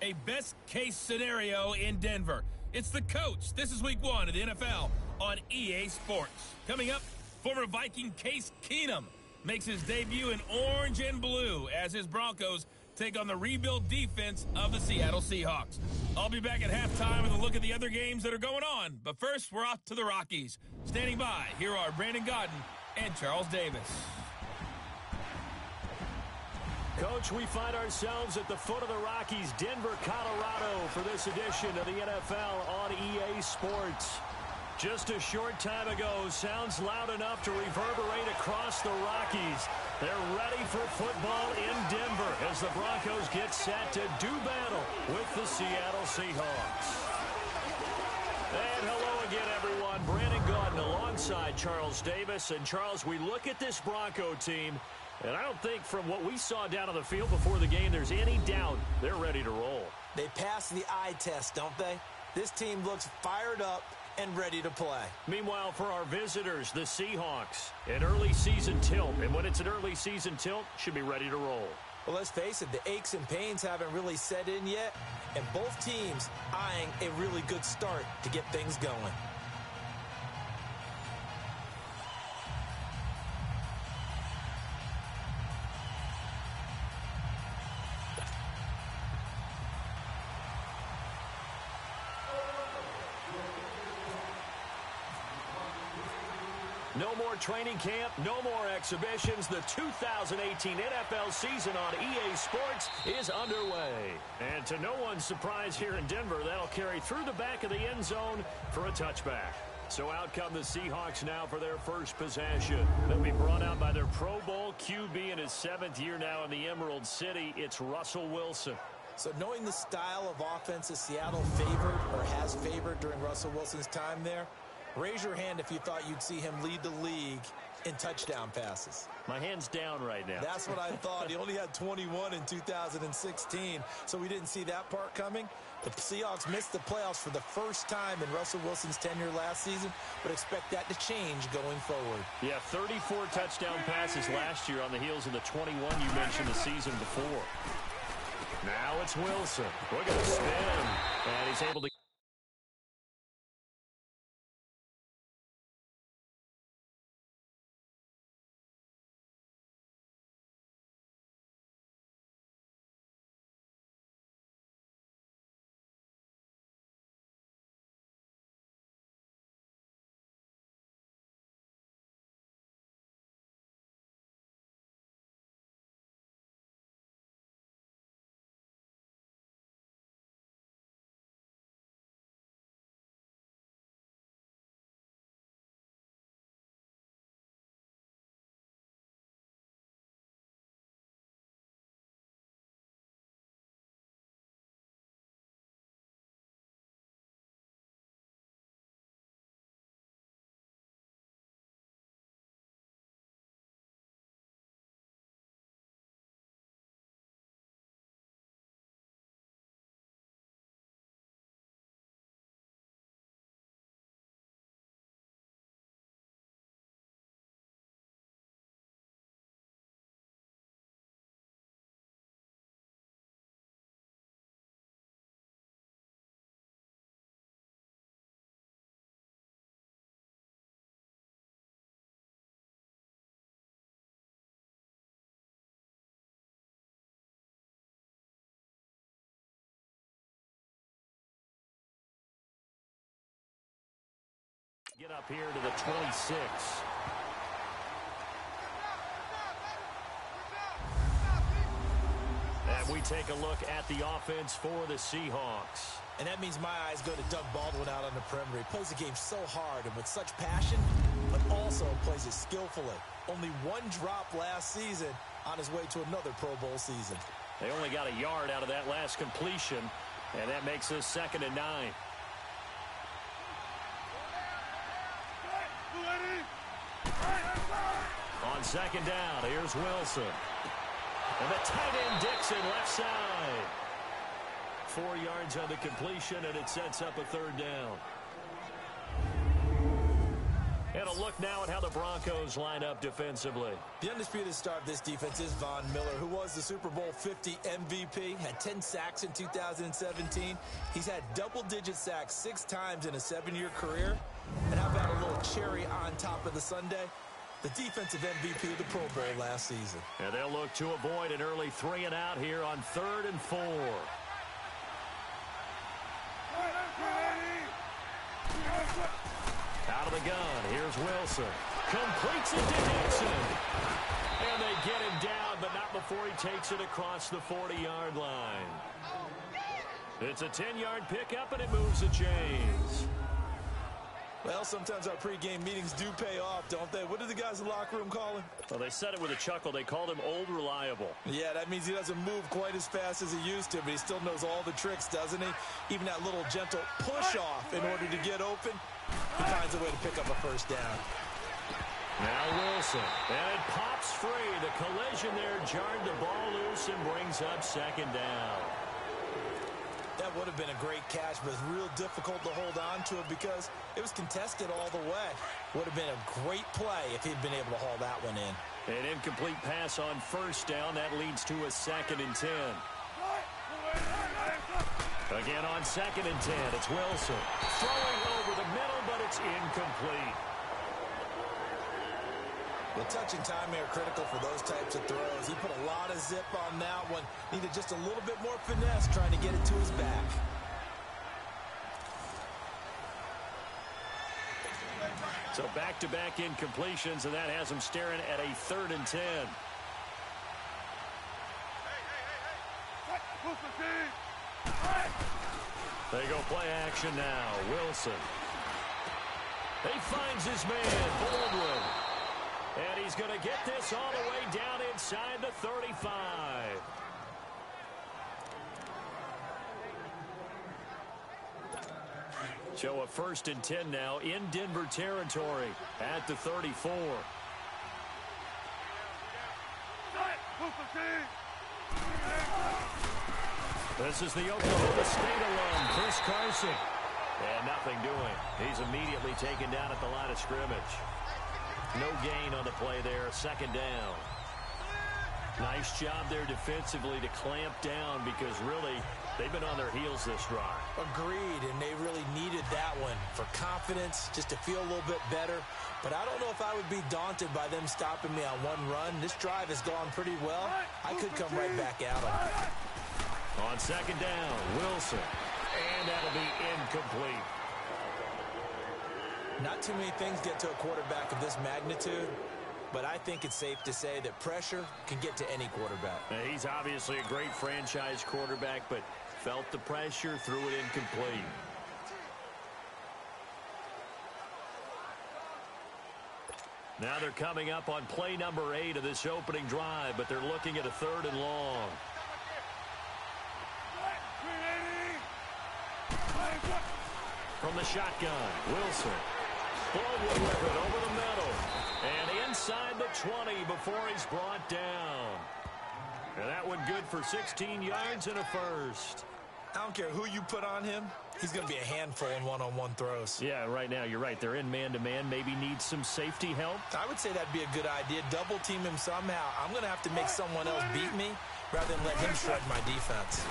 a best-case scenario in Denver. It's the coach. This is Week 1 of the NFL on EA Sports. Coming up, former Viking Case Keenum makes his debut in orange and blue as his Broncos take on the rebuild defense of the Seattle Seahawks. I'll be back at halftime with a look at the other games that are going on. But first, we're off to the Rockies. Standing by, here are Brandon Godden and Charles Davis. Coach, we find ourselves at the foot of the Rockies, Denver, Colorado, for this edition of the NFL on EA Sports. Just a short time ago, sounds loud enough to reverberate across the Rockies. They're ready for football in Denver as the Broncos get set to do battle with the Seattle Seahawks. And hello again, everyone. Brandon Godden alongside Charles Davis. And Charles, we look at this Bronco team, and I don't think from what we saw down on the field before the game there's any doubt they're ready to roll. They pass the eye test, don't they? This team looks fired up and ready to play. Meanwhile, for our visitors, the Seahawks, an early season tilt. And when it's an early season tilt, should be ready to roll. Well, let's face it, the aches and pains haven't really set in yet, and both teams eyeing a really good start to get things going. No more training camp, no more exhibitions. The 2018 NFL season on EA Sports is underway. And to no one's surprise here in Denver, that'll carry through the back of the end zone for a touchback. So out come the Seahawks now for their first possession. They'll be brought out by their Pro Bowl QB in his 7th year now in the Emerald City. It's Russell Wilson. So knowing the style of offense that Seattle favored or has favored during Russell Wilson's time there, raise your hand if you thought you'd see him lead the league in touchdown passes. My hand's down right now. That's what I thought. He only had 21 in 2016, so we didn't see that part coming. The Seahawks missed the playoffs for the first time in Russell Wilson's tenure last season, but expect that to change going forward. Yeah, 34 touchdown passes last year on the heels of the 21 you mentioned the season before. Now it's Wilson. Look at the spin, and he's able to get up here to the 26. And we take a look at the offense for the Seahawks. And that means my eyes go to Doug Baldwin out on the perimeter. He plays the game so hard and with such passion, but also plays it skillfully. Only one drop last season on his way to another Pro Bowl season. They only got a yard out of that last completion, and that makes this 2nd and 9. On 2nd down, here's Wilson. And the tight end Dixon left side. 4 yards on the completion, and it sets up a 3rd down. And And a look now at how the Broncos line up defensively. The undisputed star of this defense is Von Miller, who was the Super Bowl 50 MVP, had 10 sacks in 2017. He's had double-digit sacks 6 times in a 7-year career. And how about a little cherry on top of the sundae? The defensive MVP of the Pro Bowl last season. And they'll look to avoid an early 3 and out here on 3rd and 4. Out of the gun, here's Wilson. Completes it to Dixon. And they get him down, but not before he takes it across the 40-yard line. It's a 10-yard pickup, and it moves the chains. Well, sometimes our pregame meetings do pay off, don't they? What do the guys in the locker room call him? Well, they said it with a chuckle. They called him Old Reliable. Yeah, that means he doesn't move quite as fast as he used to, but he still knows all the tricks, doesn't he? Even that little gentle push-off in order to get open, he finds a way to pick up a first down. Now Wilson, and it pops free. The collision there jarred the ball loose and brings up 2nd down. That would have been a great catch, but it's real difficult to hold on to it because it was contested all the way. Would have been a great play if he'd been able to haul that one in. An incomplete pass on 1st down. That leads to a 2nd and 10. Again on 2nd and 10. It's Wilson. Throwing over the middle, but it's incomplete. The touch and timing are critical for those types of throws. He put a lot of zip on that one. Needed just a little bit more finesse trying to get it to his back. So back-to-back incompletions, and that has him staring at a 3rd and 10. They go play action now. Wilson. He finds his man, Baldwin. And he's going to get this all the way down inside the 35. So a 1st and 10 now in Denver territory at the 34. This is the Oklahoma State alum, Chris Carson. And nothing doing. He's immediately taken down at the line of scrimmage. No gain on the play there. 2nd down. Nice job there defensively to clamp down because really they've been on their heels this drive. Agreed, and they really needed that one for confidence, just to feel a little bit better. But I don't know if I would be daunted by them stopping me on one run. This drive has gone pretty well. I could come right back at them. On 2nd down, Wilson. And that'll be incomplete. Not too many things get to a quarterback of this magnitude, but I think it's safe to say that pressure can get to any quarterback. He's obviously a great franchise quarterback, but felt the pressure, threw it incomplete. Now they're coming up on play number 8 of this opening drive, but they're looking at a 3rd and long. From the shotgun, Wilson. Baldwin with it over the middle. And inside the 20 before he's brought down. And that one good for 16 yards and a first. I don't care who you put on him. He's going to be a handful in one-on-one throws. Yeah, right now, you're right. They're in man-to-man. Maybe need some safety help. I would say that'd be a good idea. Double team him somehow. I'm going to have to make someone else beat me rather than let him shred my defense.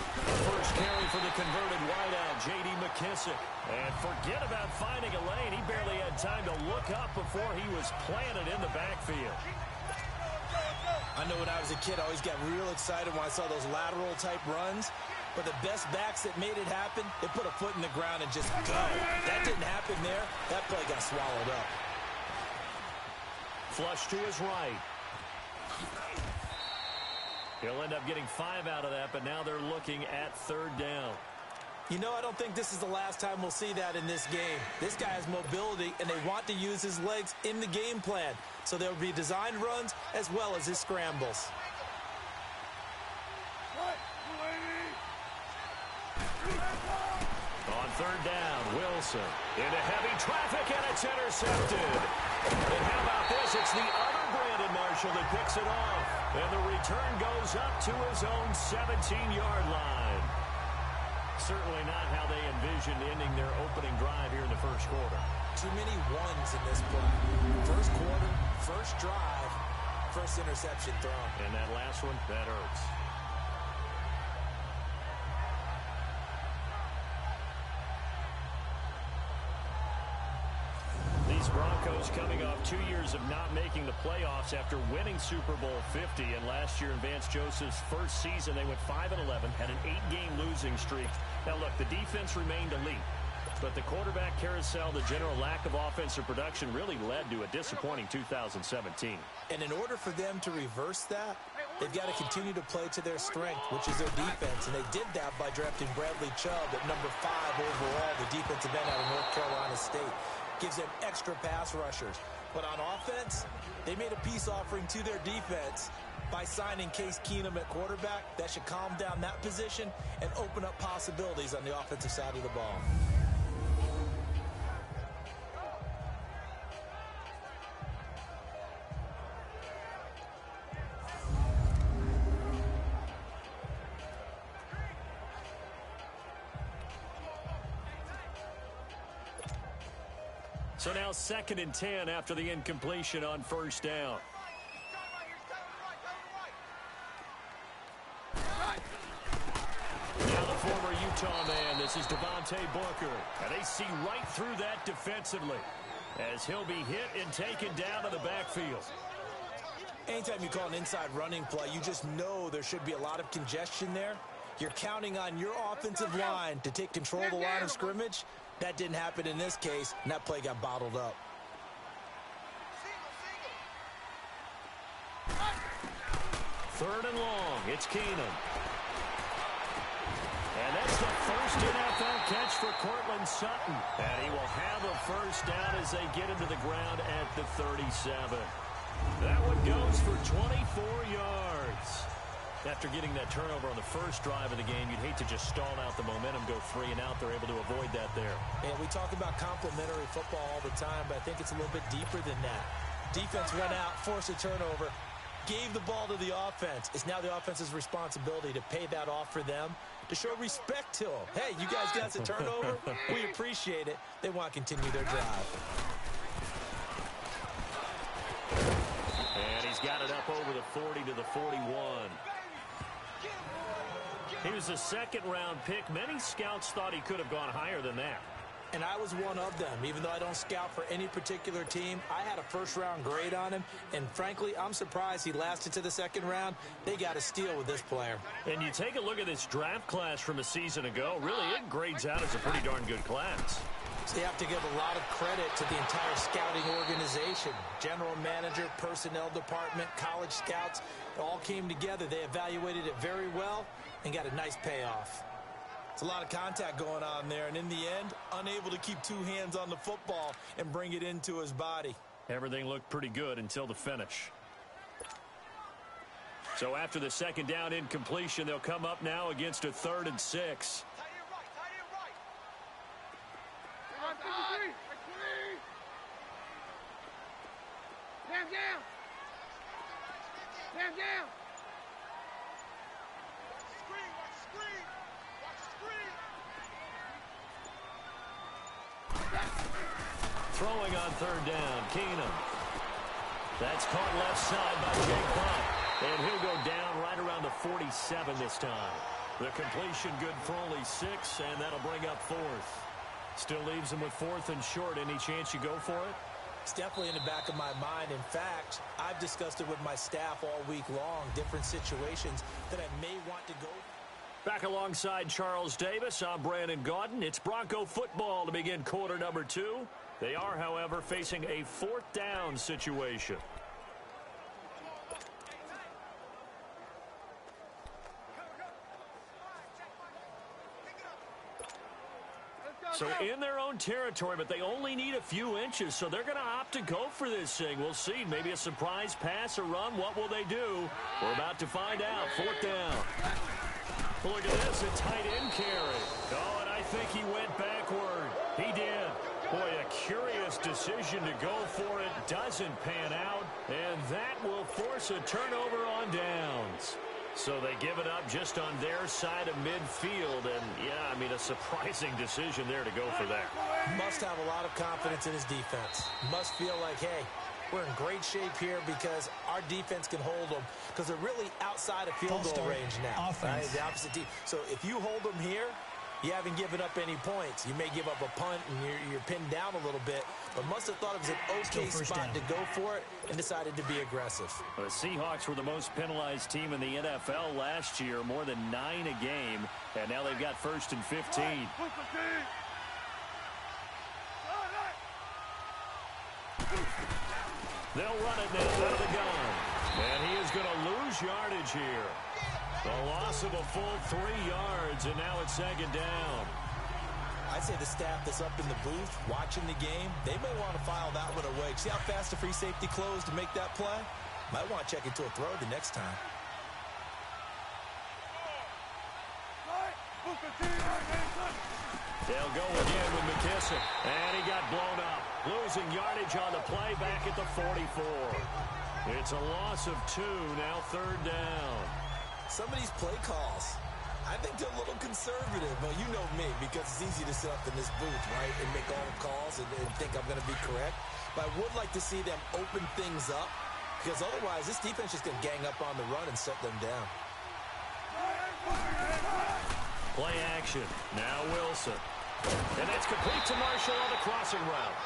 First carry for the converted wideout, J.D. McKissick. And forget about finding a lane. He barely had time to look up before he was planted in the backfield. I know when I was a kid, I always got real excited when I saw those lateral-type runs. But the best backs that made it happen, they put a foot in the ground and just go. That didn't happen there. That play got swallowed up. Flush to his right. He'll end up getting 5 out of that, but now they're looking at 3rd down. You know, I don't think this is the last time we'll see that in this game. This guy has mobility, and they want to use his legs in the game plan. So there will be designed runs as well as his scrambles. On 3rd down, Wilson into heavy traffic, and it's intercepted. And how about this? It's the other Brandon Marshall that picks it off. And the return goes up to his own 17-yard line. Certainly not how they envisioned ending their opening drive here in the first quarter. Too many ones in this play. First quarter, first drive, first interception thrown. And that last one, that hurts. These Broncos coming off 2 years of not making the playoffs after winning Super Bowl 50. And last year in Vance Joseph's first season, they went 5-11, had an 8-game losing streak. Now, look, the defense remained elite. But the quarterback carousel, the general lack of offensive production really led to a disappointing 2017. And in order for them to reverse that, they've got to continue to play to their strength, which is their defense. And they did that by drafting Bradley Chubb at number 5 overall, the defensive end out of North Carolina State. Gives them extra pass rushers. But on offense, they made a peace offering to their defense by signing Case Keenum at quarterback. That should calm down that position and open up possibilities on the offensive side of the ball. So now 2nd and 10 after the incompletion on first down. Now the former Utah man, this is Devontae Booker. And they see right through that defensively as he'll be hit and taken down to the backfield. Anytime you call an inside running play, you just know there should be a lot of congestion there. You're counting on your offensive line to take control of the line of scrimmage. That didn't happen in this case, and that play got bottled up. Third and long, it's Keenum. And that's the first NFL catch for Cortland Sutton. And he will have a first down as they get him to the ground at the 37. That one goes for 24 yards. After getting that turnover on the first drive of the game, you'd hate to just stall out the momentum, go 3 and out. They're able to avoid that there. And we talk about complementary football all the time, but I think it's a little bit deeper than that. Defense went out, forced a turnover, gave the ball to the offense. It's now the offense's responsibility to pay that off for them, to show respect to them. Hey, you guys got the turnover? We appreciate it. They want to continue their drive. And he's got it up over the 40 to the 41. He was a second-round pick. Many scouts thought he could have gone higher than that. And I was one of them. Even though I don't scout for any particular team, I had a first-round grade on him. And frankly, I'm surprised he lasted to the second round. They got a steal with this player. And you take a look at this draft class from a season ago. Really, it grades out as a pretty darn good class. So you have to give a lot of credit to the entire scouting organization. General manager, personnel department, college scouts, it all came together. They evaluated it very well and got a nice payoff. It's a lot of contact going on there, and in the end, unable to keep 2 hands on the football and bring it into his body. Everything looked pretty good until the finish. So after the second down incompletion, they'll come up now against a 3rd and 6. Throwing on 3rd down, Keenum. That's caught left side by Jake Butt. And he'll go down right around the 47 this time. The completion good for only 6, and that'll bring up 4th. Still leaves him with 4th and short. Any chance you go for it? It's definitely in the back of my mind. In fact, I've discussed it with my staff all week long, different situations that I may want to go. Back alongside Charles Davis, I'm Brandon Gaudin. It's Bronco football to begin quarter number 2. They are, however, facing a 4th down situation. So in their own territory, but they only need a few inches, so they're going to opt to go for this thing. We'll see. Maybe a surprise pass or run. What will they do? We're about to find out. 4th down. Look at this, a tight end carry. Oh, and I think he went backward. He did. Boy, a curious decision to go for it. Doesn't pan out, and that will force a turnover on downs. So they give it up just on their side of midfield. And, yeah, I mean, a surprising decision there to go for that. Must have a lot of confidence in his defense. Must feel like, hey, we're in great shape here because our defense can hold them because they're really outside of field goal range now. Right? The opposite team. So if you hold them here, you haven't given up any points. You may give up a punt and you're pinned down a little bit, but must have thought it was an okay spot to go for it and decided to be aggressive. The Seahawks were the most penalized team in the NFL last year, more than 9 a game, and now they've got 1st and 15. They'll run it now out of the gun, and he is going to lose yardage here. A loss of a full 3 yards, and now it's 2nd down. I'd say the staff that's up in the booth watching the game, they may want to file that one away. See how fast the free safety closed to make that play? Might want to check into a throw the next time. They'll go again with McKissick, and he got blown up. Losing yardage on the play back at the 44. It's a loss of 2, now 3rd down. Some of these play calls, I think they're a little conservative. Well, you know me, because it's easy to sit up in this booth, right, and make all the calls and think I'm going to be correct. But I would like to see them open things up, because otherwise this defense is going to gang up on the run and shut them down. Play action. Now Wilson. And that's complete to Marshall on the crossing route.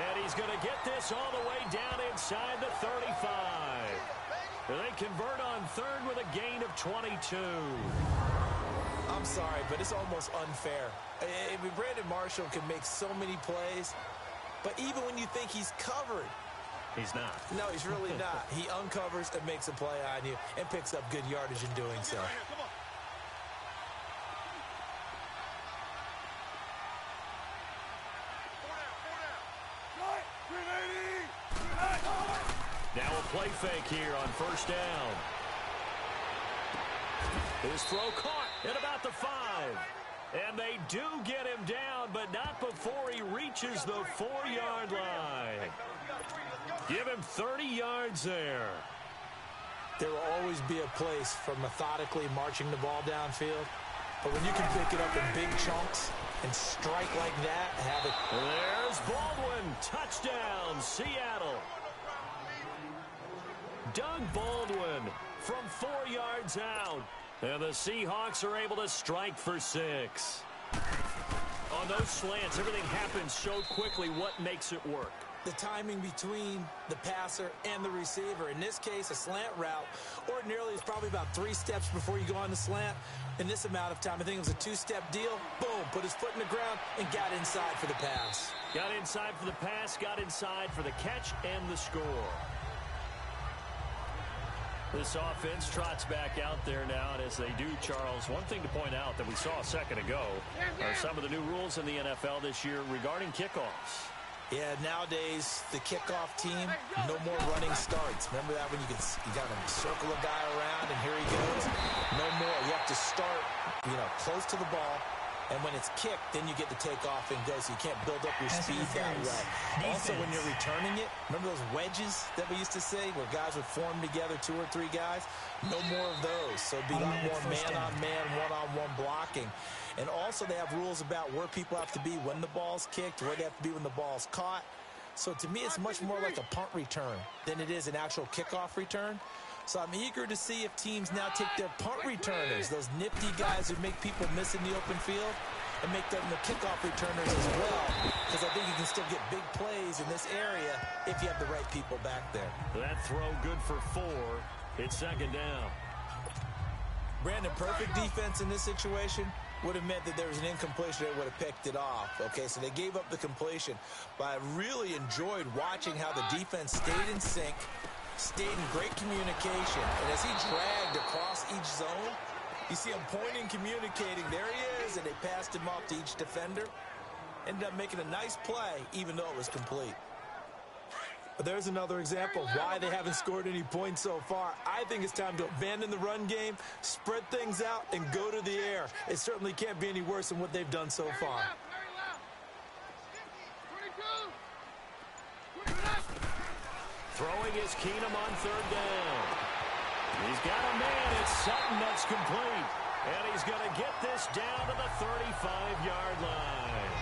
And he's going to get this all the way down inside the 35. They convert on 3rd with a gain of 22. I'm sorry, but it's almost unfair. I mean, Brandon Marshall can make so many plays, but even when you think he's covered, he's not. No, he's really not. He uncovers and makes a play on you and picks up good yardage in doing so. Now a play fake here on 1st down. His throw caught at about the 5. And they do get him down, but not before he reaches the 4-yard line. Give him 30 yards there. There will always be a place for methodically marching the ball downfield. But when you can pick it up in big chunks and strike like that, have it. There's Baldwin. Touchdown, Seattle. Doug Baldwin from 4 yards out. And the Seahawks are able to strike for 6. On those slants, everything happens so quickly. What makes it work? The timing between the passer and the receiver. In this case, a slant route ordinarily is probably about 3 steps before you go on the slant. In this amount of time, I think it was a 2-step deal. Boom, put his foot in the ground and got inside for the pass. Got inside for the pass, got inside for the catch and the score. This offense trots back out there now, and as they do, Charles, one thing to point out that we saw a second ago are some of the new rules in the NFL this year regarding kickoffs. Yeah, nowadays, the kickoff team, no more running starts. Remember that when you got to circle a guy around, and here he goes? No more. You have to start, close to the ball. And when it's kicked, then you get to take off and go, so you can't build up your speed that way. Also, when you're returning it, remember those wedges that we used to say where guys would form together, 2 or 3 guys? No more of those. So it'd be a lot more man-on-man, one-on-one blocking. And also they have rules about where people have to be when the ball's kicked, where they have to be when the ball's caught. So to me, it's much more like a punt return than it is an actual kickoff return. So I'm eager to see if teams now take their punt returners, those nifty guys who make people miss in the open field, and make them the kickoff returners as well, because I think you can still get big plays in this area if you have the right people back there. That throw good for 4. It's 2nd down. Brandon, perfect defense in this situation would have meant that there was an incompletion. They would have picked it off. Okay, so they gave up the completion. But I really enjoyed watching how the defense stayed in sync, stayed in great communication. And as he dragged across each zone, you see him pointing, communicating. There he is, and they passed him off to each defender. Ended up making a nice play, even though it was complete. But there's another example of why they haven't scored any points so far. I think it's time to abandon the run game, spread things out, and go to the air. It certainly can't be any worse than what they've done so far. Throwing is Keenum on 3rd down. He's got a man It's Sutton that's complete. And he's going to get this down to the 35-yard line.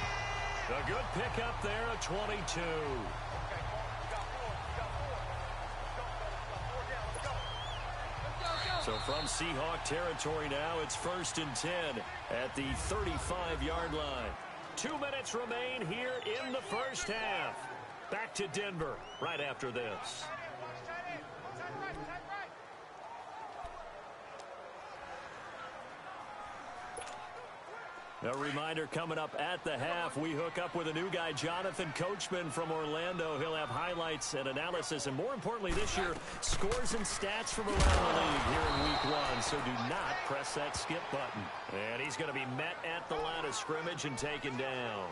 A good pickup there at 22. So from Seahawk territory now, it's 1st and 10 at the 35-yard line. 2 minutes remain here in the first half. Back to Denver right after this. A reminder coming up at the half, we hook up with a new guy, Jonathan Coachman from Orlando. He'll have highlights and analysis, and more importantly this year, scores and stats from around the league here in week 1. So do not press that skip button. And he's going to be met at the line of scrimmage and taken down.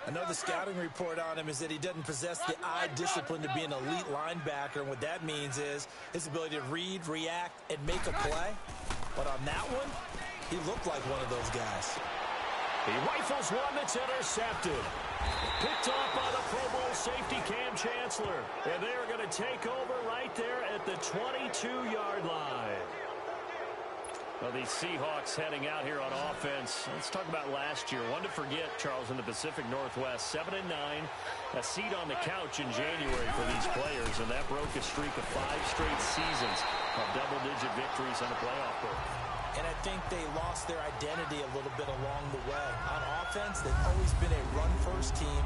Another scouting report on him is that he doesn't possess the eye discipline to be an elite linebacker, and what that means is his ability to read, react, and make a play. But on that one, he looked like one of those guys. He rifles one that's intercepted. Picked off by the Pro Bowl safety Cam Chancellor. And they are going to take over right there at the 22-yard line. Well, the Seahawks heading out here on offense. Let's talk about last year. One to forget, Charles, in the Pacific Northwest. 7-9, a seat on the couch in January for these players, and that broke a streak of 5 straight seasons of double-digit victories on a playoff berth. And I think they lost their identity a little bit along the way. On offense, they've always been a run-first team,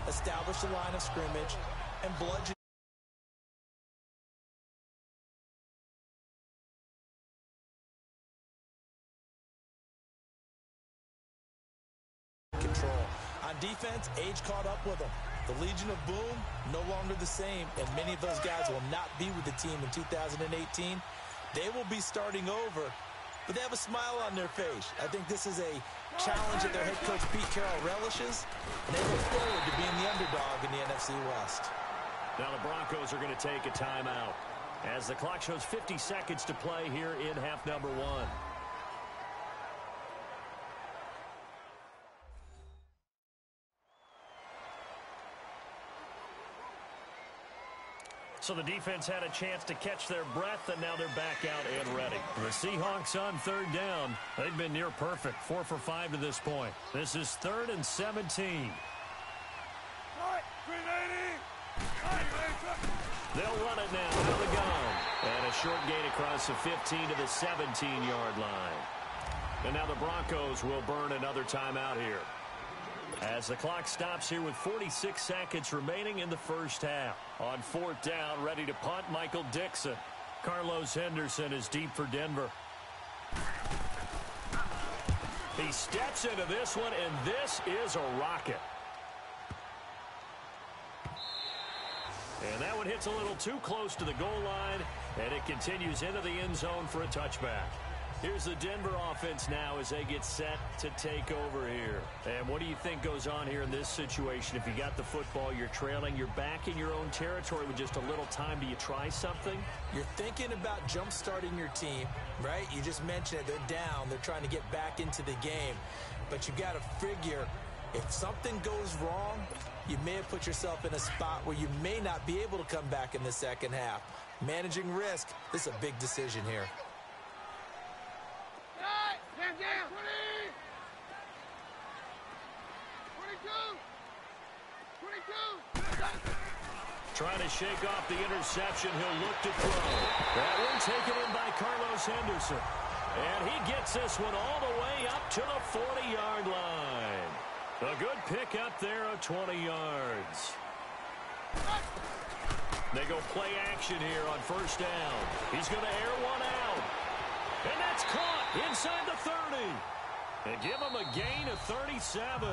established a line of scrimmage, and bludgeon. Control. On defense, age caught up with them. The Legion of Boom, no longer the same, and many of those guys will not be with the team in 2018. They will be starting over, but they have a smile on their face. I think this is a challenge that their head coach Pete Carroll relishes, and they look forward to being the underdog in the NFC West. Now the Broncos are going to take a timeout as the clock shows 50 seconds to play here in half number 1. So the defense had a chance to catch their breath, and now they're back out and ready. The Seahawks on 3rd down. They've been near perfect, 4 for 5 to this point. This is 3rd and 17. They'll run it now out of the gun. And a short gain across the 15 to the 17-yard line. And now the Broncos will burn another timeout here, as the clock stops here with 46 seconds remaining in the first half. On 4th down, ready to punt, Michael Dixon. Carlos Henderson is deep for Denver. He steps into this one, and this is a rocket. And that one hits a little too close to the goal line, and it continues into the end zone for a touchback. Here's the Denver offense now as they get set to take over here. And what do you think goes on here in this situation? If you got the football, you're trailing, you're back in your own territory with just a little time. Do you try something? You're thinking about jump-starting your team, right? You just mentioned it. They're down. They're trying to get back into the game. But you got to figure, if something goes wrong, you may have put yourself in a spot where you may not be able to come back in the second half. Managing risk, this is a big decision here. Trying to shake off the interception. He'll look to throw. That one taken in by Carlos Henderson. And he gets this one all the way up to the 40-yard line. A good pick up there of 20 yards. They go play action here on 1st down. He's going to air one out. And that's caught inside the 30. And give him a gain of 37.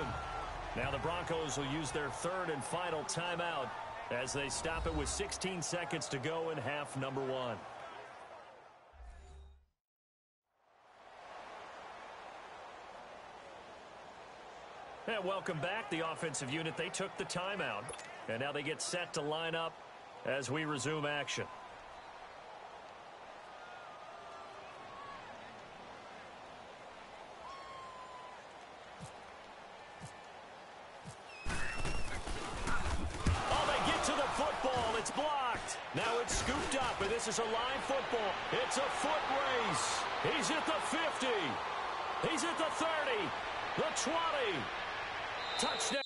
Now the Broncos will use their 3rd and final timeout as they stop it with 16 seconds to go in half number 1. And welcome back. The offensive unit, they took the timeout. And now they get set to line up as we resume action. Now it's scooped souped up, and this is a live football. It's a foot race. He's at the 50. He's at the 30. The 20. Touchdown.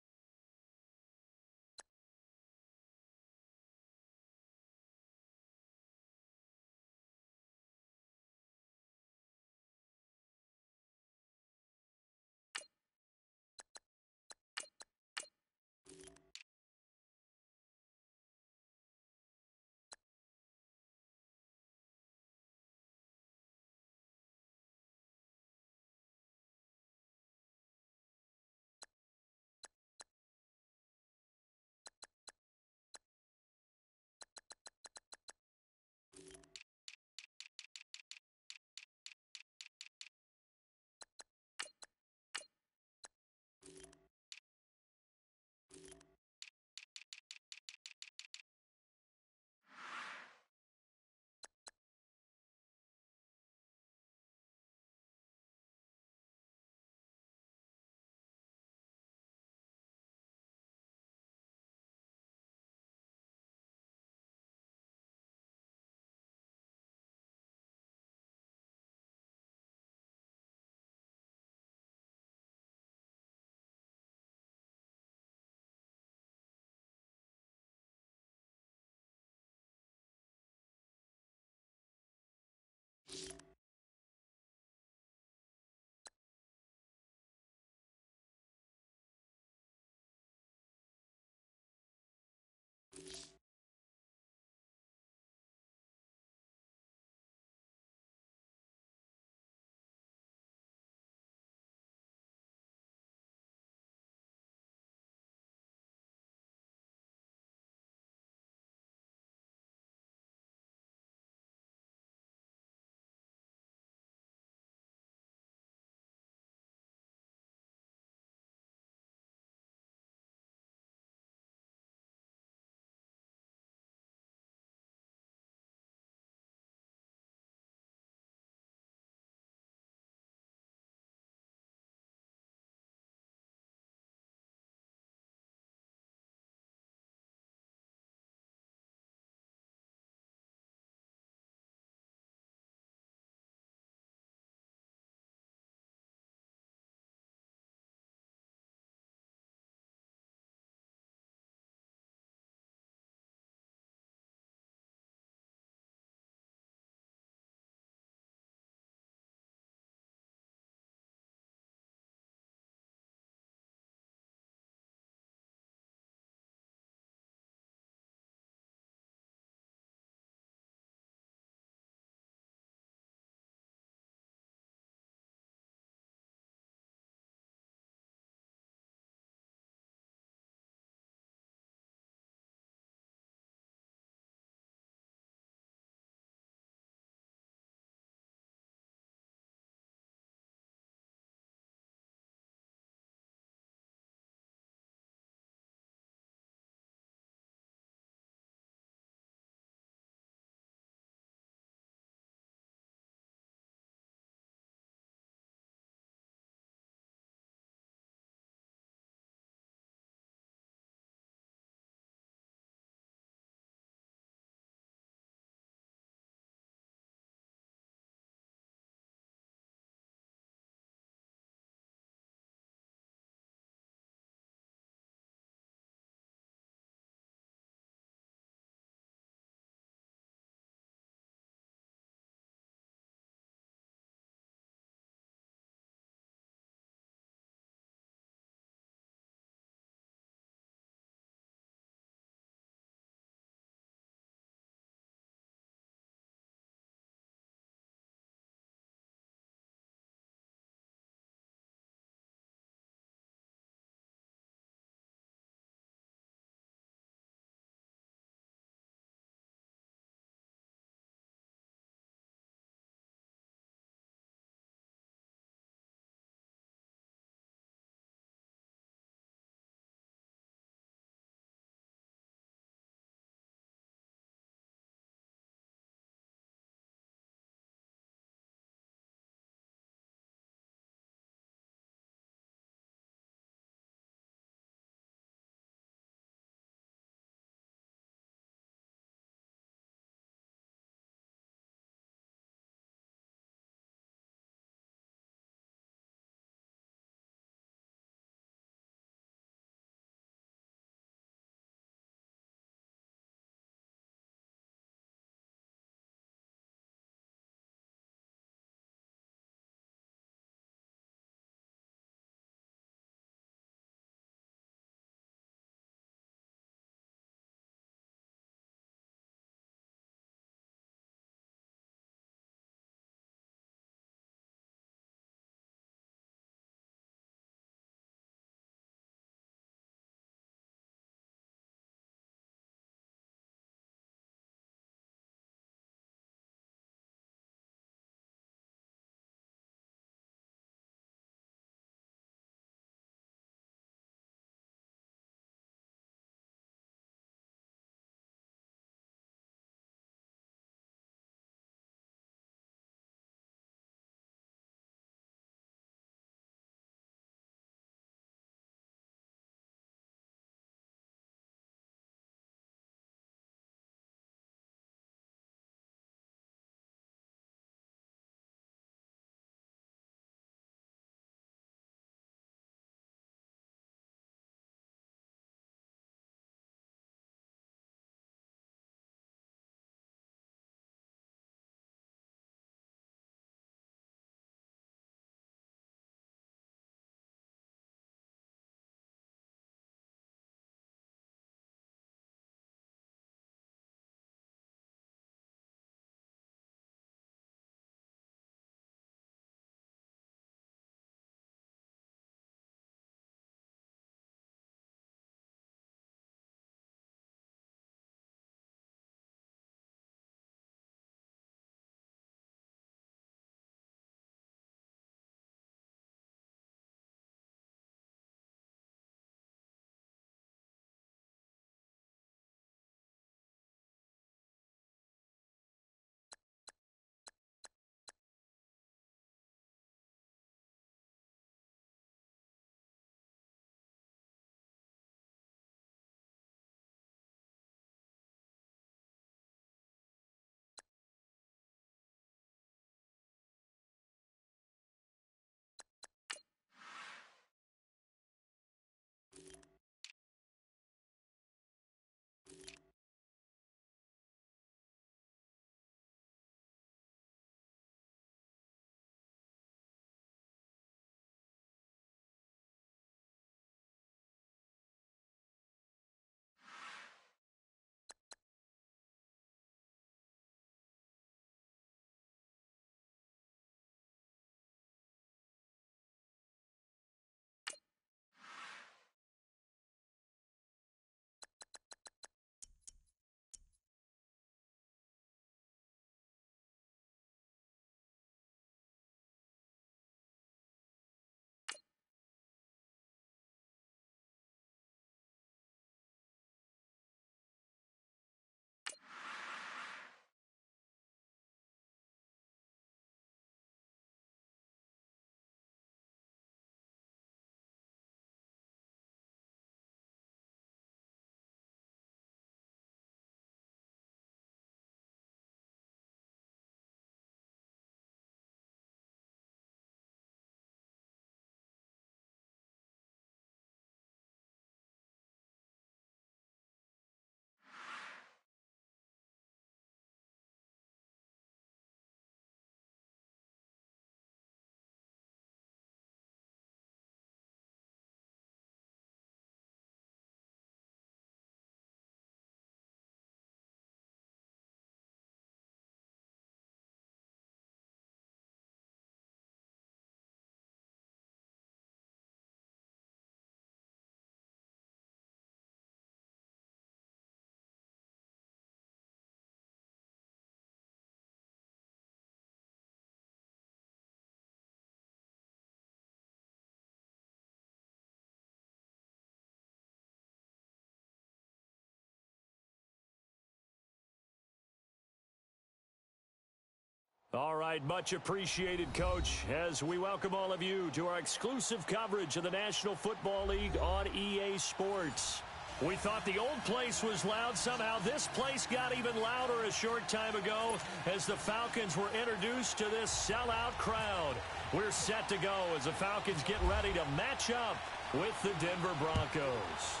All right, much appreciated, Coach, as we welcome all of you to our exclusive coverage of the National Football League on EA Sports. We thought the old place was loud. Somehow this place got even louder a short time ago as the Falcons were introduced to this sellout crowd. We're set to go as the Falcons get ready to match up with the Denver Broncos.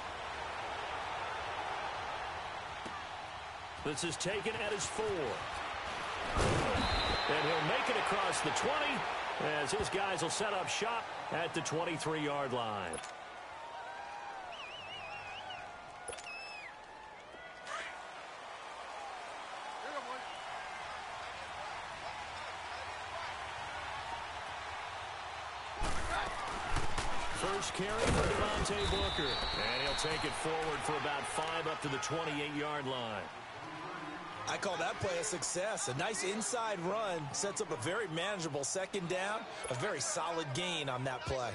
This is taken at his 4. And he'll make it across the 20 as his guys will set up shop at the 23-yard line. First carry for Devontae Booker. And he'll take it forward for about 5 up to the 28-yard line. I call that play a success. A nice inside run sets up a very manageable second down. A very solid gain on that play.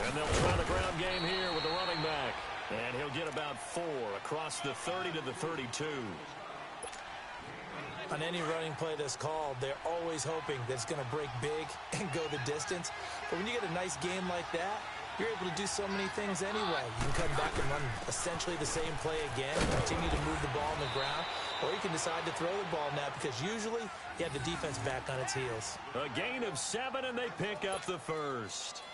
And they'll try the ground game here with the running back. And he'll get about 4 across the 30 to the 32. On any running play that's called, they're always hoping that it's going to break big and go the distance. But when you get a nice game like that, you're able to do so many things anyway. You can come back and run essentially the same play again, continue to move the ball on the ground, or you can decide to throw the ball now because usually you have the defense back on its heels. A gain of 7, and they pick up the first.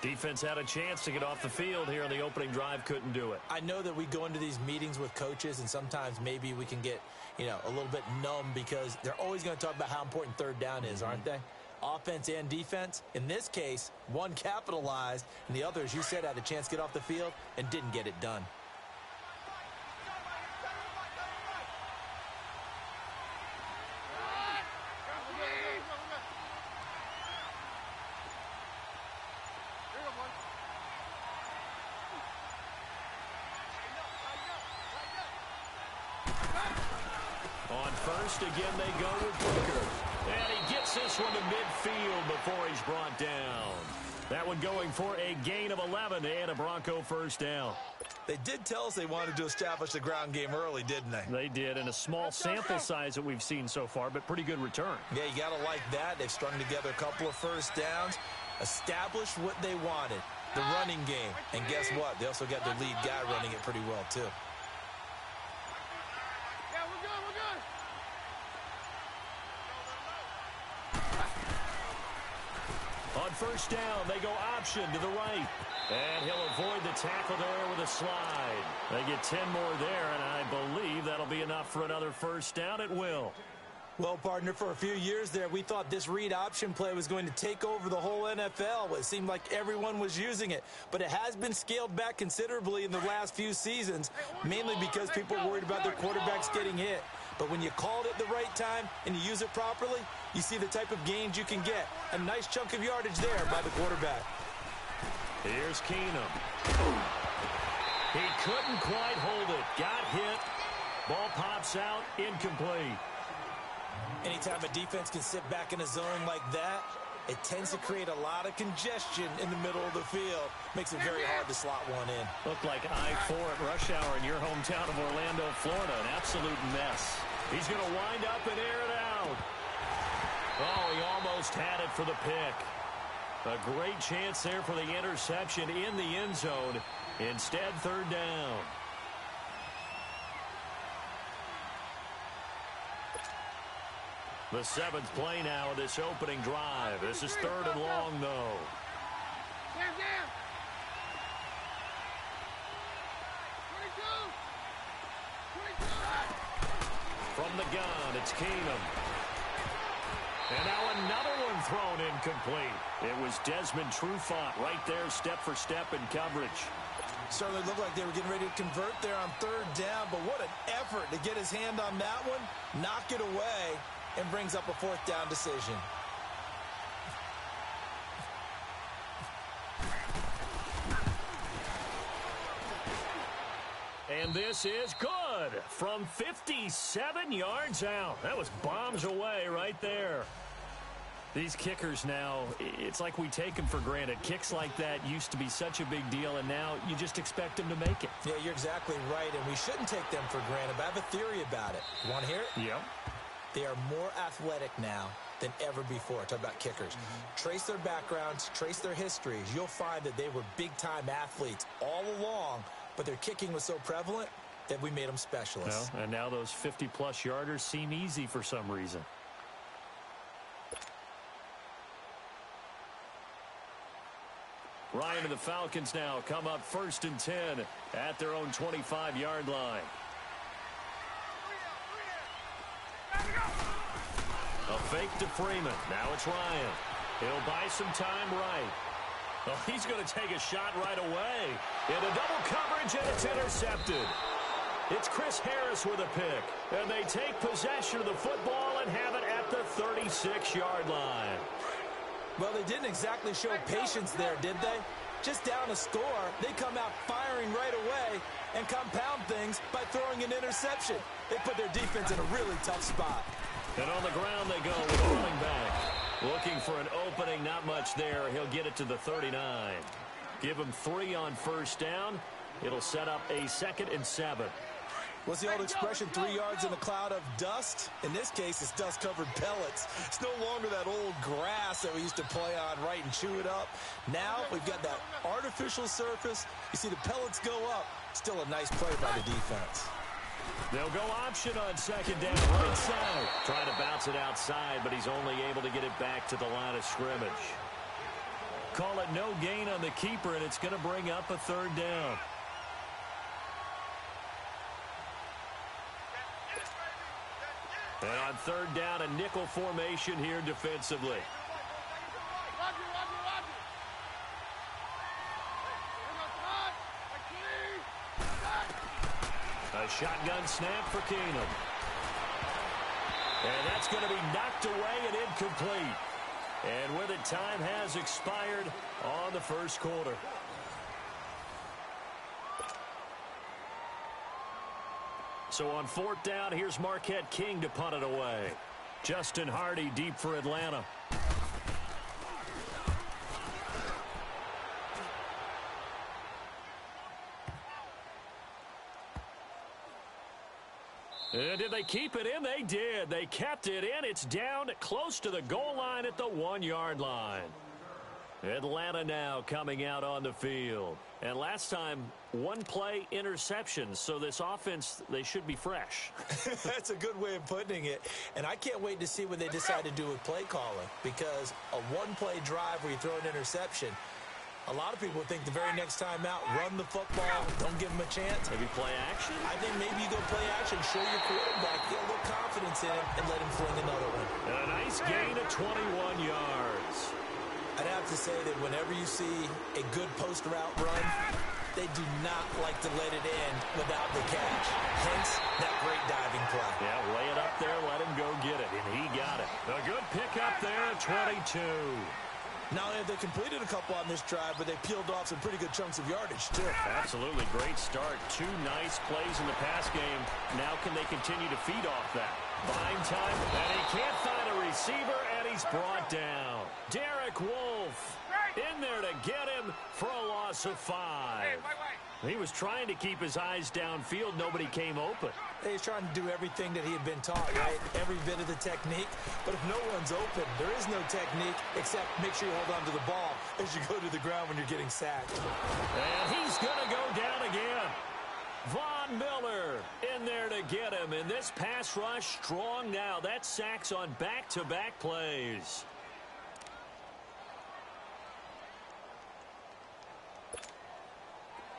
Defense had a chance to get off the field here on the opening drive, couldn't do it. I know that we go into these meetings with coaches, and sometimes maybe we can get, a little bit numb because they're always going to talk about how important third down is, aren't they? Offense and defense. In this case, one capitalized, and the other, as you said, had a chance to get off the field and didn't get it done. On first, again, they go with Booker. And he gets this one to midfield before he's brought down. That one going for a gain of 11 and a Bronco first down. They did tell us they wanted to establish the ground game early, didn't they? They did, in a small sample size that we've seen so far, but pretty good return. Yeah, you got to like that. They've strung together a couple of first downs, established what they wanted, the running game. And guess what? They also got their lead guy running it pretty well, too. On first down, they go option to the right. And he'll avoid the tackle there with a slide. They get 10 more there, and I believe that'll be enough for another first down. It will. Well, partner, for a few years there, we thought this read option play was going to take over the whole NFL. It seemed like everyone was using it. But it has been scaled back considerably in the last few seasons, mainly because people are worried about their quarterbacks getting hit. But when you call it at the right time and you use it properly, you see the type of gains you can get. A nice chunk of yardage there by the quarterback. Here's Keenum. He couldn't quite hold it. Got hit. Ball pops out. Incomplete. Anytime a defense can sit back in a zone like that, it tends to create a lot of congestion in the middle of the field. Makes it very hard to slot one in. Looked like I-4 at rush hour in your hometown of Orlando, Florida. An absolute mess. He's going to wind up and air it out. Oh, he almost had it for the pick. A great chance there for the interception in the end zone. Instead, third down. The 7th play now of this opening drive. This is 3rd and long, though. From the gun, it's Keenum. And now another one thrown incomplete. It was Desmond Trufant right there, step for step in coverage. Certainly looked like they were getting ready to convert there on 3rd down, but what an effort to get his hand on that one, knock it away, and brings up a 4th down decision. And this is good. good from 57 yards out. That was bombs away right there. These kickers now, it's like we take them for granted. Kicks like that used to be such a big deal, and now you just expect them to make it. Yeah, you're exactly right, and we shouldn't take them for granted, but I have a theory about it. You want to hear it? Yep. They are more athletic now than ever before. Talk about kickers. Trace their backgrounds, trace their histories. You'll find that they were big-time athletes all along, but their kicking was so prevalent that we made them specialists. Well, and now those 50-plus yarders seem easy for some reason. Ryan and the Falcons now come up 1st and 10 at their own 25-yard line. A fake to Freeman. Now it's Ryan. He'll buy some time right. Well, he's going to take a shot right away. Into double coverage, and it's intercepted. It's Chris Harris with a pick. And they take possession of the football and have it at the 36-yard line. Well, they didn't exactly show patience there, did they? Just down a score, they come out firing right away and compound things by throwing an interception. They put their defense in a really tough spot. And on the ground they go with a running back. Looking for an opening, not much there. He'll get it to the 39. Give him 3 on 1st down. It'll set up a 2nd and 7. What's the old expression, 3 yards in a cloud of dust? In this case, it's dust-covered pellets. It's no longer that old grass that we used to play on, right, and chew it up. Now we've got that artificial surface. You see the pellets go up. Still a nice play by the defense. They'll go option on 2nd down, right side. Trying to bounce it outside, but he's only able to get it back to the line of scrimmage. Call it no gain on the keeper, and it's going to bring up a 3rd down. And on 3rd down, a nickel formation here defensively. A shotgun snap for Keenum. And that's going to be knocked away and incomplete. And with it, time has expired on the 1st quarter. So on 4th down, here's Marquette King to punt it away. Justin Hardy deep for Atlanta. And did they keep it in? They did. They kept it in. It's down close to the goal line at the 1-yard line. Atlanta now coming out on the field. And last time, 1-play interception. So this offense, they should be fresh. That's a good way of putting it. And I can't wait to see what they decide to do with play calling. Because a 1-play drive where you throw an interception, a lot of people think the very next time out, run the football, don't give them a chance. Maybe play action? I think maybe you go play action, show your quarterback, get a little confidence in him, and let him fling another one. And a nice gain of 21 yards. I'd have to say that whenever you see a good post route run, they do not like to let it in without the catch. Hence, that great diving play. Yeah, lay it up there, let him go get it, and he got it. A good pickup there at 22. Not only have they completed a couple on this drive, but they peeled off some pretty good chunks of yardage, too. Absolutely. Great start. 2 nice plays in the pass game. Now can they continue to feed off that? Buying time, and he can't find a receiver, and he's brought down. Derek Wolfe in there to get him for a loss of 5. He was trying to keep his eyes downfield. Nobody came open. He's trying to do everything that he had been taught, right? Every bit of the technique. But if no one's open, there is no technique except make sure you hold on to the ball as you go to the ground when you're getting sacked. And he's going to go down again. Von Miller in there to get him. And this pass rush strong now. That's sacks on back-to-back plays.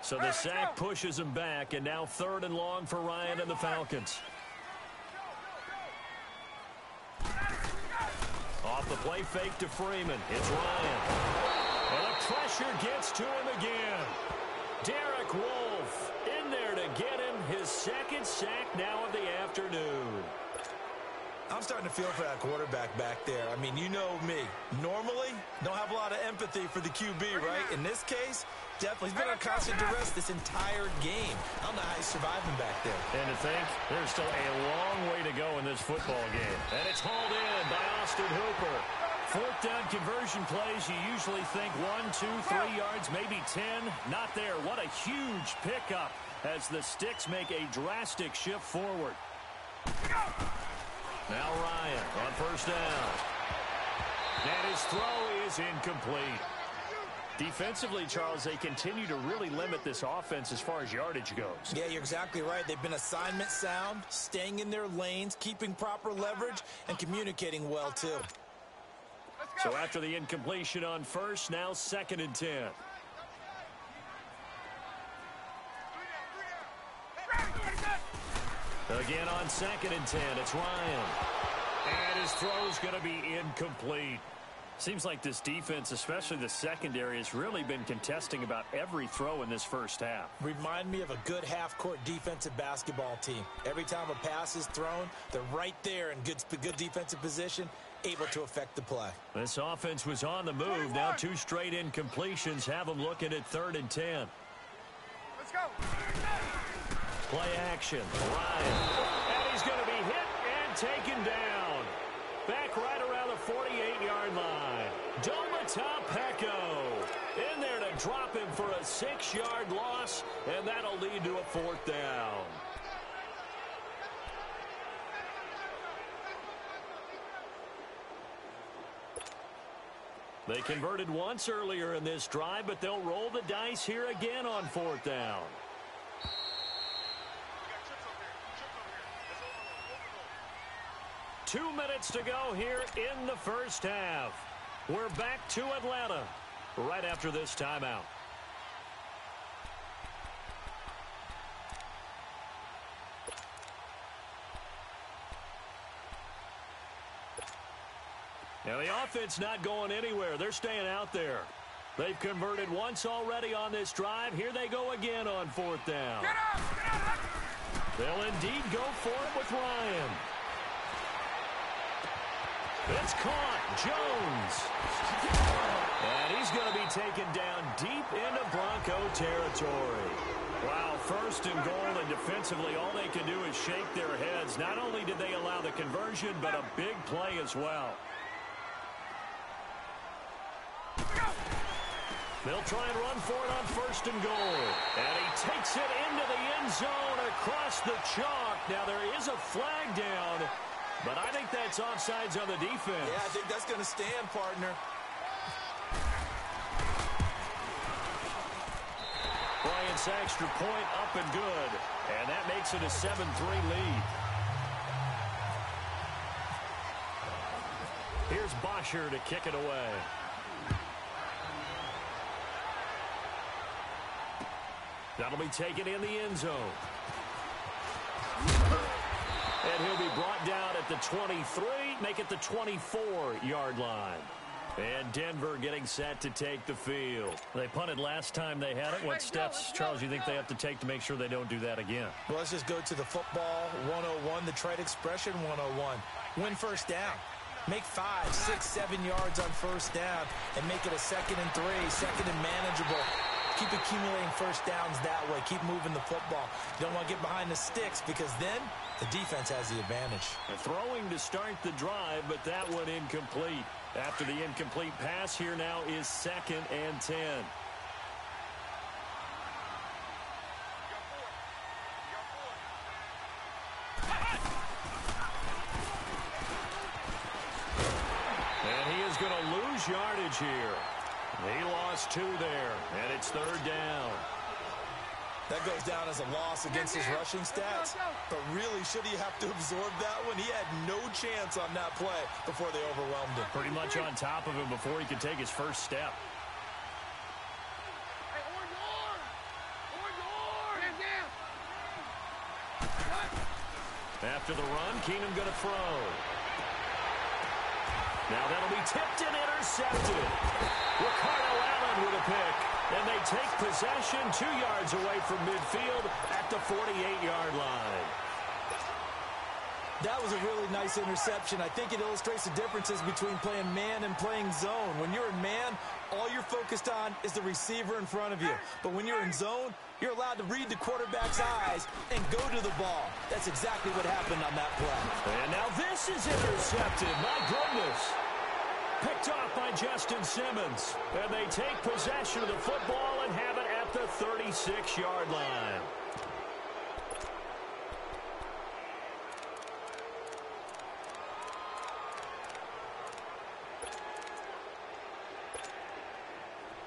So the sack pushes him back, and now 3rd and long for Ryan and the Falcons. Off the play fake to Freeman. It's Ryan. And the pressure gets to him again. Derek Wolfe in there to get him his 2nd sack now of the afternoon. I'm starting to feel for that quarterback back there. I mean, you know me. Normally, don't have a lot of empathy for the QB, right? In this case, Definitely. He's been on constant duress this entire game. I don't know how he's surviving back there. And to think, there's still a long way to go in this football game. And it's hauled in by Austin Hooper. Fourth down conversion plays, you usually think 1, 2, 3 yards, maybe 10. Not there. What a huge pickup as the Sticks make a drastic shift forward. Now Ryan on first down. And his throw is incomplete. Defensively, Charles, they continue to really limit this offense as far as yardage goes. Yeah, you're exactly right. They've been assignment sound, staying in their lanes, keeping proper leverage, and communicating well, too. So after the incompletion on first, now 2nd and 10. Again on 2nd and 10, it's Ryan. And his throw's going to be incomplete. Seems like this defense, especially the secondary, has really been contesting about every throw in this first half. Remind me of a good half-court defensive basketball team. Every time a pass is thrown, they're right there in good defensive position, able to affect the play. This offense was on the move. Now 2 straight incompletions have them looking at 3rd and 10. Let's go. Play action. Ryan. And he's going to be hit and taken down. Back right around the 48-yard line. Domata-Peko in there to drop him for a 6-yard loss, and that'll lead to a 4th down. They converted once earlier in this drive, but they'll roll the dice here again on 4th down. Two minutes to go here in the first half. We're back to Atlanta right after this timeout. Now the offense not going anywhere. They're staying out there. They've converted once already on this drive. Here they go again on 4th down. Get up! Get up! They'll indeed go for it with Ryan. It's caught. Jones. And he's going to be taken down deep into Bronco territory. Wow, 1st and goal, and defensively all they can do is shake their heads. Not only did they allow the conversion, but a big play as well. They'll try and run for it on 1st and goal. And he takes it into the end zone across the chalk. Now there is a flag down, but I think that's offsides on the defense. Yeah, I think that's going to stand, partner. Bryant's extra point up and good. And that makes it a 7-3 lead. Here's Bosher to kick it away. That'll be taken in the end zone. And he'll be brought down at the 23, make it the 24-yard line. And Denver getting set to take the field. They punted last time they had it. What steps, Charles, you think they have to take to make sure they don't do that again? Well, let's just go to the football 101, the trade expression 101. Win 1st down. Make 5, 6, 7 yards on 1st down and make it a 2nd and 3, 2nd and manageable. Keep accumulating 1st downs that way. Keep moving the football. You don't want to get behind the sticks because then the defense has the advantage. Throwing to start the drive, but that one incomplete. After the incomplete pass, here now is 2nd and 10. And he is going to lose yardage here. He lost 2 there, and it's 3rd down. That goes down as a loss against his rushing stats. But really, should he have to absorb that one? He had no chance on that play before they overwhelmed him. Pretty much on top of him before he could take his first step. After the run, Keenum going to throw. Now that'll be tipped and intercepted. Ricardo Allen with a pick. And they take possession 2 yards away from midfield at the 48-yard line. That was a really nice interception. I think it illustrates the differences between playing man and playing zone. When you're in man, all you're focused on is the receiver in front of you. But when you're in zone, you're allowed to read the quarterback's eyes and go to the ball. That's exactly what happened on that play. And now this is intercepted. My goodness. Picked off by Justin Simmons. And they take possession of the football and have it at the 36-yard line.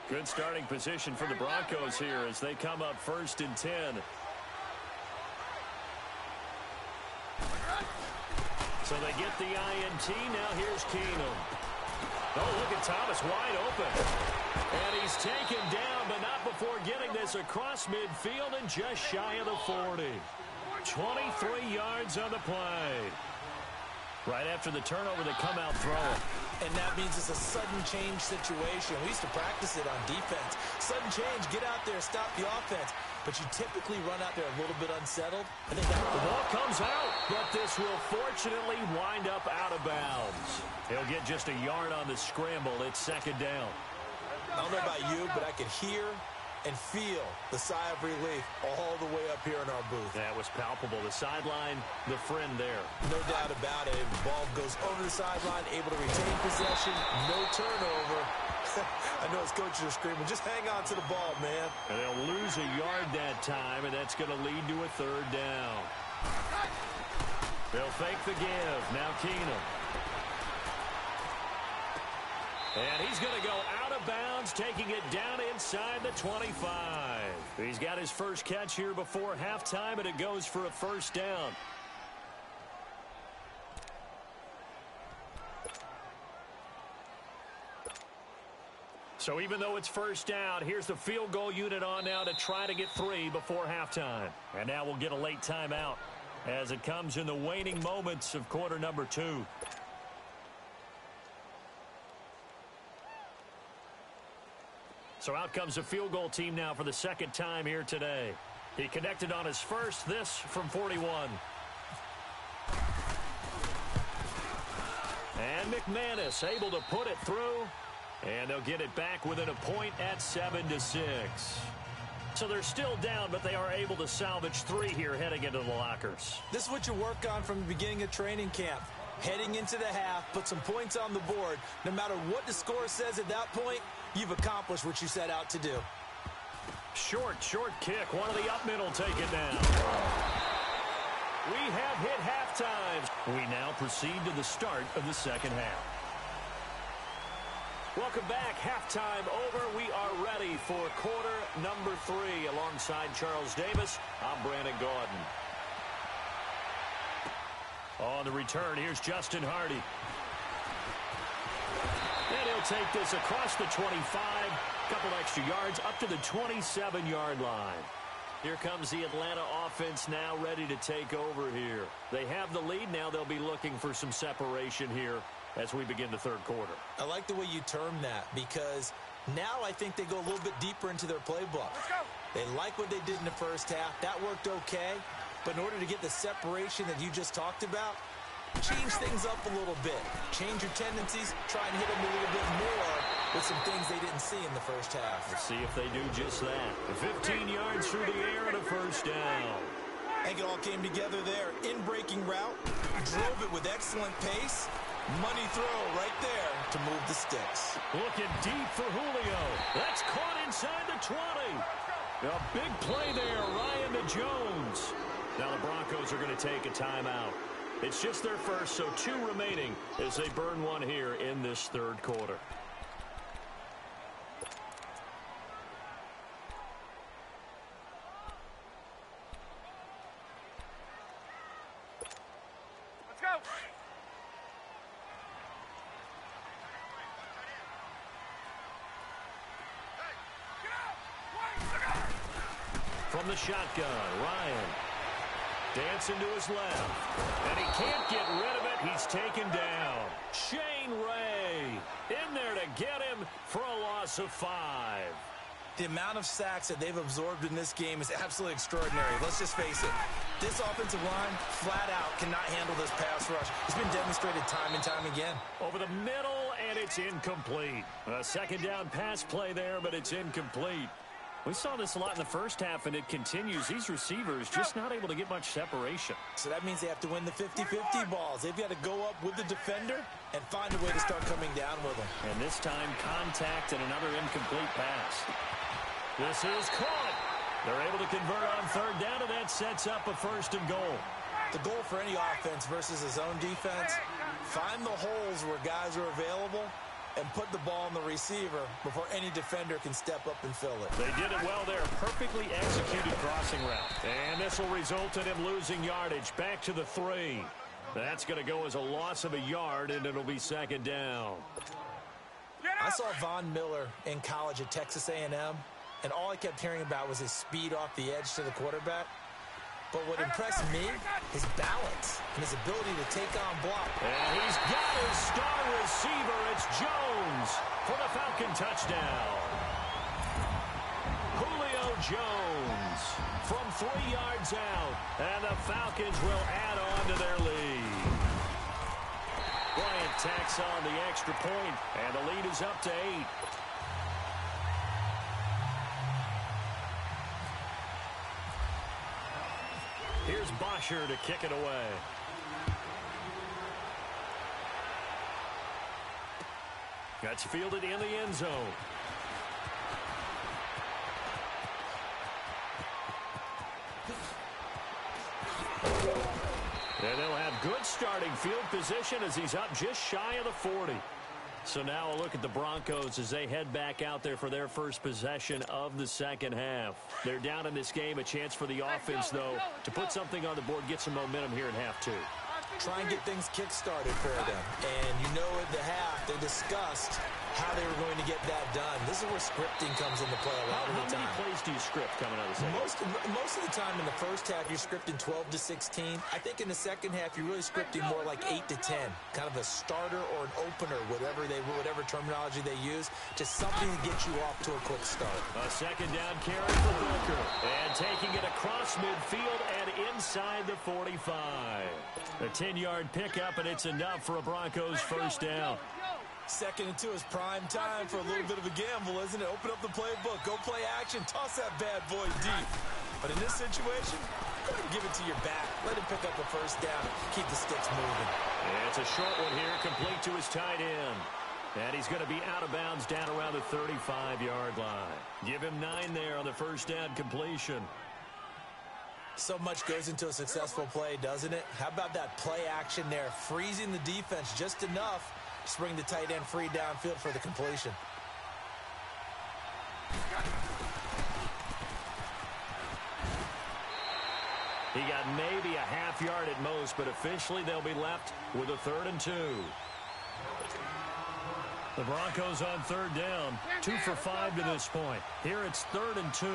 Good starting position for the Broncos here as they come up 1st and 10. So they get the INT. Now here's Keenum. Oh, look at Thomas wide open. And he's taken down, but not before getting this across midfield and just shy of the 40. 23 yards on the play. Right after the turnover, they come out throwing. And that means it's a sudden change situation. We used to practice it on defense. Sudden change, get out there, stop the offense. But you typically run out there a little bit unsettled. And then the ball comes out, but this will fortunately wind up out of bounds. He'll get just a yard on the scramble. It's 2nd down. I don't know about you, but I could hear and feel the sigh of relief all the way up here in our booth. That was palpable. The sideline, the friend there. No doubt about it. The ball goes over the sideline, able to retain possession, no turnover. I know his coaches are screaming, just hang on to the ball, man. And they'll lose a yard that time, and that's going to lead to a 3rd down. They'll fake the give. Now Keenum. And he's going to go out of bounds, taking it down inside the 25. He's got his first catch here before halftime, and it goes for a 1st down. So even though it's 1st down, here's the field goal unit on now to try to get 3 before halftime. And now we'll get a late timeout as it comes in the waning moments of quarter number 2. So out comes the field goal team now for the 2nd time here today. He connected on his first, this from 41. And McManus able to put it through. And they'll get it back within a point at 7-6. So they're still down, but they are able to salvage 3 here heading into the lockers. This is what you work on from the beginning of training camp. Heading into the half, put some points on the board. No matter what the score says at that point, you've accomplished what you set out to do. Short kick. One of the up middle take it down. We have hit halftime. We now proceed to the start of the 2nd half. Welcome back. Halftime over. We are ready for quarter number 3. Alongside Charles Davis, I'm Brandon Gaudin. On the return, here's Justin Hardy. And he'll take this across the 25. Couple extra yards up to the 27-yard line. Here comes the Atlanta offense now ready to take over here. They have the lead. Now they'll be looking for some separation here as we begin the 3rd quarter. I like the way you term that because now I think they go a little bit deeper into their playbook. They like what they did in the 1st half. That worked okay. But in order to get the separation that you just talked about, change things up a little bit. Change your tendencies. Try and hit them a little bit more with some things they didn't see in the 1st half. Let's see if they do just that. 15 yards through the air and a 1st down. I think it all came together there. In-breaking route. Drove it with excellent pace. Money throw right there to move the sticks. Looking deep for Julio. That's caught inside the 20. A big play there, Ryan to Jones. Now the Broncos are going to take a timeout. It's just their first, so 2 remaining as they burn one here in this 3rd quarter. Let's go. From the shotgun, Ryan dancing to his left. And he can't get rid of it. He's taken down. Shane Ray in there to get him for a loss of 5. The amount of sacks that they've absorbed in this game is absolutely extraordinary. Let's just face it. This offensive line, flat out, cannot handle this pass rush. It's been demonstrated time and time again. Over the middle, and it's incomplete. A second down pass play there, but it's incomplete. We saw this a lot in the first half, and it continues. These receivers just not able to get much separation. So that means they have to win the 50-50 balls. They've got to go up with the defender and find a way to start coming down with them. And this time, contact and another incomplete pass. This is caught. They're able to convert on third down, and that sets up a 1st and goal. The goal for any offense versus a zone defense, find the holes where guys are available and put the ball on the receiver before any defender can step up and fill it. They did it well there. Perfectly executed crossing route. And this will result in him losing yardage. Back to the 3. That's going to go as a loss of a yard, and it'll be 2nd down. I saw Von Miller in college at Texas A&M, and all I kept hearing about was his speed off the edge to the quarterback. But what impressed me, his balance and his ability to take on block. And he's got his star receiver. It's Jones for the Falcon touchdown. Julio Jones from 3 yards out. And the Falcons will add on to their lead. Bryant tacks on the extra point, and the lead is up to 8. Here's Bosher to kick it away. That's fielded in the end zone. And they'll have good starting field position as he's up just shy of the 40. So now a look at the Broncos as they head back out there for their first possession of the second half. They're down in this game. A chance for the offense, though, to put something on the board, get some momentum here at half 2. Try and get things kick-started for them. And you know at the half, they discussed how they were going to get that done. This is where scripting comes into play a lot of the time. How many plays do you script coming out of the second? Most of the time in the first half, you're scripting 12 to 16. I think in the second half, you're really scripting more like 8 to 10. Kind of a starter or an opener, whatever terminology they use. Just something to get you off to a quick start. A second down carry for Booker. And taking it across midfield and inside the 45. A 10-yard pickup, and it's enough for a Broncos first down. 2nd and 2 is prime time for a little bit of a gamble, isn't it? Open up the playbook, go play action, toss that bad boy deep. But in this situation, go ahead and give it to your back. Let him pick up a first down, keep the sticks moving. And it's a short one here, complete to his tight end. And he's going to be out of bounds down around the 35-yard line. Give him 9 there on the first down completion. So much goes into a successful play, doesn't it? How about that play action there, freezing the defense just enough to bring the tight end free downfield for the completion. He got maybe a half yard at most, but officially they'll be left with a 3rd and 2. The Broncos on 3rd down, 2 for 5 to this point. Here it's 3rd and 2.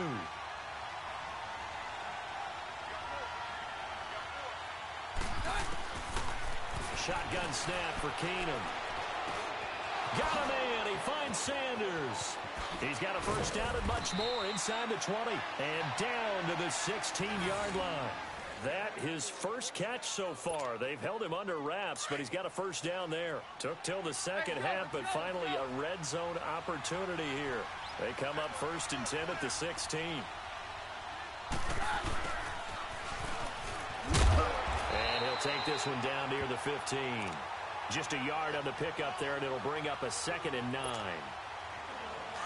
Shotgun snap for Keenum. Got a man. He finds Sanders. He's got a first down and much more inside the 20. And down to the 16-yard line. That his first catch so far. They've held him under wraps, but he's got a first down there. Took till the second half, but finally a red zone opportunity here. They come up 1st and 10 at the 16. And he'll take this one down near the 15. Just a yard on the pickup there, and it'll bring up a 2nd and 9.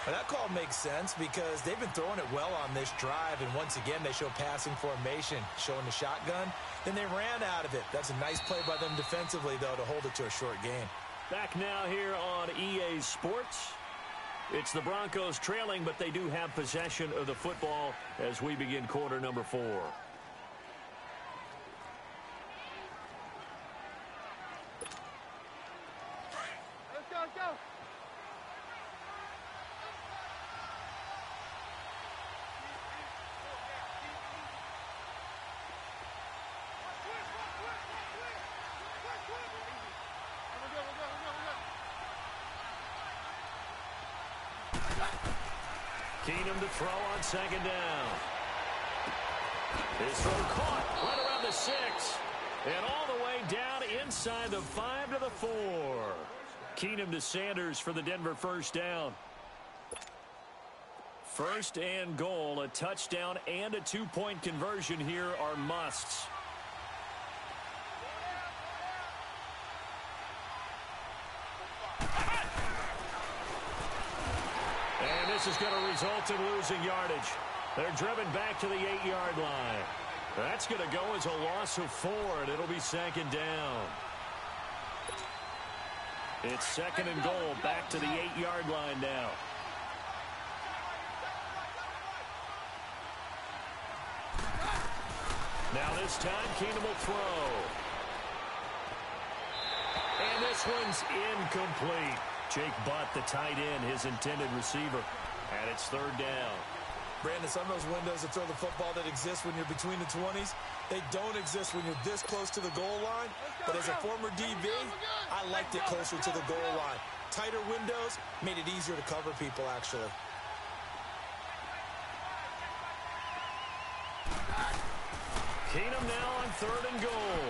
Well, that call makes sense because they've been throwing it well on this drive, and once again they show passing formation, showing the shotgun. Then they ran out of it. That's a nice play by them defensively, though, to hold it to a short game. Back now here on EA Sports. It's the Broncos trailing, but they do have possession of the football as we begin quarter number 4. Let's go. Keenum to throw on 2nd down. His throw caught right around the 6. And all the way down inside the 5 to the 4. Keenum to Sanders for the Denver first down. First and goal, a touchdown and a 2-point conversion here are musts. And this is going to result in losing yardage. They're driven back to the 8-yard line. That's going to go as a loss of 4, and it'll be second down. It's second and goal, back to the 8-yard line now. Now this time, Keenum will throw. And this one's incomplete. Jake Butt, the tight end, his intended receiver. And it's third down. Brandon, some of those windows to throw the football that exist when you're between the 20s, they don't exist when you're this close to the goal line. But as a former DB, I liked it closer to the goal line. Tighter windows made it easier to cover people, actually. Keenum now on third and goal.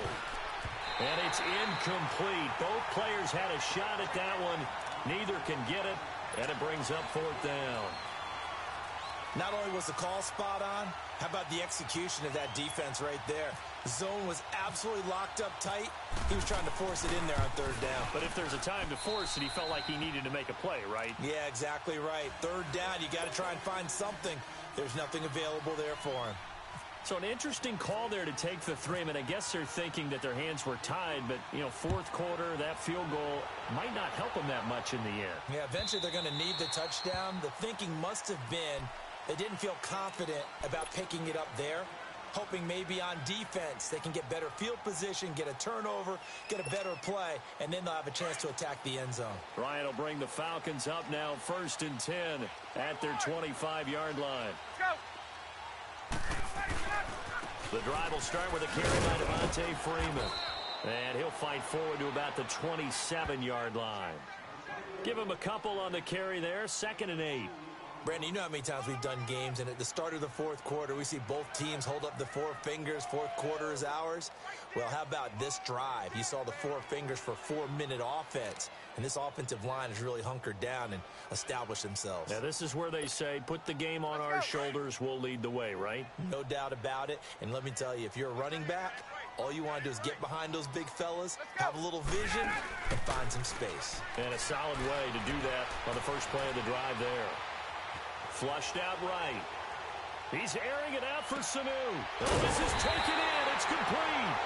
And it's incomplete. Both players had a shot at that one. Neither can get it, and it brings up fourth down. Not only was the call spot on, how about the execution of that defense right there? The zone was absolutely locked up tight. He was trying to force it in there on third down. But if there's a time to force it, he felt like he needed to make a play, right? Yeah, exactly right. Third down, you got to try and find something. There's nothing available there for him. So an interesting call there to take the 3. I mean, I guess they're thinking that their hands were tied, but, you know, fourth quarter, that field goal might not help them that much in the end. Yeah, eventually they're going to need the touchdown. The thinking must have been they didn't feel confident about picking it up there, hoping maybe on defense they can get better field position, get a turnover, get a better play, and then they'll have a chance to attack the end zone. Ryan will bring the Falcons up now, first and 10 at their 25-yard line. The drive will start with a carry by Devontae Freeman. And he'll fight forward to about the 27-yard line. Give him a couple on the carry there, second and 8. Brandon, you know how many times we've done games, and at the start of the fourth quarter, we see both teams hold up the 4 fingers, fourth quarter is ours. Well, how about this drive? You saw the 4 fingers for 4-minute offense, and this offensive line has really hunkered down and established themselves. Now, this is where they say, put the game on our shoulders, we'll lead the way, right? No doubt about it, and let me tell you, if you're a running back, all you want to do is get behind those big fellas, have a little vision, and find some space. And a solid way to do that on the first play of the drive there. Flushed out right. He's airing it out for Sanu. This is taken in. It's complete.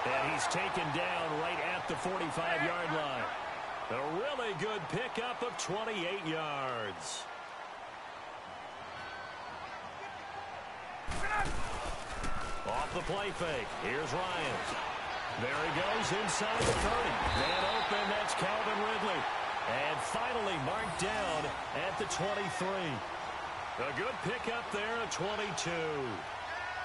And he's taken down right at the 45-yard line. A really good pickup of 28 yards. Off the play fake. Here's Ryan. There he goes inside the 30. Man open. That's Calvin Ridley. And finally marked down at the 23. A good pickup there at 22.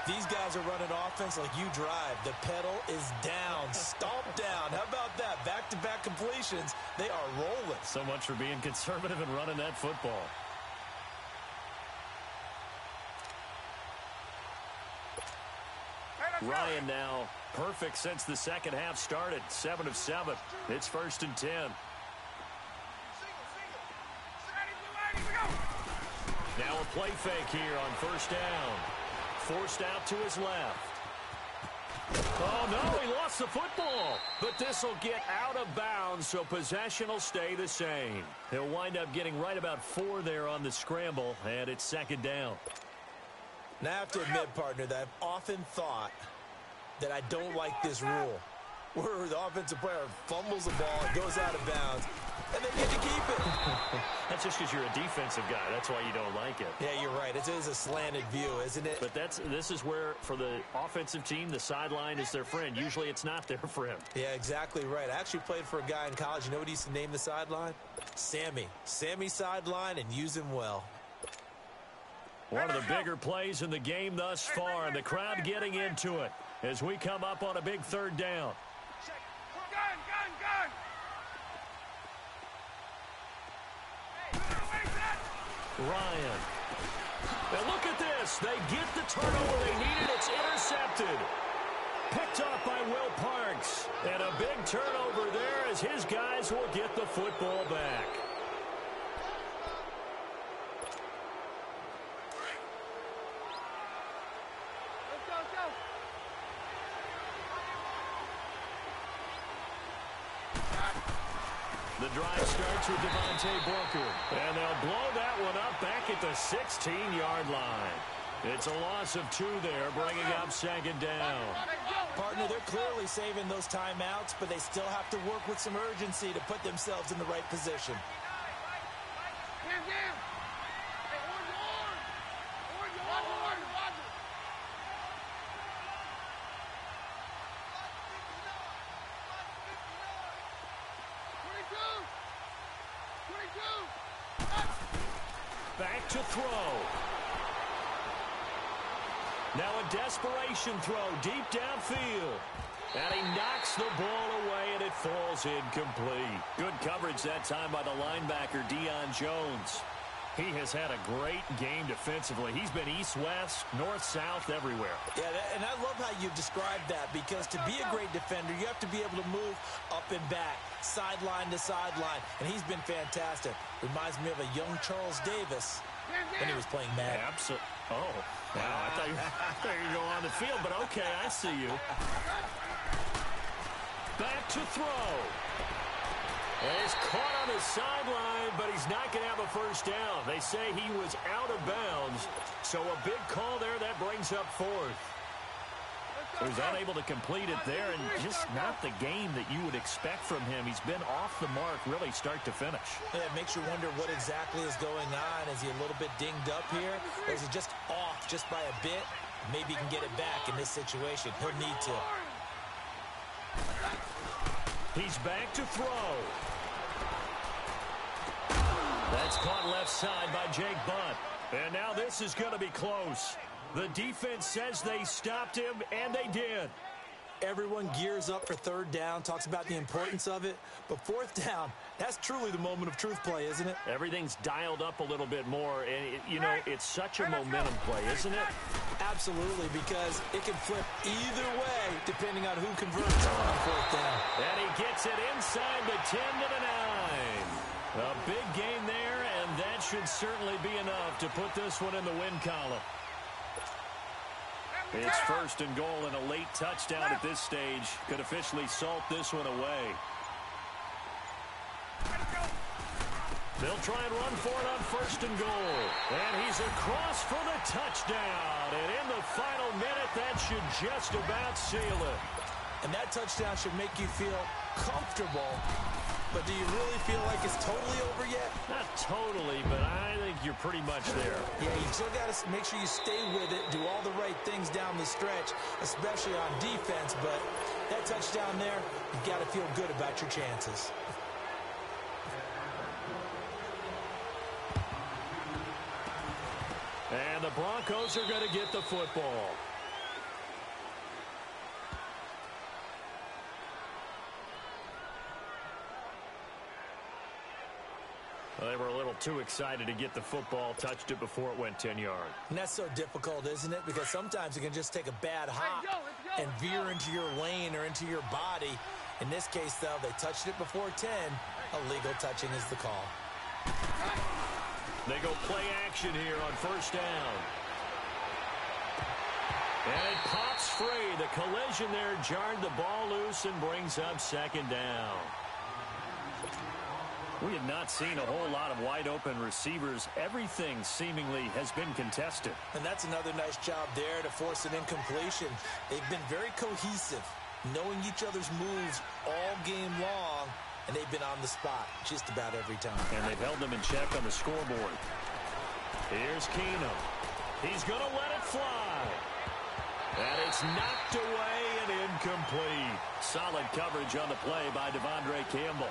These guys are running offense like you drive. The pedal is down, stomped down. How about that? Back-to-back completions. They are rolling. So much for being conservative and running that football. Ryan now perfect since the second half started. 7 of 7. It's first and 10. Now a play fake here on first down. Forced out to his left. Oh, no, he lost the football. But this will get out of bounds, so possession will stay the same. He'll wind up getting right about 4 there on the scramble, and it's second down. Now, I have to admit, partner, that I've often thought that I don't like this rule, where the offensive player fumbles the ball, it goes out of bounds, and they get to keep it. That's just because you're a defensive guy. That's why you don't like it. Yeah, you're right. It is a slanted view, isn't it? But this is where, for the offensive team, the sideline is their friend. Usually it's not their friend. Yeah, exactly right. I actually played for a guy in college. You know what he used to name the sideline? Sammy. Sammy sideline, and use him well. One of the bigger plays in the game thus far, and the crowd getting into it as we come up on a big third down. Ryan. Now look at this. They get the turnover they needed. It's intercepted. Picked off by Will Parks. And a big turnover there as his guys will get the football back. The drive starts with Devontae Booker. And they'll blow that one up back at the 16-yard line. It's a loss of 2 there, bringing up 2nd down. Partner, they're clearly saving those timeouts, but they still have to work with some urgency to put themselves in the right position. Back to throw. Now a desperation throw deep downfield. And he knocks the ball away, and it falls incomplete. Good coverage that time by the linebacker, Deion Jones. He has had a great game defensively. He's been east-west, north-south, everywhere. Yeah, and I love how you described that, because to be a great defender, you have to be able to move up and back, sideline to sideline, and he's been fantastic. Reminds me of a young Charles Davis when he was playing Madden. Absolutely. Oh, wow, I thought you were going on the field, but okay, I see you. Back to throw. And he's caught on the sideline, but he's not going to have a first down. They say he was out of bounds, so a big call there that brings up 4th. He was unable to complete it there, and just not the game that you would expect from him. He's been off the mark really start to finish. Yeah, it makes you wonder what exactly is going on. Is he a little bit dinged up here, or is he just off just by a bit? Maybe he can get it back in this situation. He'll need to. He's back to throw. That's caught left side by Jake Butt. And now this is going to be close. The defense says they stopped him, and they did. Everyone gears up for 3rd down, talks about the importance of it. But 4th down, that's truly the moment of truth play, isn't it? Everything's dialed up a little bit more. And, it's such a momentum play, isn't it? Absolutely, because it can flip either way depending on who converts on 4th down. And he gets it inside the 10 to the 9. A big game there, and that should certainly be enough to put this one in the win column. It's 1st and goal, and a late touchdown at this stage could officially salt this one away. They'll try and run for it on 1st and goal. And he's across for the touchdown. And in the final minute, that should just about seal it. And that touchdown should make you feel comfortable. But do you really feel like it's totally over yet? Not totally, but I think you're pretty much there. Yeah, you still got to make sure you stay with it, do all the right things down the stretch, especially on defense. But that touchdown there, you've got to feel good about your chances. And the Broncos are going to get the football. Well, they were a little too excited to get the football, touched it before it went 10 yards. And that's so difficult, isn't it? Because sometimes it can just take a bad hop and veer into your lane or into your body. In this case, though, they touched it before 10. Illegal touching is the call. They go play action here on 1st down. And it pops free. The collision there jarred the ball loose and brings up 2nd down. We have not seen a whole lot of wide-open receivers. Everything seemingly has been contested. And that's another nice job there to force an incompletion. They've been very cohesive, knowing each other's moves all game long, and they've been on the spot just about every time. And they've held them in check on the scoreboard. Here's Keenum. He's going to let it fly. And it's knocked away and incomplete. Solid coverage on the play by Devondre Campbell.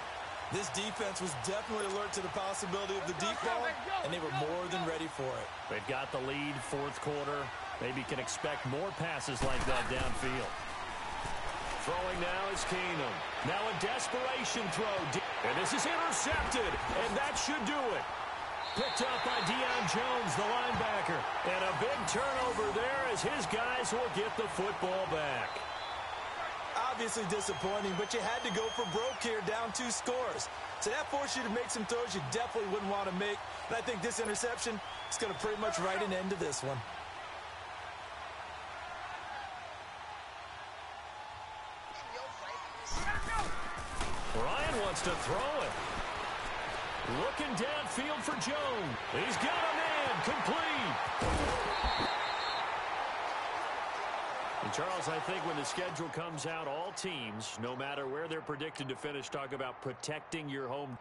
This defense was definitely alert to the possibility of the deep ball, and they were more than ready for it. They've got the lead, 4th quarter. Maybe can expect more passes like that downfield. Throwing now is Keenum. Now a desperation throw. And this is intercepted, and that should do it. Picked up by Deion Jones, the linebacker. And a big turnover there as his guys will get the football back. obviously disappointing, but you had to go for broke here, down 2 scores. So that forced you to make some throws you definitely wouldn't want to make. And I think this interception is going to pretty much write an end to this one. Ryan wants to throw it. Looking downfield for Jones. He's got a man. Complete. And Charles, I think when the schedule comes out, all teams, no matter where they're predicted to finish, talk about protecting your home.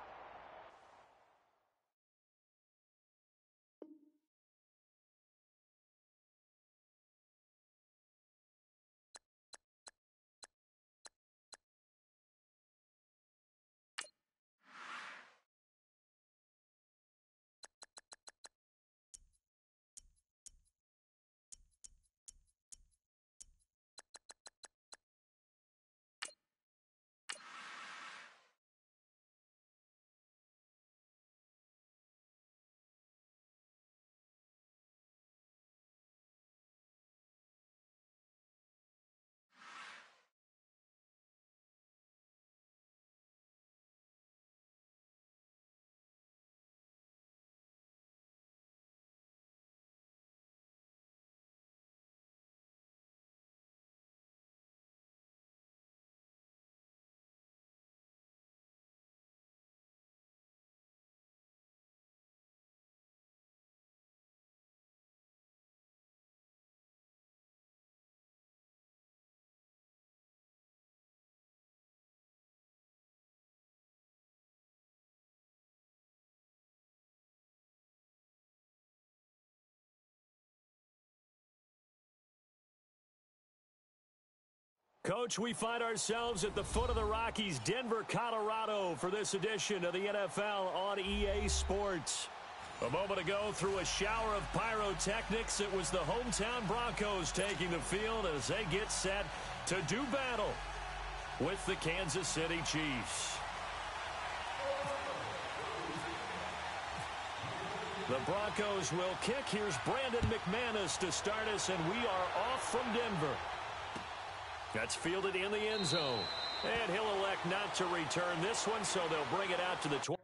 Coach, we find ourselves at the foot of the Rockies, Denver, Colorado, for this edition of the NFL on EA Sports. A moment ago, through a shower of pyrotechnics, it was the hometown Broncos taking the field as they get set to do battle with the Kansas City Chiefs. The Broncos will kick. Here's Brandon McManus to start us, and we are off from Denver. That's fielded in the end zone. And he'll elect not to return this one, so they'll bring it out to the 20.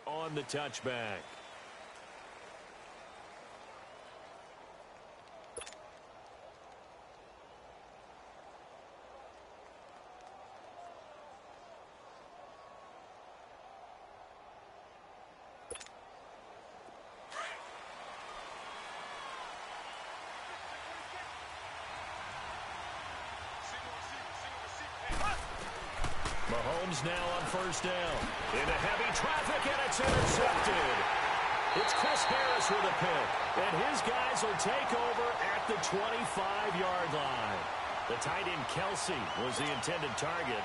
On the touchback. Mahomes now on first down. Into heavy traffic, and it's intercepted. It's Chris Harris with a pick. And his guys will take over at the 25-yard line. The tight end Kelsey was the intended target.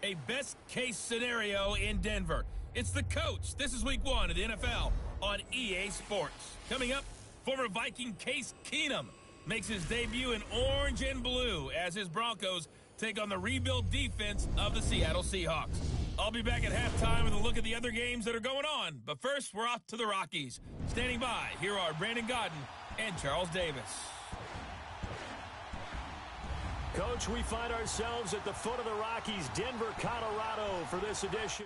A best-case scenario in Denver. It's the coach. This is week 1 of the NFL on EA Sports. Coming up, former Viking Case Keenum makes his debut in orange and blue as his Broncos take on the rebuild defense of the Seattle Seahawks. I'll be back at halftime with a look at the other games that are going on. But first, we're off to the Rockies. Standing by, here are Brandon Godden and Charles Davis. Coach, we find ourselves at the foot of the Rockies, Denver, Colorado, for this edition.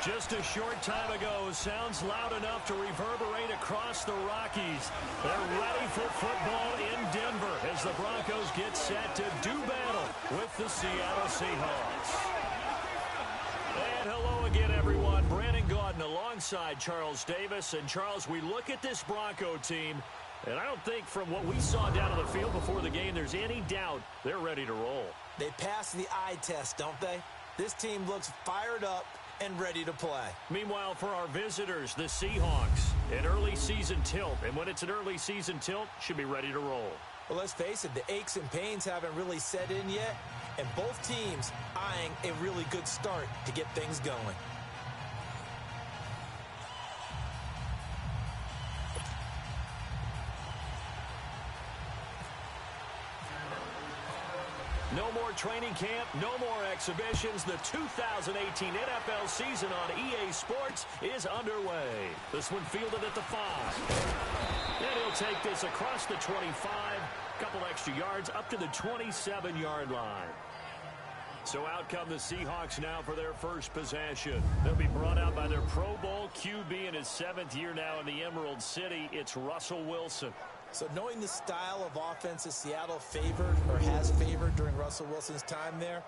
Just a short time ago, sounds loud enough to reverberate across the Rockies. They're ready for football in Denver as the Broncos get set to do battle with the Seattle Seahawks. And hello again, everyone. Brandon Gaudin alongside Charles Davis. And, Charles, we look at this Bronco team, and I don't think from what we saw down on the field before the game there's any doubt they're ready to roll. They passed the eye test, don't they? This team looks fired up and ready to play. Meanwhile, for our visitors, the Seahawks, an early season tilt. And when it's an early season tilt, should be ready to roll. Well, let's face it, the aches and pains haven't really set in yet, and both teams eyeing a really good start to get things going. No more training camp, no more exhibitions. The 2018 NFL season on EA Sports is underway. This one fielded at the 5. And he'll take this across the 25, couple extra yards up to the 27-yard line. So out come the Seahawks now for their first possession. They'll be brought out by their Pro Bowl QB in his 7th year now in the Emerald City. It's Russell Wilson. So knowing the style of offense that Seattle favored or has favored during Russell Wilson's time there,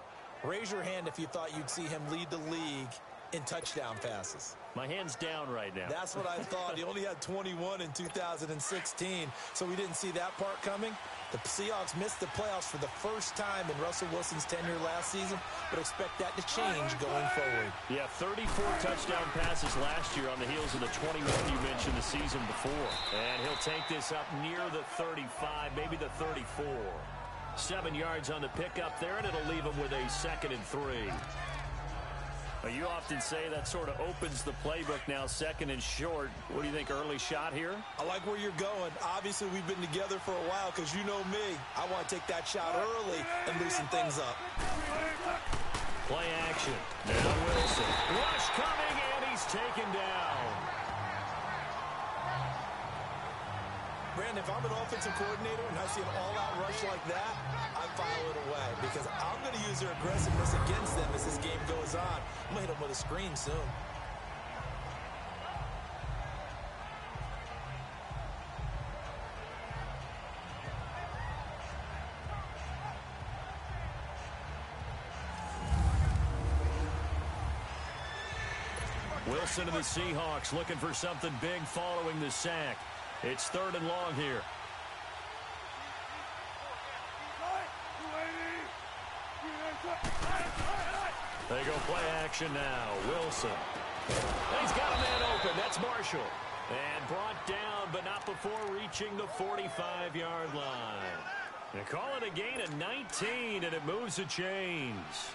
raise your hand if you thought you'd see him lead the league in touchdown passes. My hand's down right now. That's what I thought. He only had 21 in 2016, so we didn't see that part coming. The Seahawks missed the playoffs for the first time in Russell Wilson's tenure last season, but expect that to change going forward. Yeah, 34 touchdown passes last year on the heels of the 21 you mentioned the season before. And he'll take this up near the 35, maybe the 34. 7 yards on the pickup there, and it'll leave him with a 2nd and 3. You often say that sort of opens the playbook now, 2nd and short. What do you think, early shot here? I like where you're going. Obviously, we've been together for a while because you know me. I want to take that shot early and loosen things up. Play action. Now Wilson. Rush coming, and he's taken down. Brandon, if I'm an offensive coordinator and I see an all-out rush like that, I file it away because I'm going to use their aggressiveness against them as this game goes on. I'm going to hit them with a screen soon. Wilson and the Seahawks looking for something big following the sack. It's 3rd and long here. They go play action now. Wilson. He's got a man open. That's Marshall. And brought down, but not before reaching the 45-yard line. They call it a gain of 19, and it moves the chains.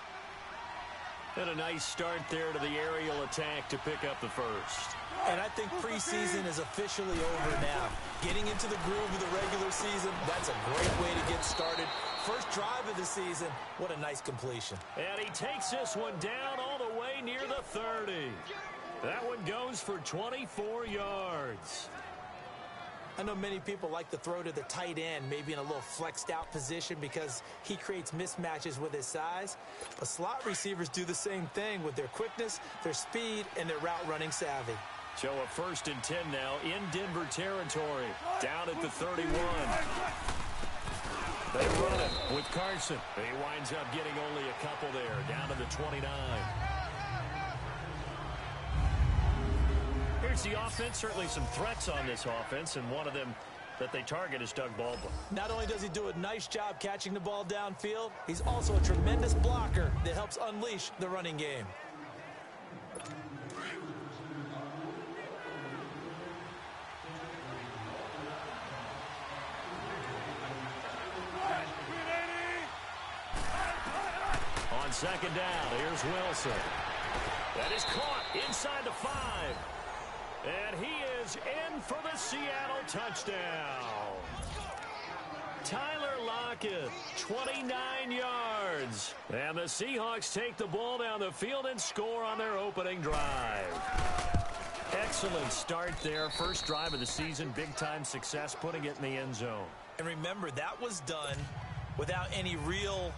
And a nice start there to the aerial attack to pick up the first. And I think preseason is officially over now. Getting into the groove of the regular season, that's a great way to get started. First drive of the season, what a nice completion. And he takes this one down all the way near the 30. That one goes for 24 yards. I know many people like to throw to the tight end, maybe in a little flexed out position because he creates mismatches with his size. But slot receivers do the same thing with their quickness, their speed, and their route running savvy. So a 1st and 10 now in Denver territory. Down at the 31. They run it with Carson. He winds up getting only a couple there, down to the 29. Here's the offense. Certainly some threats on this offense, and one of them that they target is Doug Baldwin. Not only does he do a nice job catching the ball downfield, he's also a tremendous blocker that helps unleash the running game. on second down. Here's Wilson. That is caught inside the 5. And he is in for the Seattle touchdown. Tyler Lockett, 29 yards. And the Seahawks take the ball down the field and score on their opening drive. Excellent start there. First drive of the season. Big-time success putting it in the end zone. And remember, that was done without any real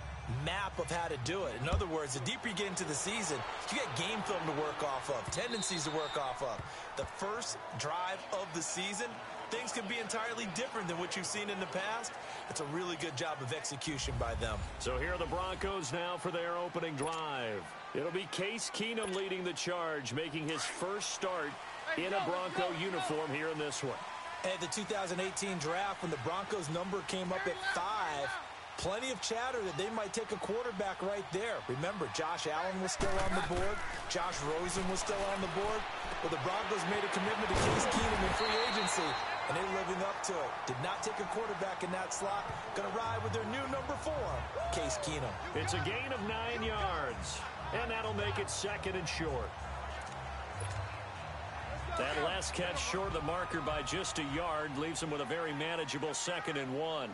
map of how to do it. In other words, the deeper you get into the season, you get game film to work off of, tendencies to work off of. The first drive of the season, things can be entirely different than what you've seen in the past. It's a really good job of execution by them. So here are the Broncos now for their opening drive. It'll be Case Keenum leading the charge, making his first start in a Bronco uniform here in this one. At the 2018 draft, when the Broncos number came up at 5, plenty of chatter that they might take a quarterback right there. Remember, Josh Allen was still on the board. Josh Rosen was still on the board. Well, the Broncos made a commitment to Case Keenum in free agency, and they're living up to it. Did not take a quarterback in that slot. Going to ride with their new number 4, Case Keenum. It's a gain of 9 yards, and that'll make it second and short. That last catch short of the marker by just a yard leaves him with a very manageable 2nd and 1.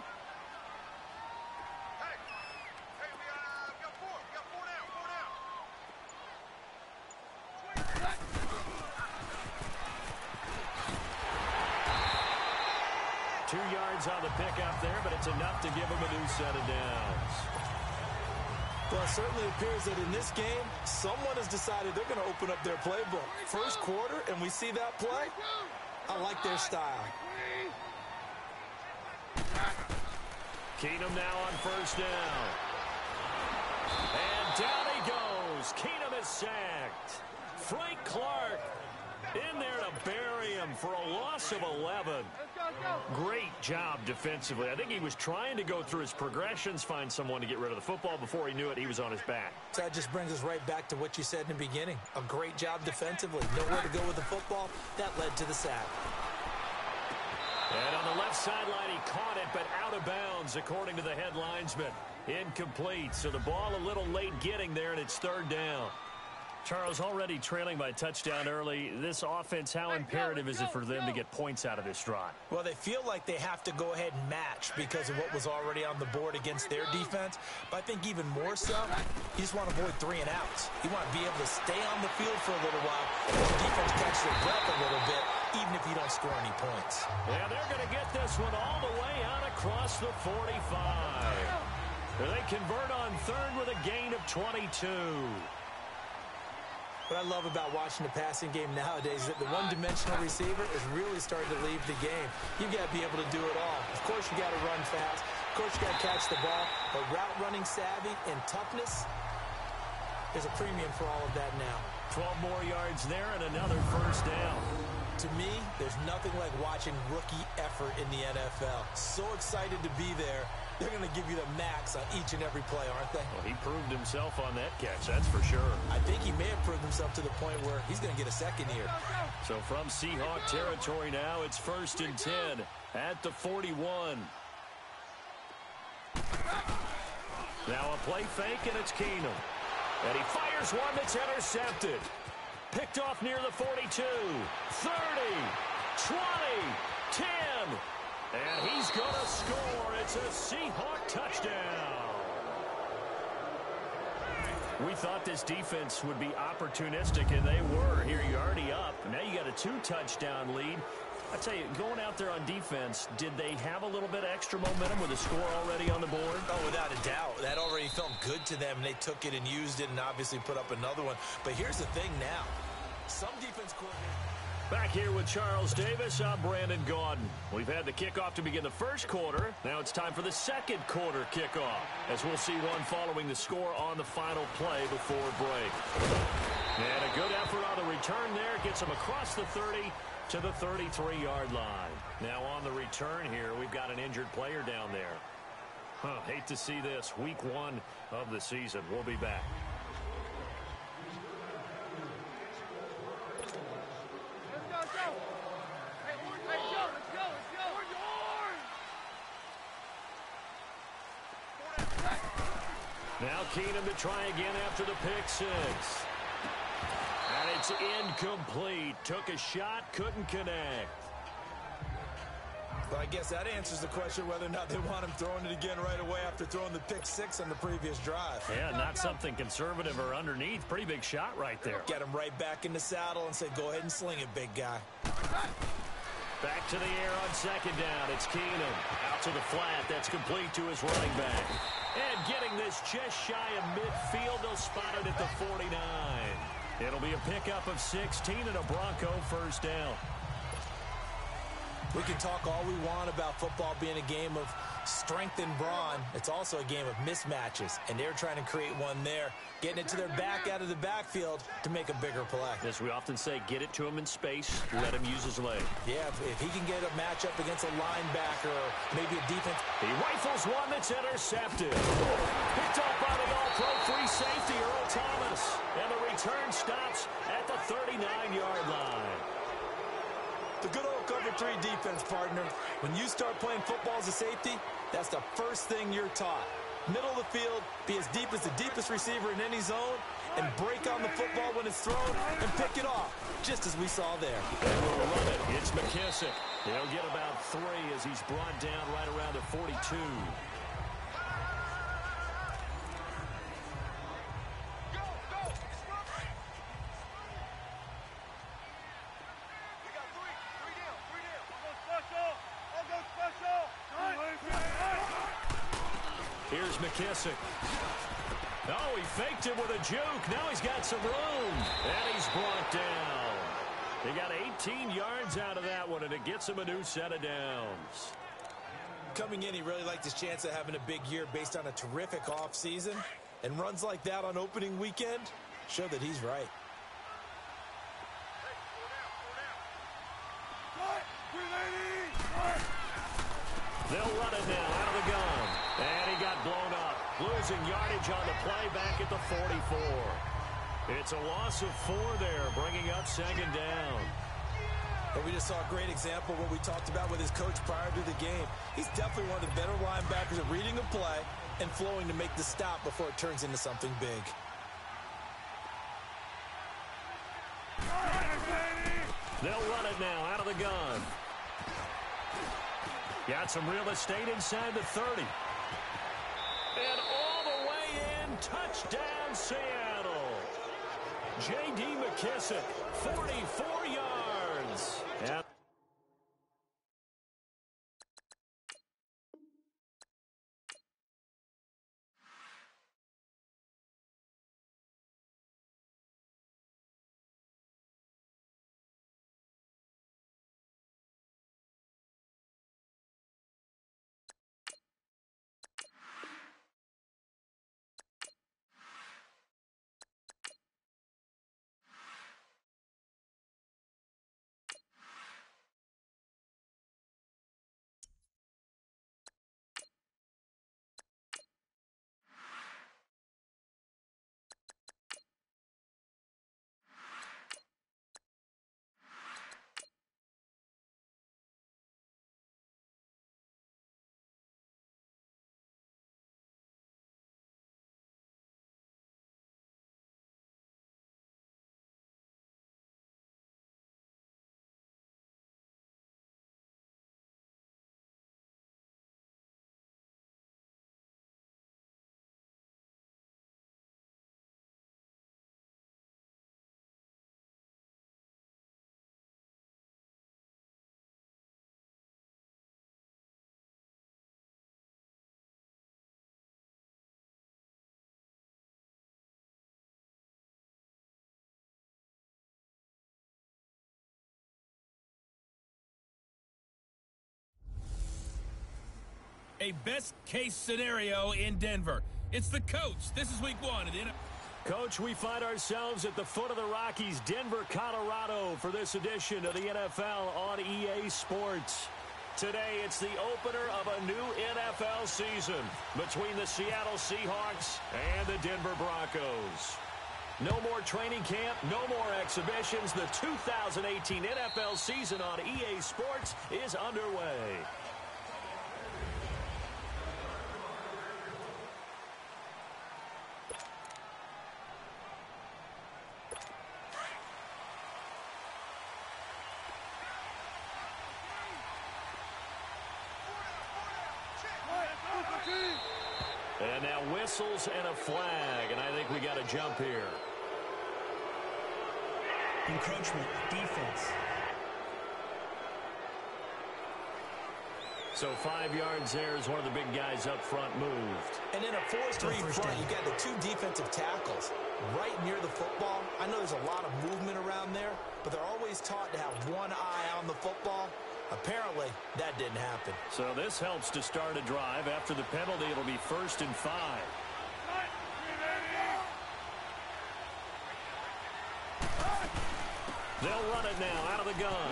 On the pickup there, but it's enough to give him a new set of downs. Well, it certainly appears that in this game, someone has decided they're going to open up their playbook. First quarter, and we see that play. I like their style. Keenum now on first down. And down he goes. Keenum is sacked. Frank Clark in there to bury him for a loss of 11. Great job defensively. I think he was trying to go through his progressions, find someone to get rid of the football. Before he knew it, he was on his back. So that just brings us right back to what you said in the beginning. A great job defensively. Nowhere to go with the football. That led to the sack. And on the left sideline, he caught it, but out of bounds, according to the head linesman. Incomplete. So the ball a little late getting there, and it's 3rd down. Charles, already trailing by a touchdown early. This offense, how imperative is it for them to get points out of this drive? Well, they feel like they have to go ahead and match because of what was already on the board against their defense. But I think even more so, you just want to avoid 3 and outs. You want to be able to stay on the field for a little while and the defense catches their breath a little bit, even if you don't score any points. Yeah, they're going to get this one all the way out across the 45. They convert on 3rd with a gain of 22. What I love about watching the passing game nowadays is that the one-dimensional receiver is really starting to leave the game. You've got to be able to do it all. Of course, you got to run fast. Of course, you got to catch the ball. But route running savvy and toughness, there's a premium for all of that now. 12 more yards there and another first down. To me, there's nothing like watching rookie effort in the NFL. So excited to be there. They're going to give you the max on each and every play, aren't they? Well, he proved himself on that catch, that's for sure. I think he may have proved himself to the point where he's going to get a second here. So from Seahawk territory now, it's 1st and 10 at the 41. Now a play fake, and it's Keenum. And he fires one that's intercepted. Picked off near the 42, 30, 20, 10. And he's going to score. It's a Seahawk touchdown. We thought this defense would be opportunistic, and they were. Here you're already up. Now you got a 2-touchdown lead. I tell you, going out there on defense, did they have a little bit of extra momentum with a score already on the board? Oh, without a doubt. That already felt good to them. They took it and used it and obviously put up another one. But here's the thing now. Some defense coordinators... Back here with Charles Davis, I'm Brandon Gaudin. We've had the kickoff to begin the first quarter. Now it's time for the second quarter kickoff, as we'll see one following the score on the final play before break. And a good effort on the return there. Gets him across the 30 to the 33-yard line. Now on the return here, we've got an injured player down there. Hate to see this. Week 1 of the season. We'll be back. Now Keenum to try again after the pick six. And it's incomplete. Took a shot, couldn't connect. Well, I guess that answers the question whether or not they want him throwing it again right away after throwing the pick six on the previous drive. Yeah, not something conservative or underneath. Pretty big shot right there. Get him right back in the saddle and say, go ahead and sling it, big guy. Back to the air on second down. It's Keenum. Out to the flat. That's complete to his running back. And getting this just shy of midfield. They'll spot it at the 49. It'll be a pickup of 16 and a Bronco first down. We can talk all we want about football being a game of strength and brawn. It's also a game of mismatches, and they're trying to create one there, getting it to their back out of the backfield to make a bigger play. As we often say, get it to him in space, let him use his leg. Yeah, if he can get a matchup against a linebacker or maybe a defense. He rifles one that's intercepted. Picked up by the all-pro free safety, Earl Thomas. And the return stops at the 39-yard line. The good old cover three defense, partner. When you start playing football as a safety, that's the first thing you're taught. Middle of the field, be as deep as the deepest receiver in any zone, and break on the football when it's thrown and pick it off, just as we saw there. And we'll run it. It's McKissick. He'll get about 3 as he's brought down right around the 42. Here's McKissick. Oh, he faked it with a juke. Now he's got some room. And he's brought down. He got 18 yards out of that one, and it gets him a new set of downs. Coming in, he really liked his chance of having a big year based on a terrific offseason. And runs like that on opening weekend show that he's right. They'll run it now out of the gun. And he got blown up. Losing yardage on the play back at the 44. It's a loss of 4 there, bringing up second down. But we just saw a great example of what we talked about with his coach prior to the game. He's definitely one of the better linebackers at reading a play and flowing to make the stop before it turns into something big. They'll run it now out of the gun. Got some real estate inside the 30. And all the way in, touchdown Seattle. J.D. McKissick, 44 yards. And a best-case scenario in Denver. It's the coach. This is week 1 of the NFL. Coach, we find ourselves at the foot of the Rockies, Denver, Colorado, for this edition of the NFL on EA Sports. Today, it's the opener of a new NFL season between the Seattle Seahawks and the Denver Broncos. No more training camp, no more exhibitions. The 2018 NFL season on EA Sports is underway. And now whistles and a flag, and I think we got a jump here. Encroachment, defense. So 5 yards there as one of the big guys up front moved. And in a 4-3 front, you got the 2 defensive tackles right near the football. I know there's a lot of movement around there, but they're always taught to have one eye on the football. Apparently, that didn't happen. So this helps to start a drive. After the penalty, it'll be 1st and 5. They'll run it now out of the gun.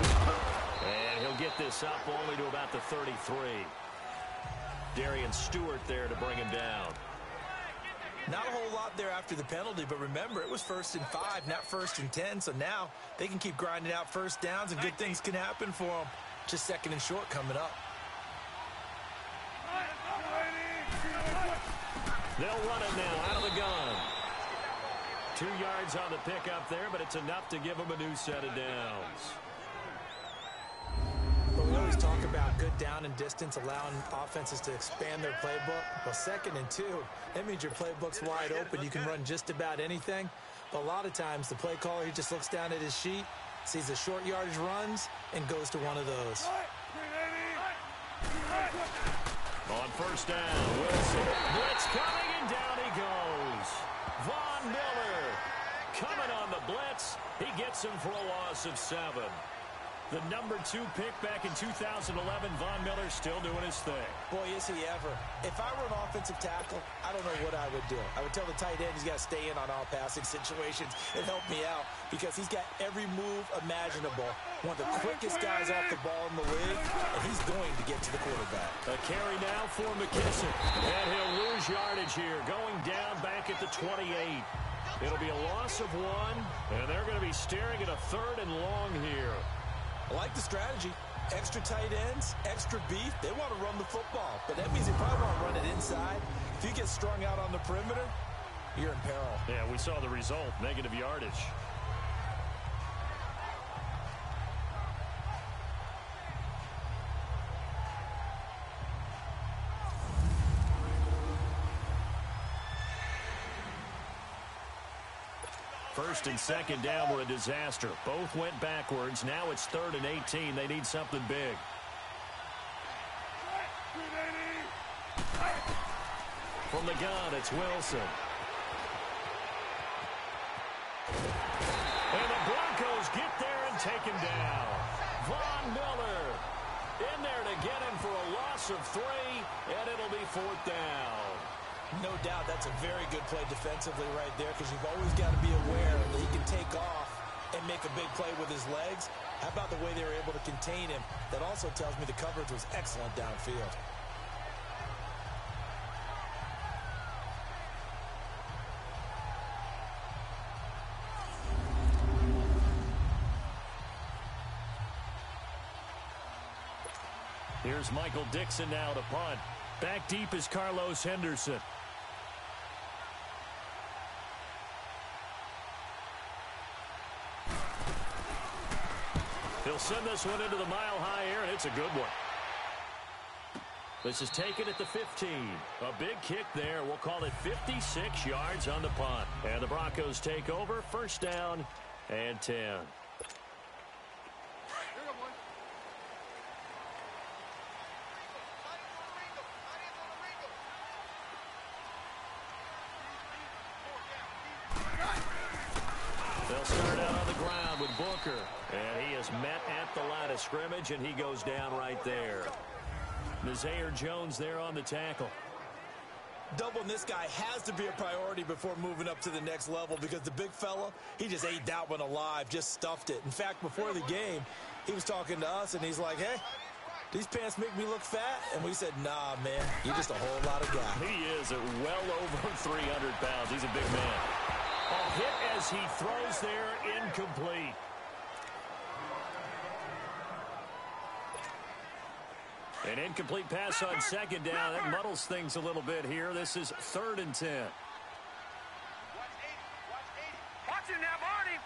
And he'll get this up only to about the 33. Darian Stewart there to bring him down. Not a whole lot there after the penalty, but remember, it was 1st and 5, not 1st and 10. So now they can keep grinding out first downs, and good things can happen for them. Just 2nd and short coming up. They'll run it now out of the gun. 2 yards on the pickup there, but it's enough to give them a new set of downs. But we always talk about good down and distance, allowing offenses to expand their playbook. Well, 2nd and 2, that means your playbook's wide open. You can run just about anything. But a lot of times, the play caller, he just looks down at his sheet, sees the short yardage runs, and goes to one of those. On 1st down, Wilson. Blitz coming, and down he goes. Von Miller coming on the blitz. He gets him for a loss of 7. The number 2 pick back in 2011, Von Miller still doing his thing. Boy, is he ever. If I were an offensive tackle, I don't know what I would do. I would tell the tight end he's got to stay in on all passing situations and help me out because he's got every move imaginable. One of the quickest guys off the ball in the league, and he's going to get to the quarterback. A carry now for McKissick. And he'll lose yardage here, going down back at the 28. It'll be a loss of 1, and they're going to be staring at a 3rd and long here. I like the strategy. Extra tight ends, extra beef. They want to run the football, but that means they probably want to run it inside. If you get strung out on the perimeter, you're in peril. Yeah, we saw the result, negative yardage. First and 2nd down were a disaster. Both went backwards. Now it's 3rd and 18. They need something big. From the gun, it's Wilson. And the Broncos get there and take him down. Von Miller in there to get him for a loss of 3, and it'll be 4th down. No doubt that's a very good play defensively right there because you've always got to be aware that he can take off and make a big play with his legs. How about the way they were able to contain him? That also tells me the coverage was excellent downfield. Here's Michael Dixon now to punt. Back deep is Carlos Henderson. He'll send this one into the mile-high air, and it's a good one. This is taken at the 15. A big kick there. We'll call it 56 yards on the punt. And the Broncos take over. 1st down and 10. They'll start out on the ground with Booker. And he is met at the line of scrimmage, and he goes down right there. Nazaire Jones there on the tackle. Doubling this guy has to be a priority before moving up to the next level because the big fella, he just ate that one alive, just stuffed it. In fact, before the game, he was talking to us, and he's like, hey, these pants make me look fat? And we said, nah, man, you're just a whole lot of guy. He is at well over 300 pounds. He's a big man. A hit as he throws there, incomplete. An incomplete pass on 2nd down. That muddles things a little bit here. This is 3rd and 10. Watch him now, Barney!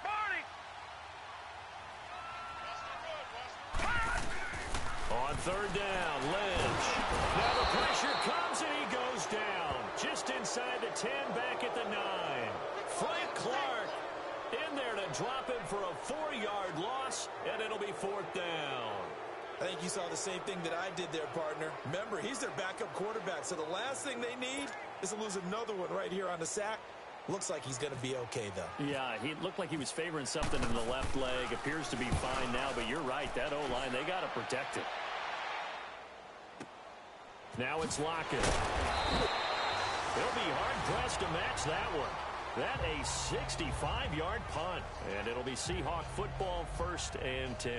On 3rd down, Lynch. Now the pressure comes and he goes down. Just inside the 10, back at the 9. Frank Clark in there to drop him for a 4-yard loss, and it'll be 4th down. I think you saw the same thing that I did there, partner. Remember, he's their backup quarterback, so the last thing they need is to lose another one right here on the sack. Looks like he's going to be okay, though. Yeah, he looked like he was favoring something in the left leg. Appears to be fine now, but you're right. That O-line, they got to protect it. Now it's Lockett. They'll be hard-pressed to match that one. That a 65-yard punt, and it'll be Seahawk football, 1st and 10.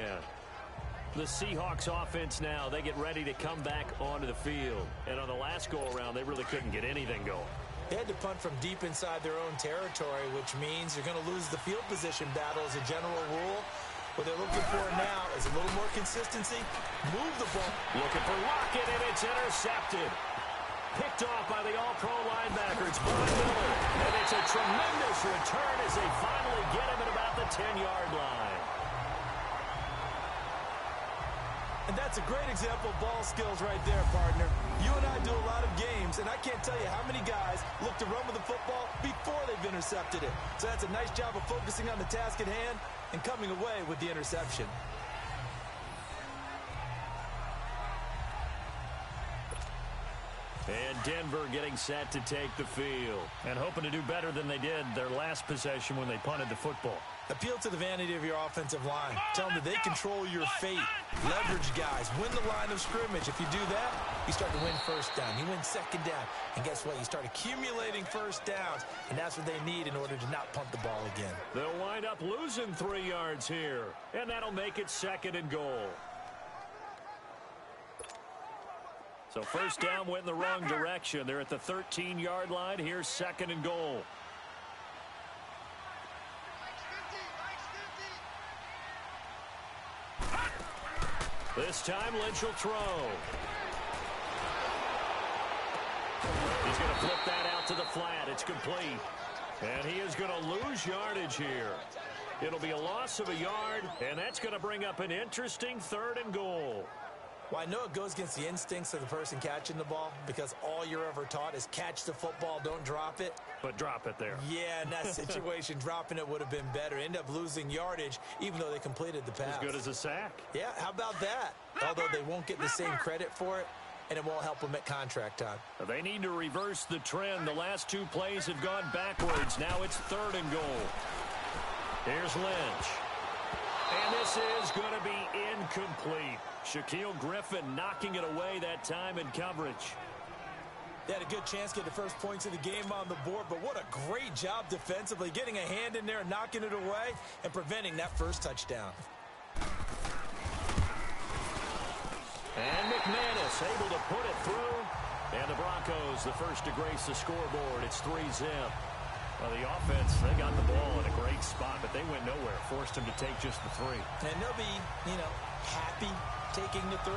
The Seahawks offense now, they get ready to come back onto the field. And on the last go-around, they really couldn't get anything going. They had to punt from deep inside their own territory, which means you're going to lose the field position battle as a general rule. What they're looking for now is a little more consistency. Move the ball. Looking for Lockett, and it's intercepted. Picked off by the all-pro linebacker. It's Von Miller. And it's a tremendous return as they finally get him at about the 10-yard line. And that's a great example of ball skills right there, partner. You and I do a lot of games, and I can't tell you how many guys look to run with the football before they've intercepted it. So that's a nice job of focusing on the task at hand and coming away with the interception. And Denver getting set to take the field. And hoping to do better than they did their last possession when they punted the football. Appeal to the vanity of your offensive line. Tell them that they control your fate. Leverage guys. Win the line of scrimmage. If you do that, you start to win 1st down. You win 2nd down. And guess what? You start accumulating 1st downs. And that's what they need in order to not punt the ball again. They'll wind up losing 3 yards here. And that'll make it 2nd and goal. So 1st down went in the wrong direction. They're at the 13-yard line. Here's 2nd and goal. This time, Lynch will throw. He's going to flip that out to the flat. It's complete. And he is going to lose yardage here. It'll be a loss of a yard, and that's going to bring up an interesting 3rd and goal. Well, I know it goes against the instincts of the person catching the ball because all you're ever taught is catch the football, don't drop it. But drop it there. Yeah, in that situation, dropping it would have been better. End up losing yardage, even though they completed the pass. As good as a sack. Yeah, how about that? Although they won't get the same credit for it, and it won't help them at contract time. They need to reverse the trend. The last 2 plays have gone backwards. Now it's 3rd and goal. Here's Lynch. And this is going to be incomplete. Shaquille Griffin knocking it away that time in coverage. They had a good chance to get the first points of the game on the board, but what a great job defensively, getting a hand in there, knocking it away, and preventing that first touchdown. And McManus able to put it through. And the Broncos, the first to grace the scoreboard. It's 3-0. Well, the offense, they got the ball in a great spot, but they went nowhere. Forced them to take just the 3. And they'll be, happy taking the 3.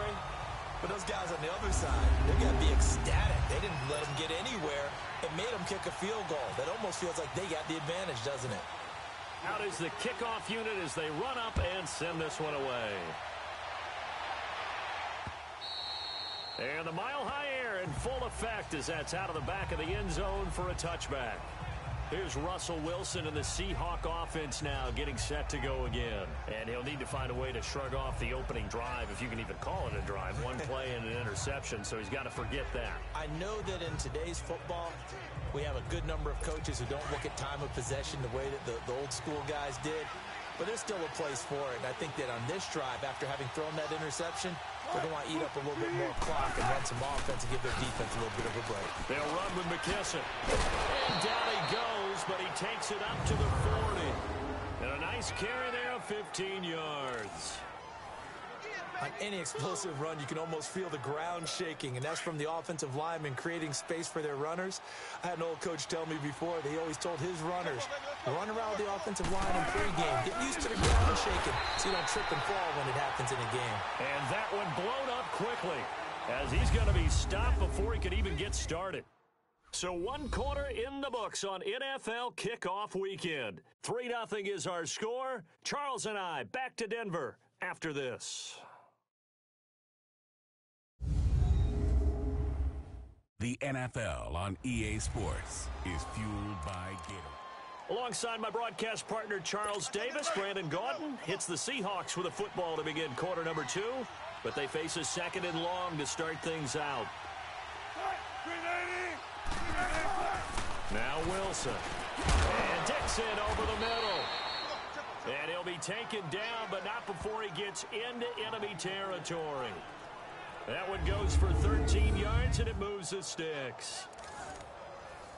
But those guys on the other side, they're going to be ecstatic. They didn't let them get anywhere. It made them kick a field goal. That almost feels like they got the advantage, doesn't it? Out is the kickoff unit as they run up and send this one away. And the mile-high air in full effect as that's out of the back of the end zone for a touchback. Here's Russell Wilson and the Seahawk offense now getting set to go again. And he'll need to find a way to shrug off the opening drive, if you can even call it a drive. 1 play and an interception, so he's got to forget that. I know that in today's football, we have a good number of coaches who don't look at time of possession the way that the old school guys did. But there's still a place for it. And I think that on this drive, after having thrown that interception, they're going to want to eat up a little bit more clock and run some offense and give their defense a little bit of a break. They'll run with McKesson. And down he goes, but he takes it up to the 40. And a nice carry there of 15 yards. On any explosive run, you can almost feel the ground shaking, and that's from the offensive linemen creating space for their runners. I had an old coach tell me before, they always told his runners, run around the offensive line in pregame. Get used to the ground shaking so you don't trip and fall when it happens in a game. And that one blown up quickly as he's going to be stopped before he could even get started. So 1 quarter in the books on NFL kickoff weekend. 3-0 is our score. Charles and I back to Denver after this. The NFL on EA Sports is fueled by Gatorade. Alongside my broadcast partner, Charles Davis, Brandon Gaudin hits the Seahawks with a football to begin quarter number 2, but they face a second and long to start things out. Now Wilson. And Dixon over the middle. And he'll be taken down, but not before he gets into enemy territory. That one goes for 13 yards, and it moves the sticks.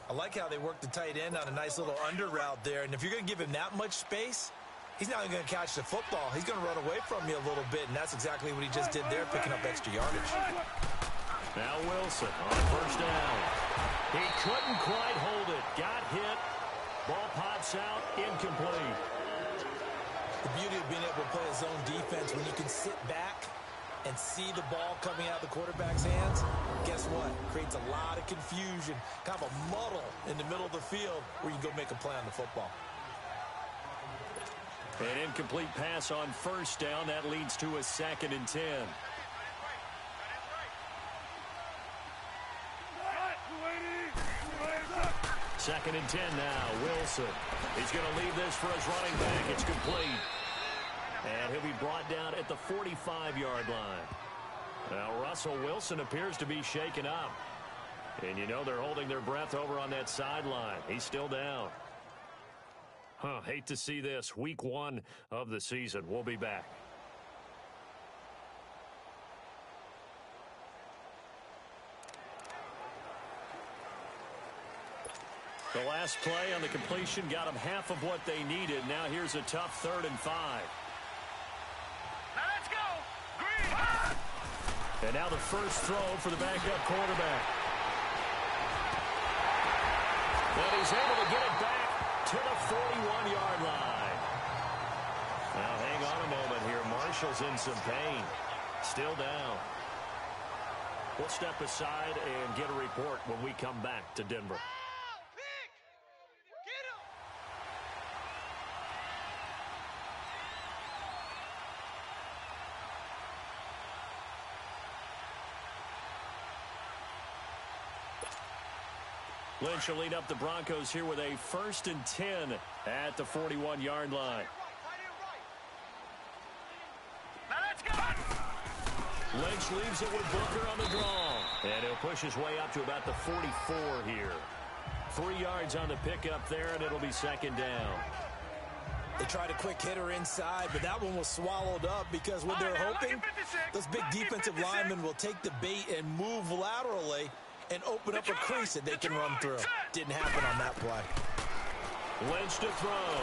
I like how they work the tight end on a nice little under route there. And if you're going to give him that much space, he's not going to catch the football. He's going to run away from you a little bit, and that's exactly what he just did there, picking up extra yardage. Now Wilson on first down. He couldn't quite hold it. Got hit. Ball pops out. Incomplete. The beauty of being able to play a zone defense when you can sit back and see the ball coming out of the quarterback's hands, guess what? Creates a lot of confusion, kind of a muddle in the middle of the field where you can go make a play on the football. An incomplete pass on first down. That leads to a 2nd and 10. Second and 10 now. Wilson. He's going to leave this for his running back. It's complete. And he'll be brought down at the 45-yard line. Now, Russell Wilson appears to be shaken up. And you know they're holding their breath over on that sideline. He's still down. Hate to see this. Week 1 of the season. We'll be back. The last play on the completion got them half of what they needed. Now here's a tough 3rd and 5. Now let's go. Green. And now the first throw for the backup quarterback. And he's able to get it back to the 41-yard line. Now hang on a moment here. Marshall's in some pain. Still down. We'll step aside and get a report when we come back to Denver. Lynch will lead up the Broncos here with a 1st and 10 at the 41-yard line. Now let's go. Lynch leaves it with Booker on the draw. And he'll push his way up to about the 44 here. 3 yards on the pickup there, and it'll be 2nd down. They tried a quick hitter inside, but that one was swallowed up because what they're hoping, those big defensive linemen will take the bait and move laterally and open up a crease that they can run through. Didn't happen on that play. Lynch to throw.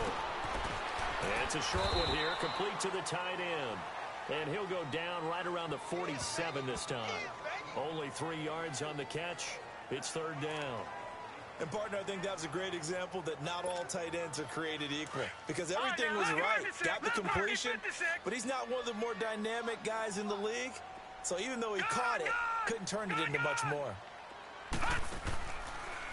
It's a short one here, complete to the tight end. And he'll go down right around the 47 this time. Only 3 yards on the catch. It's 3rd down. And, partner, I think that was a great example that not all tight ends are created equal. Because everything was right. Got the completion, but he's not one of the more dynamic guys in the league. So even though he caught it, couldn't turn it into much more.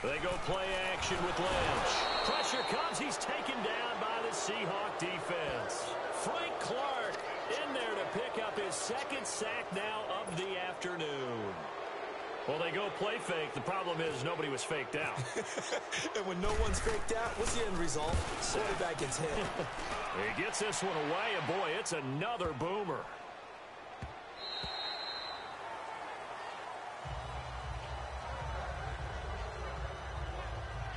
They go play action with Lynch. Pressure comes. He's taken down by the Seahawk defense. Frank Clark in there to pick up his 2nd sack now of the afternoon. Well, they go play fake. The problem is nobody was faked out. And when no one's faked out, what's the end result? Quarterback gets hit. He gets this one away, and boy, it's another boomer.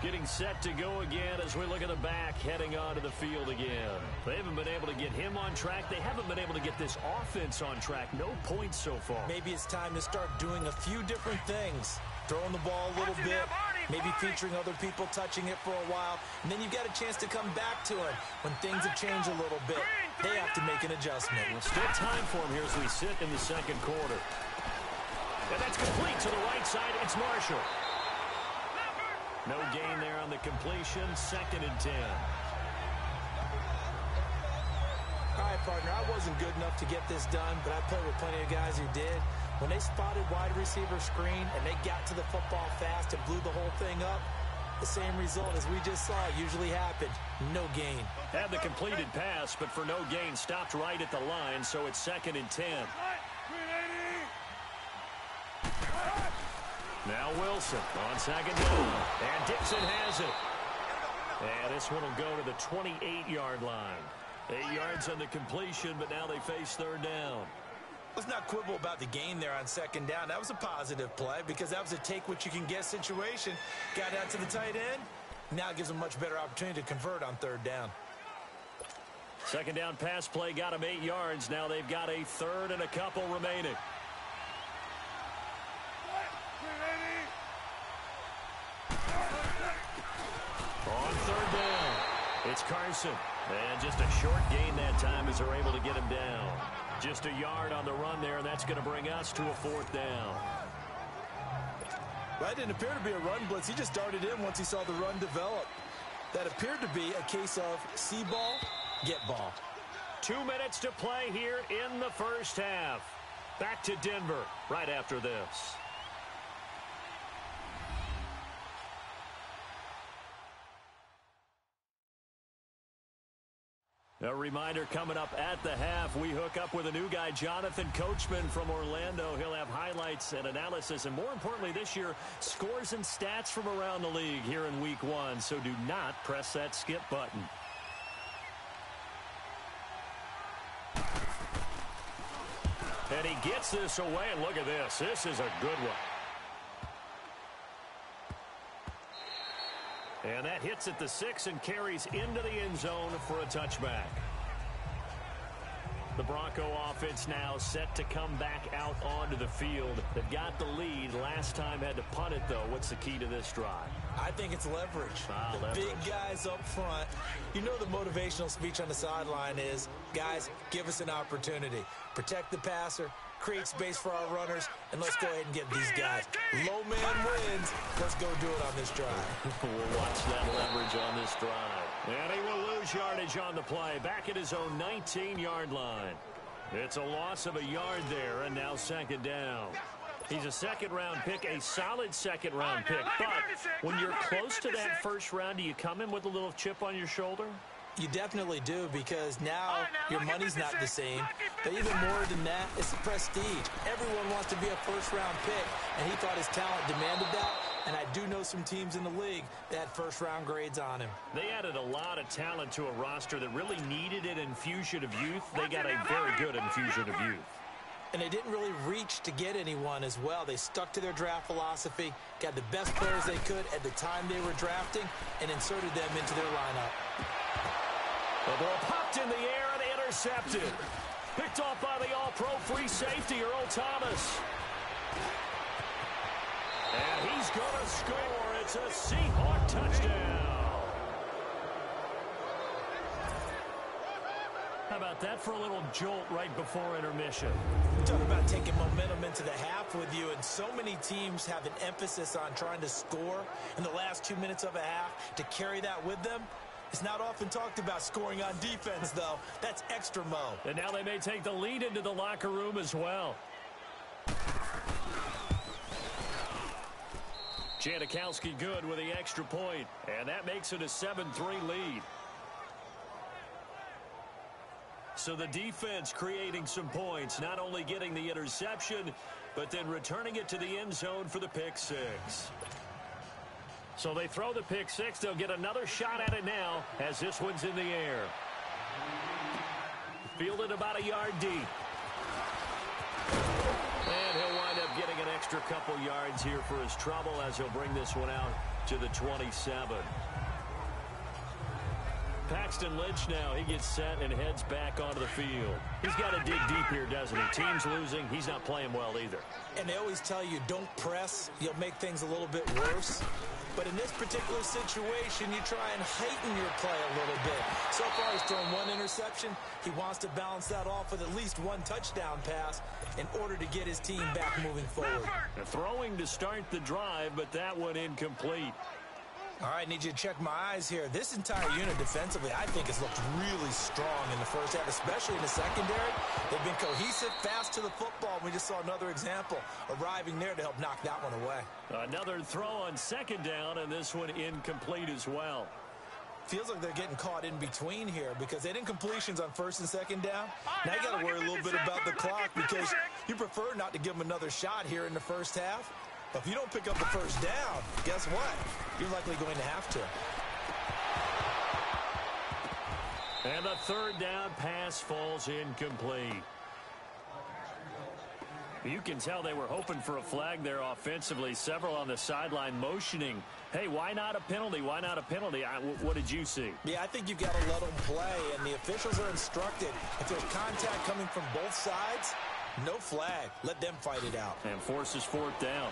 Getting set to go again as we look at the back heading onto the field again. They haven't been able to get him on track. They haven't been able to get this offense on track. No points so far. Maybe it's time to start doing a few different things. Throwing the ball a little bit, maybe featuring other people touching it for a while, and then you've got a chance to come back to it when things have changed a little bit. They have to make an adjustment. Well, still time for him here as we sit in the 2nd quarter. And that's complete to the right side. It's Marshall. No gain there on the completion. 2nd and 10. All right, partner, I wasn't good enough to get this done, but I played with plenty of guys who did. When they spotted wide receiver screen and they got to the football fast and blew the whole thing up, the same result as we just saw usually happened. No gain. Had the completed pass, but for no gain, stopped right at the line, so it's 2nd and 10. Now Wilson on second down. And Dixon has it. And this one will go to the 28-yard line. 8 yards on the completion, but now they face third down. Let's not quibble about the gain there on second down. That was a positive play because that was a take-what-you-can-get situation. Got out to the tight end. Now it gives them a much better opportunity to convert on third down. Second down pass play got them 8 yards. Now they've got a third and a couple remaining. On third down, it's Carson. And just a short gain that time as they're able to get him down. Just a yard on the run there, and that's going to bring us to a fourth down. That didn't appear to be a run blitz. He just darted in once he saw the run develop. That appeared to be a case of see ball, get ball. 2 minutes to play here in the first half. Back to Denver right after this. A reminder coming up at the half, we hook up with a new guy, Jonathan Coachman from Orlando. He'll have highlights and analysis, and more importantly this year, scores and stats from around the league here in week 1. So do not press that skip button. And he gets this away, and look at this. This is a good one. And that hits at the 6 and carries into the end zone for a touchback. The Bronco offense now set to come back out onto the field. They've got the lead. Last time had to punt it, though. What's the key to this drive? I think it's leverage. Leverage. Big guys up front. You know the motivational speech on the sideline is, guys, give us an opportunity. Protect the passer, create space for our runners, and let's go ahead and get these guys. Low man wins. Let's go do it on this drive. We'll watch that leverage on this drive. And he will lose yardage on the play. Back at his own 19-yard line. It's a loss of a yard there, and now second down. He's a second-round pick, a solid second-round pick. But when you're close to that first round, do you come in with a little chip on your shoulder? You definitely do, because now your money's not the same. But even more than that, it's the prestige. Everyone wants to be a first-round pick, and he thought his talent demanded that. And I do know some teams in the league that had first-round grades on him. They added a lot of talent to a roster that really needed an infusion of youth. They got a very good infusion of youth. And they didn't really reach to get anyone as well. They stuck to their draft philosophy, got the best players they could at the time they were drafting, and inserted them into their lineup. The ball popped in the air and intercepted. Picked off by the all-pro free safety, Earl Thomas. And he's going to score. It's a Seahawk touchdown. How about that for a little jolt right before intermission? Talk about taking momentum into the half with you, and so many teams have an emphasis on trying to score in the last 2 minutes of a half to carry that with them. It's not often talked about scoring on defense, though. That's extra mo. And now they may take the lead into the locker room as well. Janikowski good with the extra point, and that makes it a 7-3 lead. So the defense creating some points, not only getting the interception, but then returning it to the end zone for the pick six. So they throw the pick six. They'll get another shot at it now as this one's in the air. Fielded about a yard deep. And he'll wind up getting an extra couple yards here for his trouble as he'll bring this one out to the 27. Paxton Lynch now, he gets set and heads back onto the field. He's got to dig deep here, doesn't he? Team's losing. He's not playing well either. And they always tell you, don't press. You'll make things a little bit worse. But in this particular situation, you try and heighten your play a little bit. So far, he's thrown one interception. He wants to balance that off with at least one touchdown pass in order to get his team back moving forward. Throwing to start the drive, but that one incomplete. All right, need you to check my eyes here. This entire unit defensively, I think, has looked really strong in the first half, especially in the secondary. They've been cohesive, fast to the football. We just saw another example arriving there to help knock that one away. Another throw on second down, and this one incomplete as well. Feels like they're getting caught in between here because they did incompletions on first and second down. Now you got to worry a little bit about the clock because you prefer not to give them another shot here in the first half. But if you don't pick up the first down, guess what? You're likely going to have to. And the third down pass falls incomplete. You can tell they were hoping for a flag there offensively. Several on the sideline motioning, hey, why not a penalty? Why not a penalty? What did you see? Yeah, I think you've got to let them play, and the officials are instructed. If there's contact coming from both sides, no flag. Let them fight it out. And forces fourth down.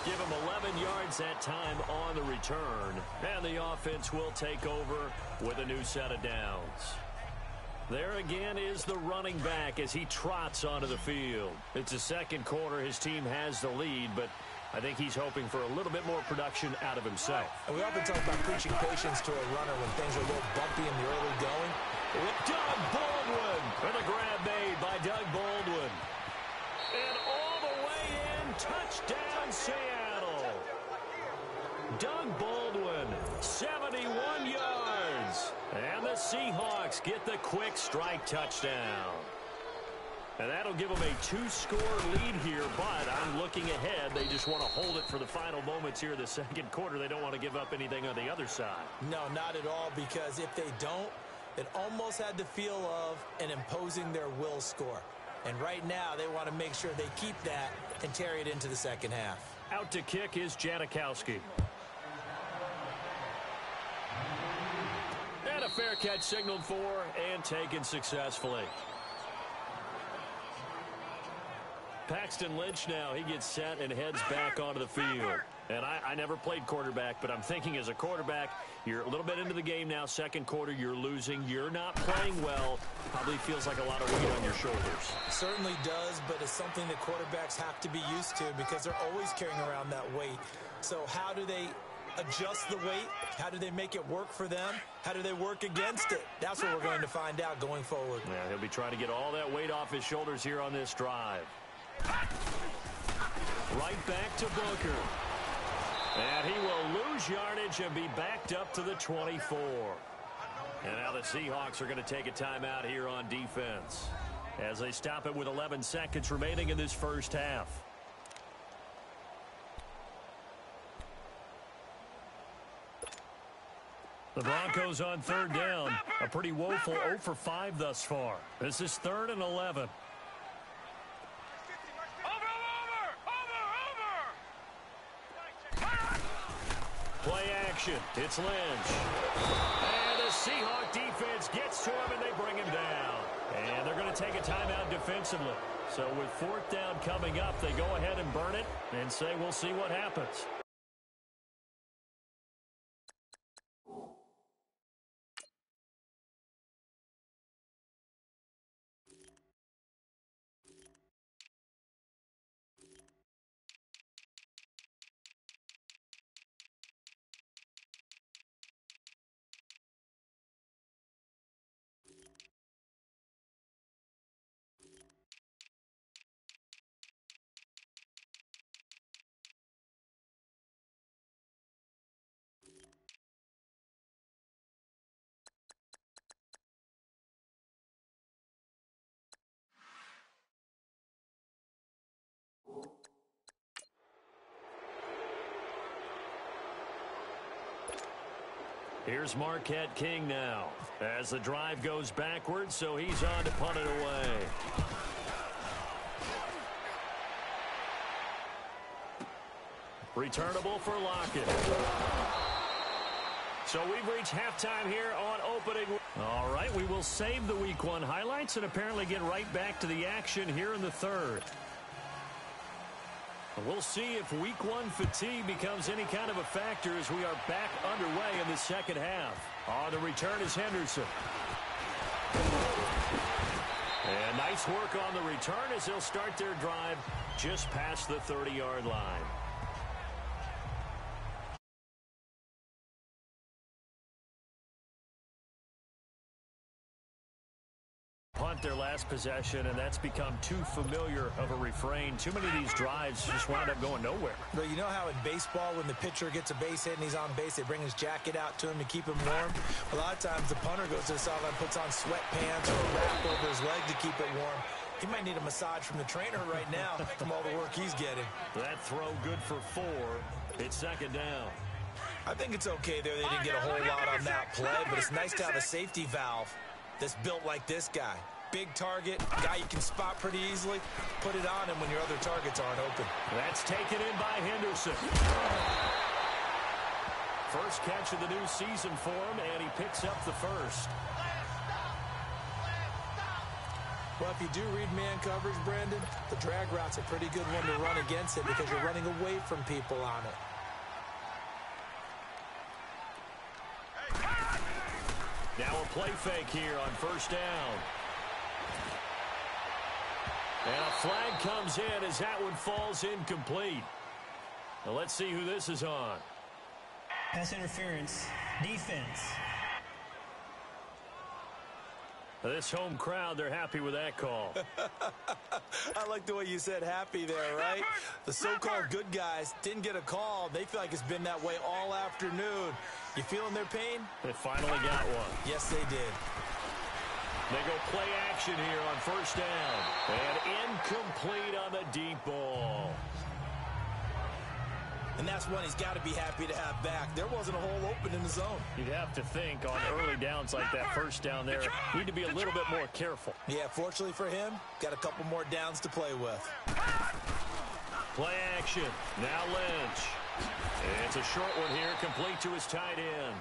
Give him 11 yards that time on the return. And the offense will take over with a new set of downs. There again is the running back as he trots onto the field. It's the second quarter. His team has the lead, but I think he's hoping for a little bit more production out of himself. And we often talk about preaching patience to a runner when things are a little bumpy in the early going. With Doug Baldwin. And the grab made by Doug Baldwin. And all the way in, touchdown Seattle. Doug Baldwin, 71 yards. And the Seahawks get the quick strike touchdown. And that'll give them a 2-score lead here, but I'm looking ahead. They just want to hold it for the final moments here of the second quarter. They don't want to give up anything on the other side. No, not at all, because if they don't, it almost had the feel of an imposing their will score. And right now, they want to make sure they keep that and carry it into the second half. Out to kick is Janikowski. And a fair catch signaled for and taken successfully. Paxton Lynch now, he gets set and heads back onto the field. And I never played quarterback, but I'm thinking as a quarterback, you're a little bit into the game now. Second quarter, you're losing. You're not playing well. Probably feels like a lot of weight on your shoulders. Certainly does, but it's something that quarterbacks have to be used to because they're always carrying around that weight. So how do they adjust the weight? How do they make it work for them? How do they work against it? That's what we're going to find out going forward. Yeah, he'll be trying to get all that weight off his shoulders here on this drive. Right back to Booker. And he will lose yardage and be backed up to the 24. And now the Seahawks are going to take a timeout here on defense as they stop it with 11 seconds remaining in this first half. The Broncos on third down. A pretty woeful 0 for 5 thus far. This is 3rd and 11. Play action. It's Lynch. And the Seahawk defense gets to him, and they bring him down. And they're going to take a timeout defensively. So with fourth down coming up, they go ahead and burn it and say we'll see what happens. Here's Marquette King now as the drive goes backwards, so he's on to punt it away. Returnable for Lockett. So we've reached halftime here on opening. All right, we will save the Week 1 highlights and apparently get right back to the action here in the third. We'll see if Week 1 fatigue becomes any kind of a factor as we are back underway in the second half. On the return is Henderson. And nice work on the return as they'll start their drive just past the 30-yard line. Punt their last possession, and that's become too familiar of a refrain. Too many of these drives just wound up going nowhere. But you know how in baseball, when the pitcher gets a base hit and he's on base, they bring his jacket out to him to keep him warm? A lot of times the punter goes to the sideline, puts on sweatpants or a wrap over his leg to keep it warm. He might need a massage from the trainer right now from all the work he's getting. That throw good for 4. It's second down. I think it's okay there. They didn't get a whole lot on that play, but it's nice to have a safety valve that's built like this guy. Big target, guy you can spot pretty easily. Put it on him when your other targets aren't open. That's taken in by Henderson. First catch of the new season for him, and he picks up the first. Well, if you do read man coverage, Brandon, the drag route's a pretty good one to run against it because you're running away from people on it. Now a play fake here on first down. And a flag comes in as that one falls incomplete. Now let's see who this is on. Pass interference. Defense. This home crowd, they're happy with that call. I like the way you said happy there, right? The so-called good guys didn't get a call. They feel like it's been that way all afternoon. You feeling their pain? They finally got one. Yes, they did. They go play action here on first down. And incomplete on the deep ball. And that's one he's got to be happy to have back. There wasn't a hole open in the zone. You'd have to think on early downs like that first down there, need to be a little bit more careful. Yeah, fortunately for him, got a couple more downs to play with. Play action. Now Lynch. It's a short one here, complete to his tight end.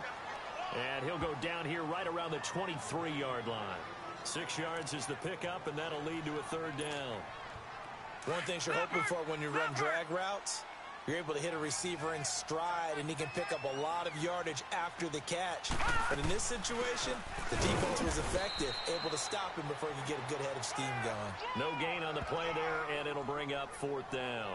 And he'll go down here right around the 23-yard line. 6 yards is the pickup, and that'll lead to a third down. One thing you're hoping for when you run drag routes, you're able to hit a receiver in stride, and he can pick up a lot of yardage after the catch. But in this situation, the defense was effective, able to stop him before he could get a good head of steam going. No gain on the play there, and it'll bring up fourth down.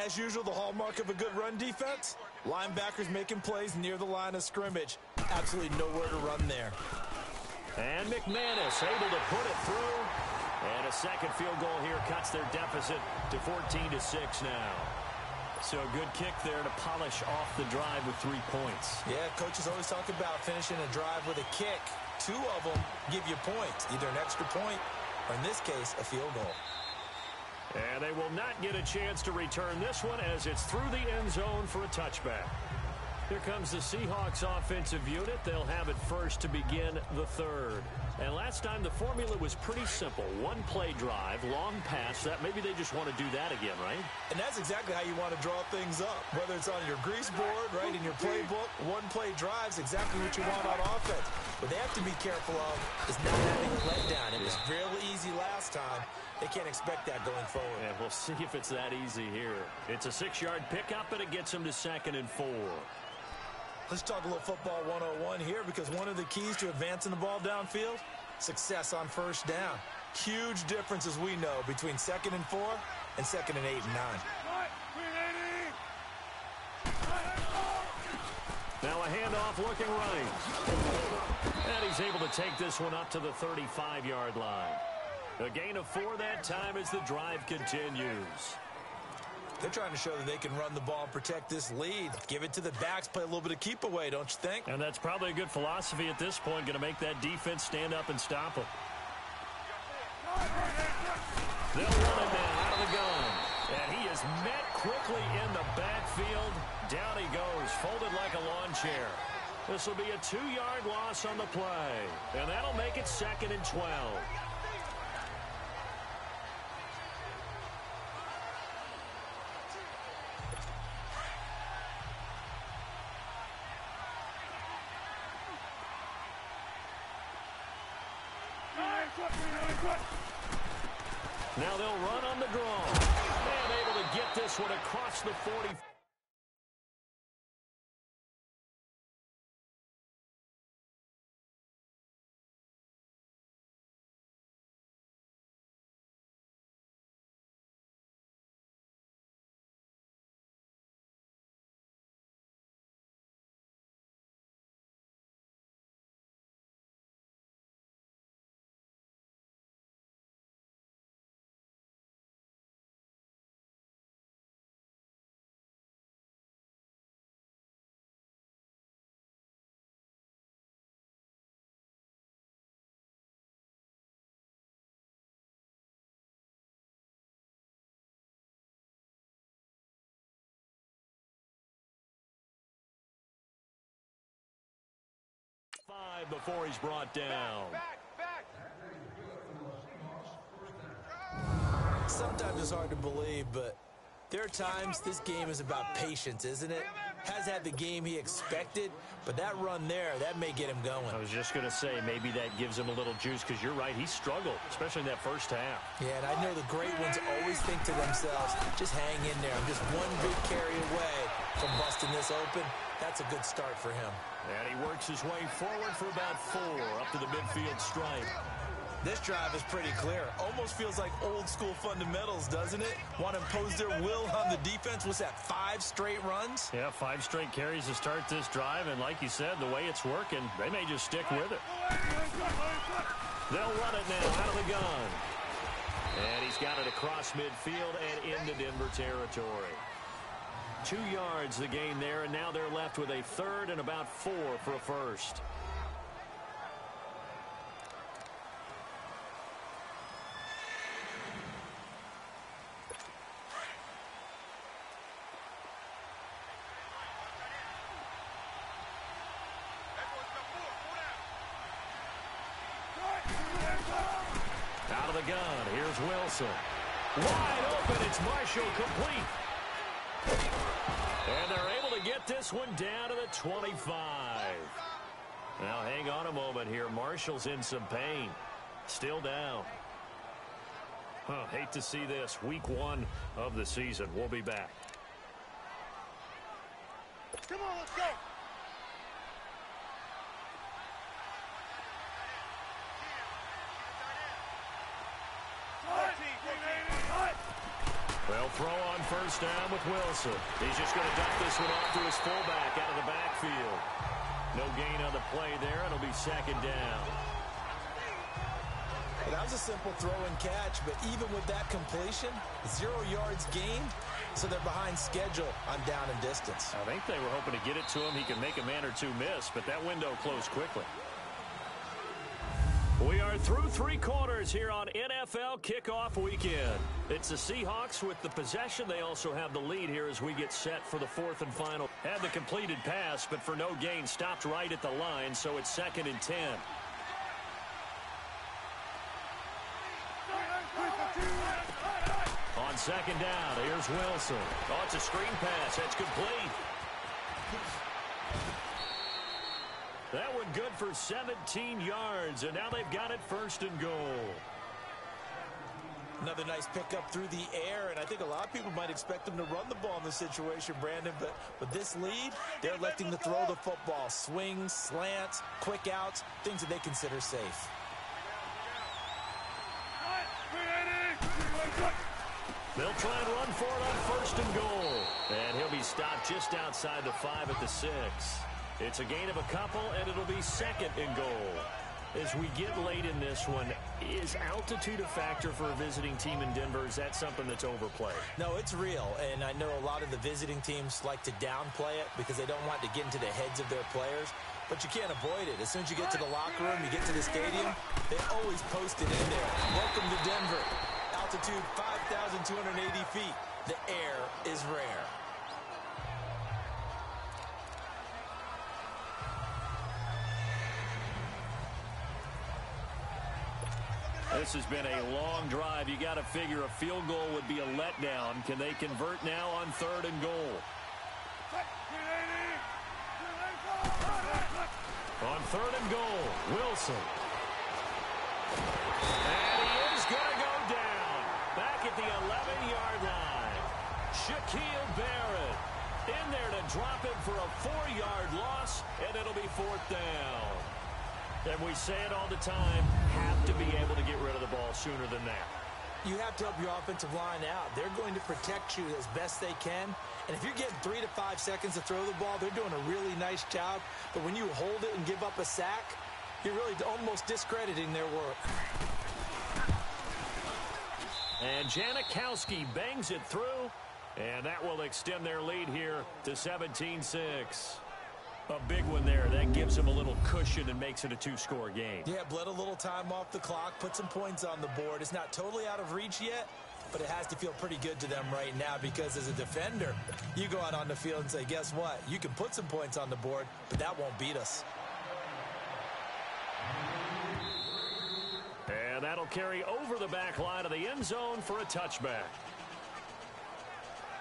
As usual, the hallmark of a good run defense, linebackers making plays near the line of scrimmage. Absolutely nowhere to run there. And McManus able to put it through. And a second field goal here cuts their deficit to 14-6 now. So a good kick there to polish off the drive with 3 points. Yeah, coaches always talk about finishing a drive with a kick. 2 of them give you points, either an extra point or, in this case, a field goal. And they will not get a chance to return this one as it's through the end zone for a touchback. Here comes the Seahawks offensive unit. They'll have it first to begin the third. And last time the formula was pretty simple. 1 play drive, long pass. That maybe they just want to do that again, right? And that's exactly how you want to draw things up. Whether it's on your grease board, right, in your playbook, 1 play drive's exactly what you want on offense. What they have to be careful of is not having a letdown. It was real easy last time. They can't expect that going forward. And we'll see if it's that easy here. It's a 6-yard pickup, and it gets them to 2nd and 4. Let's talk a little football 101 here, because one of the keys to advancing the ball downfield, success on first down. Huge difference, as we know, between 2nd and 4 and 2nd and 8 and 9. Now a handoff looking right. And he's able to take this one up to the 35-yard line. A gain of 4 that time as the drive continues. They're trying to show that they can run the ball and protect this lead. Give it to the backs, play a little bit of keep away, don't you think? And that's probably a good philosophy at this point, going to make that defense stand up and stop them. They'll run him now out of the gun. And he is met quickly in the backfield. Down he goes, folded like a lawn chair. This will be a 2-yard loss on the play. And that'll make it 2nd and 12. Now they'll run on the draw. And able to get this one across the 40. 5 before he's brought down. Sometimes it's hard to believe, but there are times this game is about patience, isn't it? Has had the game he expected, but that run there, that may get him going. I was just going to say, maybe that gives him a little juice, because you're right, he struggled, especially in that first half. Yeah, and I know the great ones always think to themselves, just hang in there. I'm just one big carry away from busting this open. That's a good start for him. And he works his way forward for about 4 up to the midfield stripe. This drive is pretty clear. Almost feels like old school fundamentals, doesn't it? Want to impose their will on the defense. What's that, 5 straight runs? Yeah, 5 straight carries to start this drive, and like you said, the way it's working, they may just stick with it. They'll run it now out of the gun. And he's got it across midfield and into Denver territory. 2 yards the gain there, and now they're left with a 3rd and about 4 for a first. Out of the gun, here's Wilson. Wide open, it's Marshall, complete. And they're able to get this one down to the 25. Now hang on a moment here. Marshall's in some pain. Still down. Hate to see this. Week 1 of the season. We'll be back. Come on, let's go. Well, throw on first down with Wilson. He's just going to dump this one off to his fullback out of the backfield. No gain on the play there. It'll be 2nd down. Well, that was a simple throw and catch, but even with that completion, 0 yards gained, so they're behind schedule on down and distance. I think they were hoping to get it to him. He could make a man or 2 miss, but that window closed quickly. We are through 3 quarters here on NFL Kickoff Weekend. It's the Seahawks with the possession. They also have the lead here as we get set for the 4th and final. Had the completed pass, but for no gain, stopped right at the line, so it's 2nd and 10. On 2nd down, here's Wilson. Oh, it's a screen pass. That's complete. That one good for 17 yards, and now they've got it 1st and goal. Another nice pickup through the air, and I think a lot of people might expect them to run the ball in this situation, Brandon, but with this lead, they're electing to throw the football. Swings, slants, quick outs, things that they consider safe. They'll try and run for it on 1st and goal. And he'll be stopped just outside the 5 at the 6. It's a gain of a couple, and it'll be 2nd and goal. As we get late in this one, is altitude a factor for a visiting team in Denver? Is that something that's overplayed? No, it's real, and I know a lot of the visiting teams like to downplay it because they don't want to get into the heads of their players, but you can't avoid it. As soon as you get to the locker room, you get to the stadium, they always post it in there. Welcome to Denver. Altitude 5,280 feet. The air is rare. This has been a long drive. You got to figure a field goal would be a letdown. Can they convert now on 3rd and goal? On 3rd and goal, Wilson. And he is going to go down. Back at the 11-yard line. Shaquille Barrett in there to drop it for a 4-yard loss, and it'll be 4th down. And we say it all the time, have to be able to get rid of the ball sooner than that. You have to help your offensive line out. They're going to protect you as best they can. And if you're getting 3 to 5 seconds to throw the ball, they're doing a really nice job. But when you hold it and give up a sack, you're really almost discrediting their work. And Janikowski bangs it through, and that will extend their lead here to 17-6. A big one there. That gives them a little cushion and makes it a 2-score game. Yeah, bled a little time off the clock, put some points on the board. It's not totally out of reach yet, but it has to feel pretty good to them right now because as a defender, you go out on the field and say, guess what? You can put some points on the board, but that won't beat us. And that'll carry over the back line of the end zone for a touchback.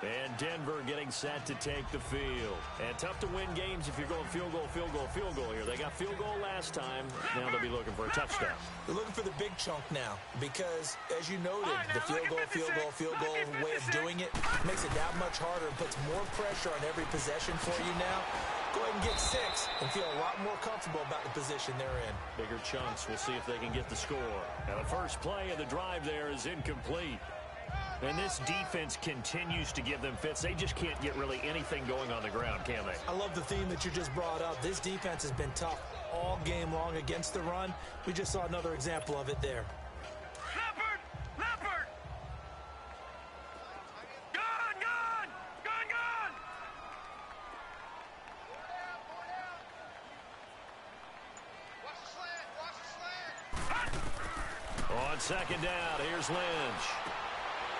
And Denver getting set to take the field. And tough to win games if you're going field goal, field goal, field goal here. They got field goal last time. Now they'll be looking for a touchdown. They're looking for the big chunk now because, as you noted, the field goal way of doing it makes it that much harder and puts more pressure on every possession for you now. Go ahead and get 6 and feel a lot more comfortable about the position they're in. Bigger chunks. We'll see if they can get the score. Now the first play of the drive there is incomplete. And this defense continues to give them fits. They just can't get really anything going on the ground, can they? I love the theme that you just brought up. This defense has been tough all game long against the run. We just saw another example of it there. Leopard! Leopard! Gone! Gone! Gone! Gone! Watch the slant! Watch the slant! On second down, here's Lynch.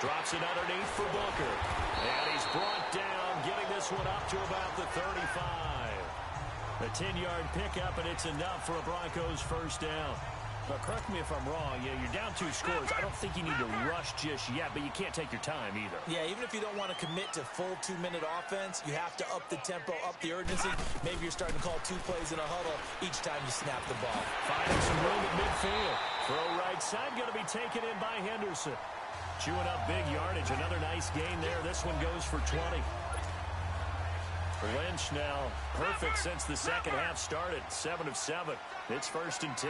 Drops it underneath for Booker. And he's brought down, getting this one up to about the 35. A 10-yard pickup, and it's enough for a Broncos first down. Now, correct me if I'm wrong. Yeah, you're down 2 scores. I don't think you need to rush just yet, but you can't take your time either. Yeah, even if you don't want to commit to full 2-minute offense, you have to up the tempo, up the urgency. Maybe you're starting to call 2 plays in a huddle each time you snap the ball. Finding some room at midfield. Throw right side, going to be taken in by Henderson. Chewing up big yardage. Another nice gain there. This one goes for 20. Lynch now perfect since the second half started. 7 of 7. It's 1st and 10.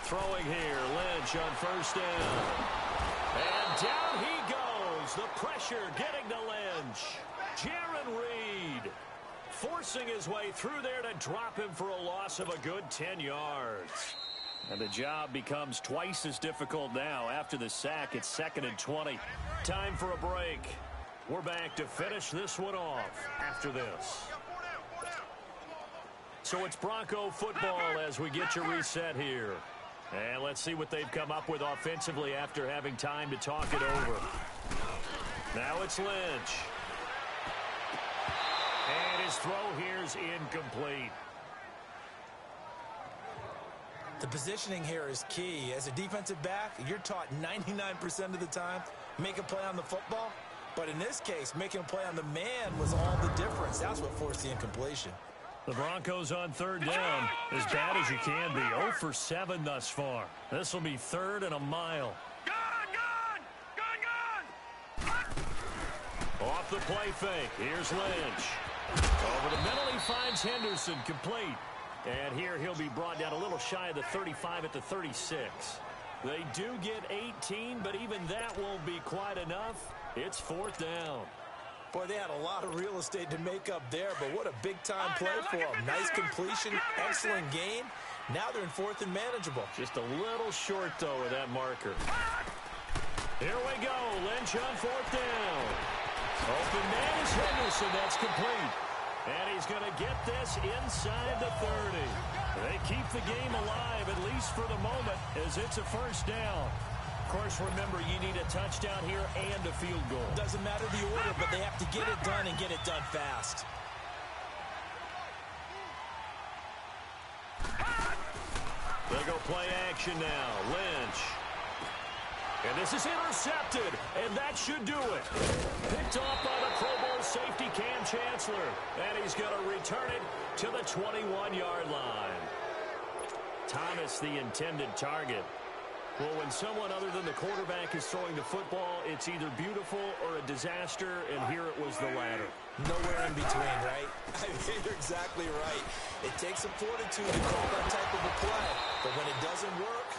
Throwing here. Lynch on first down. And down he goes. The pressure getting to Lynch. Jaron Reed forcing his way through there to drop him for a loss of a good 10 yards. And the job becomes twice as difficult now. After the sack, it's 2nd and 20. Time for a break. We're back to finish this one off after this. So it's Bronco football as we get you reset here. And let's see what they've come up with offensively after having time to talk it over. Now it's Lynch. And his throw here's incomplete. The positioning here is key. As a defensive back, you're taught 99% of the time, make a play on the football. But in this case, making a play on the man was all the difference. That's what forced the incompletion. The Broncos on 3rd down, as bad as you can be. 0 for 7 thus far. This will be 3rd and a mile. Gone! Gone! Gone! Gone! Off the play fake. Here's Lynch. Over the middle, he finds Henderson complete. And here he'll be brought down a little shy of the 35 at the 36. They do get 18, but even that won't be quite enough. It's 4th down. Boy, they had a lot of real estate to make up there, but what a big-time play for them. Nice completion, excellent gain. Now they're in 4th and manageable. Just a little short, though, of that marker. Here we go. Lynch on 4th down. Open man is Henderson. That's complete. And he's going to get this inside the 30. They keep the game alive, at least for the moment, as it's a first down. Of course, remember, you need a touchdown here and a field goal. Doesn't matter the order, but they have to get it done and get it done fast. They go play action now. Lynch. And this is intercepted, and that should do it. Picked off by the Pro Bowl safety Cam Chancellor. And he's going to return it to the 21-yard line. Thomas, the intended target. Well, when someone other than the quarterback is throwing the football, it's either beautiful or a disaster, and here it was the latter. Nowhere in between, right? I mean, you're exactly right. It takes some fortitude to call that type of a play, but when it doesn't work,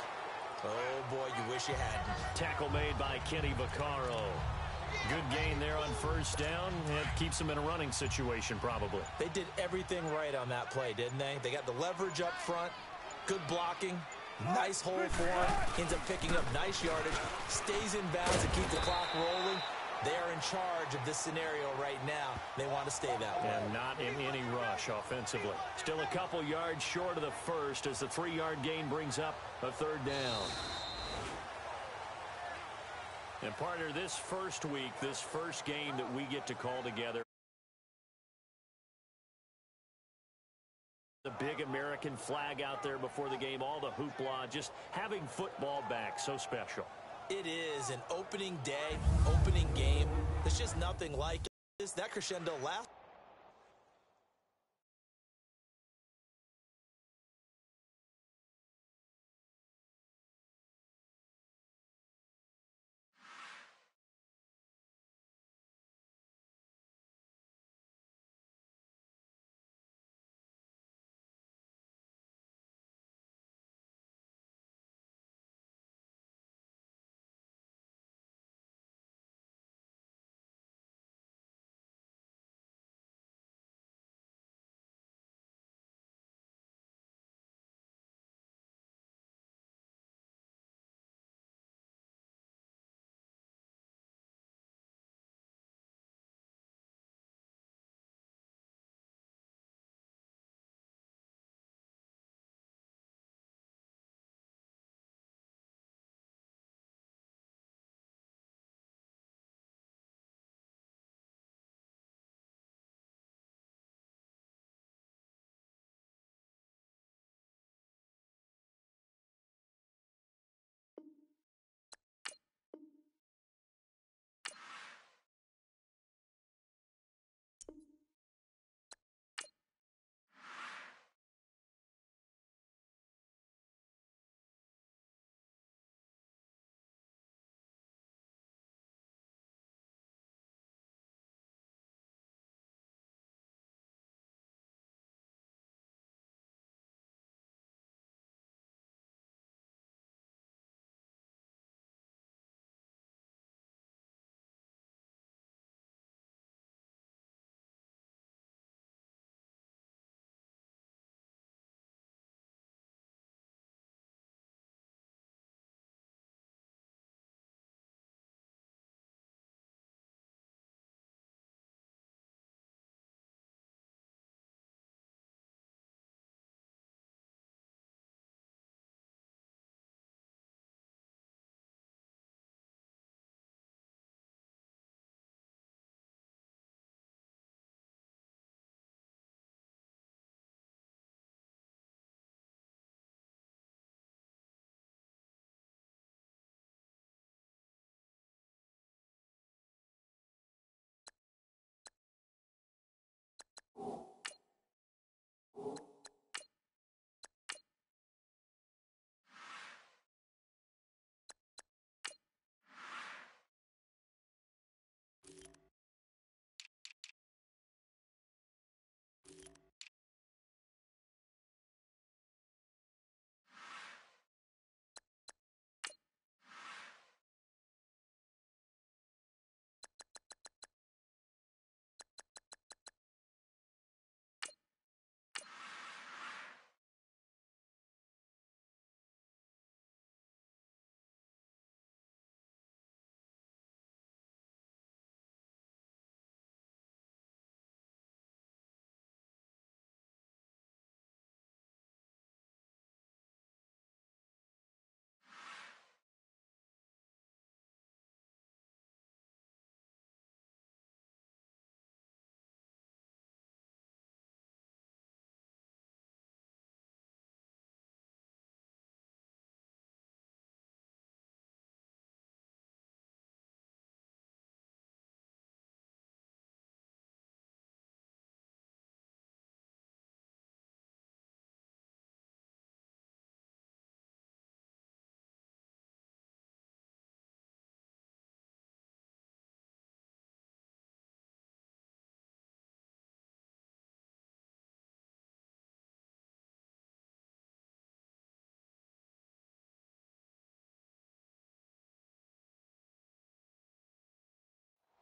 oh, boy, you wish you hadn't. Tackle made by Kenny Vaccaro. Good gain there on first down. It keeps them in a running situation, probably. They did everything right on that play, didn't they? They got the leverage up front, good blocking, nice hole for him, ends up picking up nice yardage, stays in bounds and keep the clock rolling. They are in charge of this scenario right now. They want to stay that way. And not in any rush offensively. Still a couple yards short of the first as the 3-yard gain brings up a 3rd down. And partner, this first week, this first game that we get to call together, The big American flag out there before the game, all the hoopla, just having football back, so special. It is an opening day, opening game. There's just nothing like it. That crescendo last.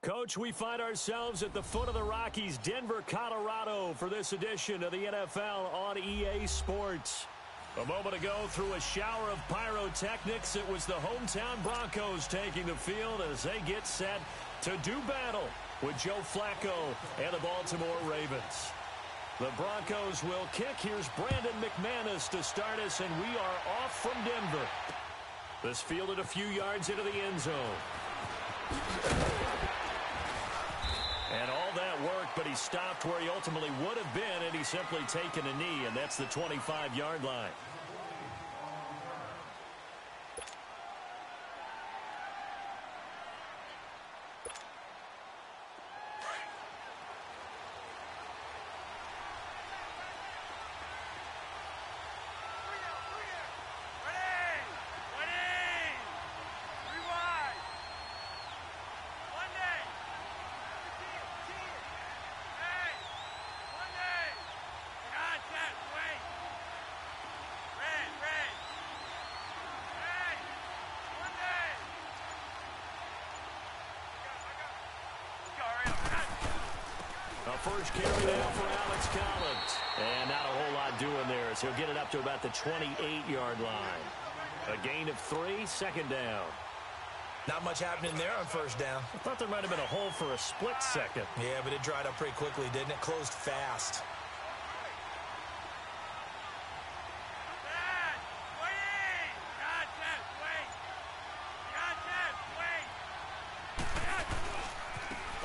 Coach, we find ourselves at the foot of the Rockies, Denver, Colorado, for this edition of the NFL on EA Sports. A moment ago, through a shower of pyrotechnics, it was the hometown Broncos taking the field as they get set to do battle with Joe Flacco and the Baltimore Ravens. The Broncos will kick. Here's Brandon McManus to start us, and we are off from Denver. This fielded a few yards into the end zone. And all that work, but he He stopped where he ultimately would have been had he simply taken a knee, and that's the 25-yard line. First carry now for Alex Collins. And not a whole lot doing there as he'll get it up to about the 28-yard line. A gain of 3, second down. Not much happening there on first down. I thought there might have been a hole for a split second. Yeah, but it dried up pretty quickly, didn't it? Closed fast.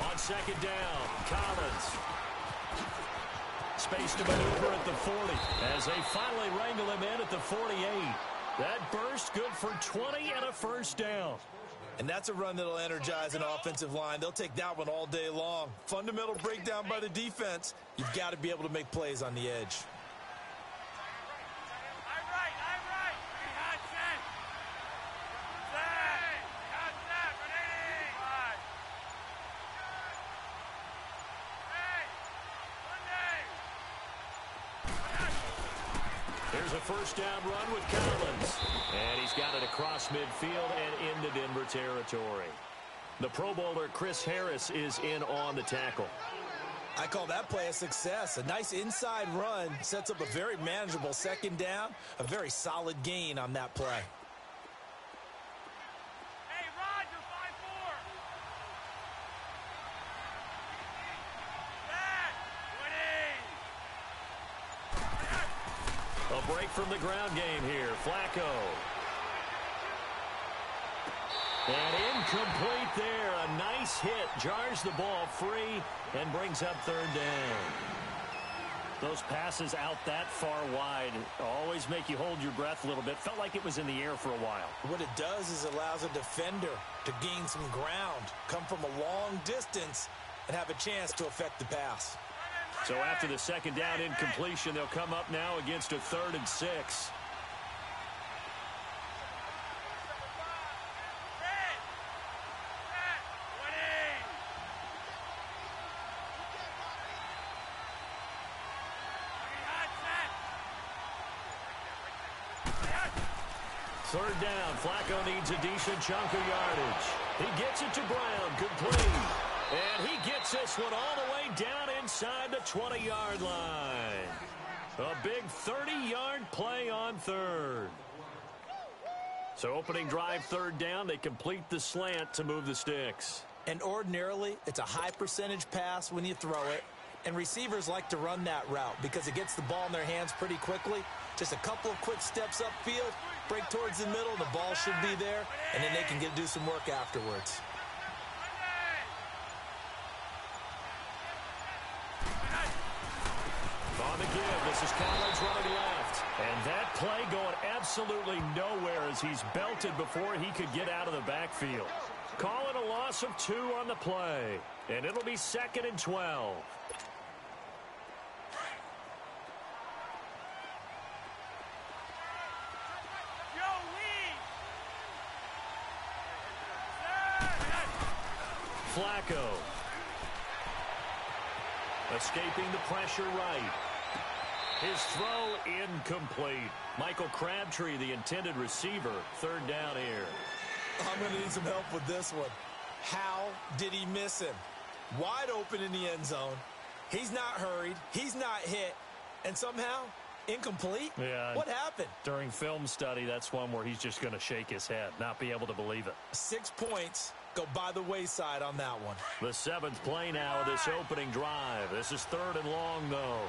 On second down, Collins. Space to maneuver at the 40 as they finally wrangle him in at the 48. That burst good for 20 and a first down. And that's a run that'll energize an offensive line. They'll take that one all day long. Fundamental breakdown by the defense. You've got to be able to make plays on the edge. Here's a first down run with Collins. And he's got it across midfield and into Denver territory. The Pro Bowler Chris Harris is in on the tackle. I call that play a success. A nice inside run sets up a very manageable second down. A very solid gain on that play. A break from the ground game here. Flacco. And incomplete there. A nice hit. Jars the ball free and brings up third down. Those passes out that far wide always make you hold your breath a little bit. Felt like it was in the air for a while. What it does is allows a defender to gain some ground, come from a long distance, and have a chance to affect the pass. So after the second down incompletion, they'll come up now against a 3rd and 6. Third down. Flacco needs a decent chunk of yardage. He gets it to Brown. Complete. And he gets this one all the way down inside the 20-yard line. A big 30-yard play on third. So opening drive, third down. They complete the slant to move the sticks. And ordinarily, it's a high percentage pass when you throw it. And receivers like to run that route because it gets the ball in their hands pretty quickly. Just a couple of quick steps upfield, break towards the middle, the ball should be there, and then they can do some work afterwards. On the give, this is Collins running left. And that play going absolutely nowhere as he's belted before he could get out of the backfield. Call it a loss of 2 on the play. And it'll be 2nd and 12. Flacco. Escaping the pressure right. His throw incomplete. Michael Crabtree, the intended receiver. Third down here. I'm going to need some help with this one. How did he miss him? Wide open in the end zone. He's not hurried. He's not hit. And somehow, incomplete? Yeah. What happened? During film study, that's one where he's just going to shake his head, not be able to believe it. 6 points go by the wayside on that one. The 7th play now of this opening drive. This is 3rd and long, though.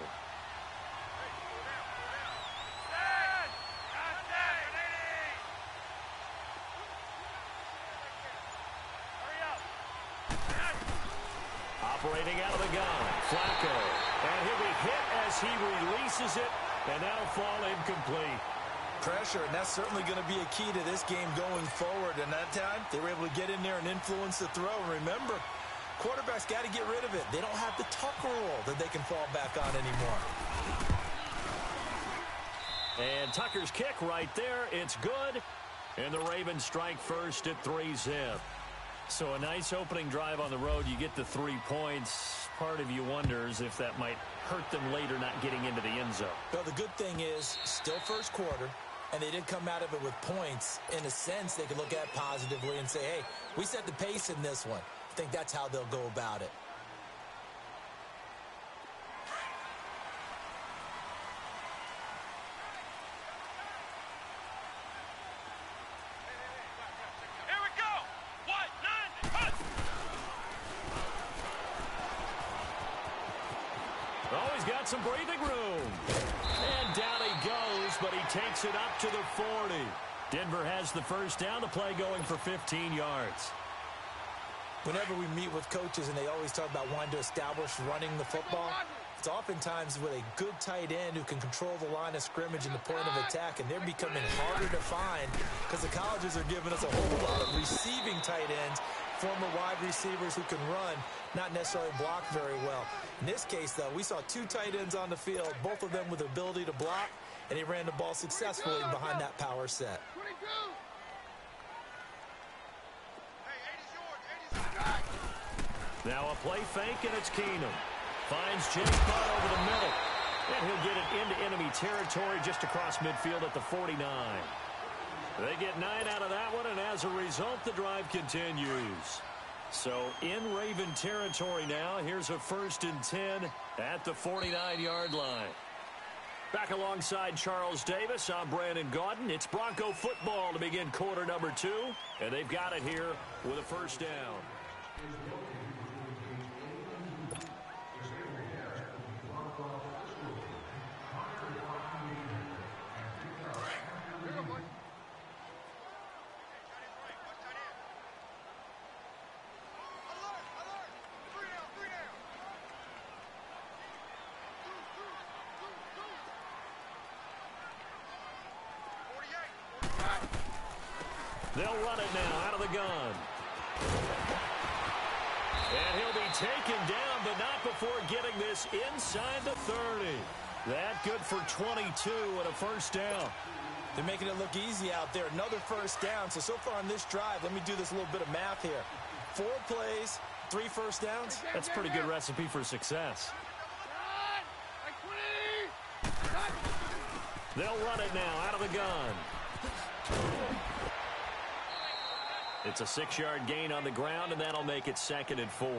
Operating out of the gun, Flacco. And he'll be hit as he releases it, and that'll fall incomplete. Pressure, and that's certainly going to be a key to this game going forward. And that time, they were able to get in there and influence the throw. And remember, quarterbacks got to get rid of it. They don't have the Tucker rule that they can fall back on anymore. And Tucker's kick right there. It's good. And the Ravens strike first at 3-zip. So a nice opening drive on the road. You get the 3 points. Part of you wonders if that might hurt them later not getting into the end zone. Well, the good thing is, still first quarter, and they did come out of it with points. In a sense, they could look at it positively and say, hey, we set the pace in this one. I think that's how they'll go about it. Here we go. What? 90. Hut. Oh, he's got some breathing room. And down he goes, but he takes it up to the 40. Denver has the first down. The play going for 15 yards. Whenever we meet with coaches and they always talk about wanting to establish running the football, it's oftentimes with a good tight end who can control the line of scrimmage and the point of attack, and they're becoming harder to find because the colleges are giving us a whole lot of receiving tight ends, former wide receivers who can run, not necessarily block very well. In this case, though, we saw 2 tight ends on the field, both of them with the ability to block, and he ran the ball successfully behind that power set. Now a play fake, and it's Keenum. Finds Jake Butt over the middle. And he'll get it into enemy territory just across midfield at the 49. They get 9 out of that one, and as a result, the drive continues. So in Raven territory now, here's a 1st and 10 at the 49-yard line. Back alongside Charles Davis, I'm Brandon Gaudin. It's Bronco football to begin quarter number 2, and they've got it here with a first down. They'll run it now out of the gun. And he'll be taken down, but not before getting this inside the 30. That good for 22 and a first down. They're making it look easy out there. Another first down. So far on this drive, let me do this little bit of math here. 4 plays, 3 first downs. That's a pretty good recipe for success. They'll run it now out of the gun. It's a 6-yard gain on the ground, and that'll make it 2nd and 4.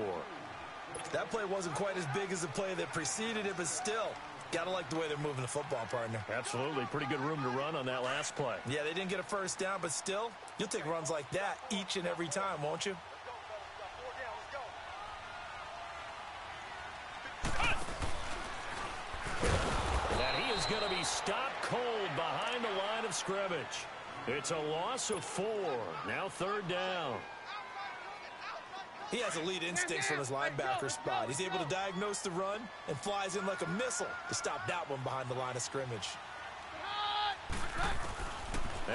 That play wasn't quite as big as the play that preceded it, but still, gotta like the way they're moving the football, partner. Absolutely. Pretty good room to run on that last play. Yeah, they didn't get a first down, but still, you'll take runs like that each and every time, won't you? And he is going to be stopped cold behind the line of scrimmage. It's a loss of 4. Now 3rd down. He has elite instincts from his linebacker spot. He's able to diagnose the run and flies in like a missile to stop that one behind the line of scrimmage.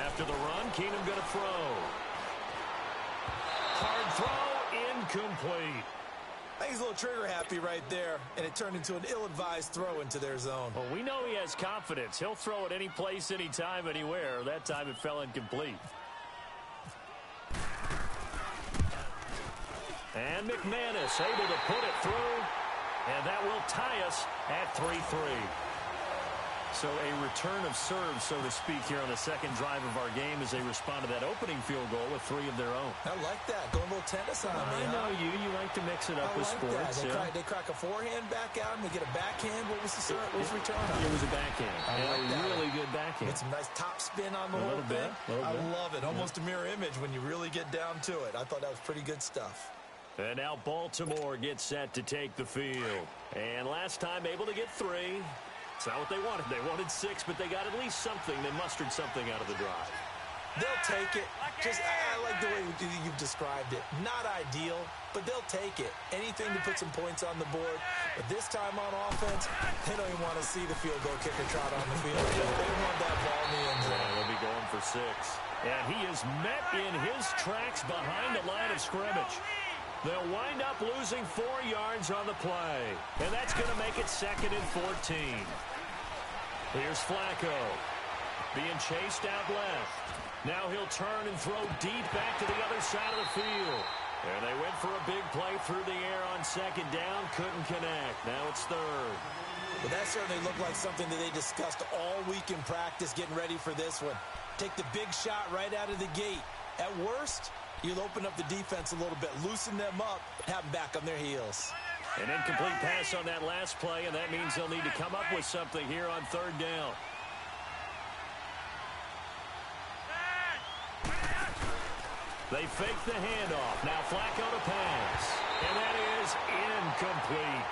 After the run, Keenum going to throw. Hard throw, incomplete. I think he's a little trigger happy right there, and it turned into an ill-advised throw into their zone. Well, we know he has confidence. He'll throw it any place, anytime, anywhere. That time it fell incomplete. And McManus able to put it through, and that will tie us at 3-3. So a return of serve, so to speak, here on the second drive of our game as they respond to that opening field goal with 3 of their own. I like that. Going a little tennis on me, I know you. You like to mix it up with sports. They crack a forehand back out and they get a backhand. What was the return on? It was a backhand. Really good backhand. Get some nice top spin on the whole thing. I love it. Almost a mirror image when you really get down to it. I thought that was pretty good stuff. And now Baltimore gets set to take the field. And last time able to get 3. It's not what they wanted. They wanted 6, but they got at least something. They mustered something out of the drive. They'll take it. I like the way you've described it. Not ideal, but they'll take it. Anything to put some points on the board. But this time on offense, they don't even want to see the field goal kicker trot on the field. They want that ball in the end zone. Yeah, they'll be going for 6. And he is met in his tracks behind the line of scrimmage. They'll wind up losing 4 yards on the play. And that's going to make it 2nd and 14. Here's Flacco. Being chased out left. Now he'll turn and throw deep back to the other side of the field. And they went for a big play through the air on 2nd down. Couldn't connect. Now it's 3rd. Well, that certainly looked like something that they discussed all week in practice getting ready for this one. Take the big shot right out of the gate. At worst, you'll open up the defense a little bit, loosen them up, have them back on their heels. An incomplete pass on that last play, and that means they'll need to come up with something here on 3rd down. They fake the handoff. Now Flacco to pass. And that is incomplete.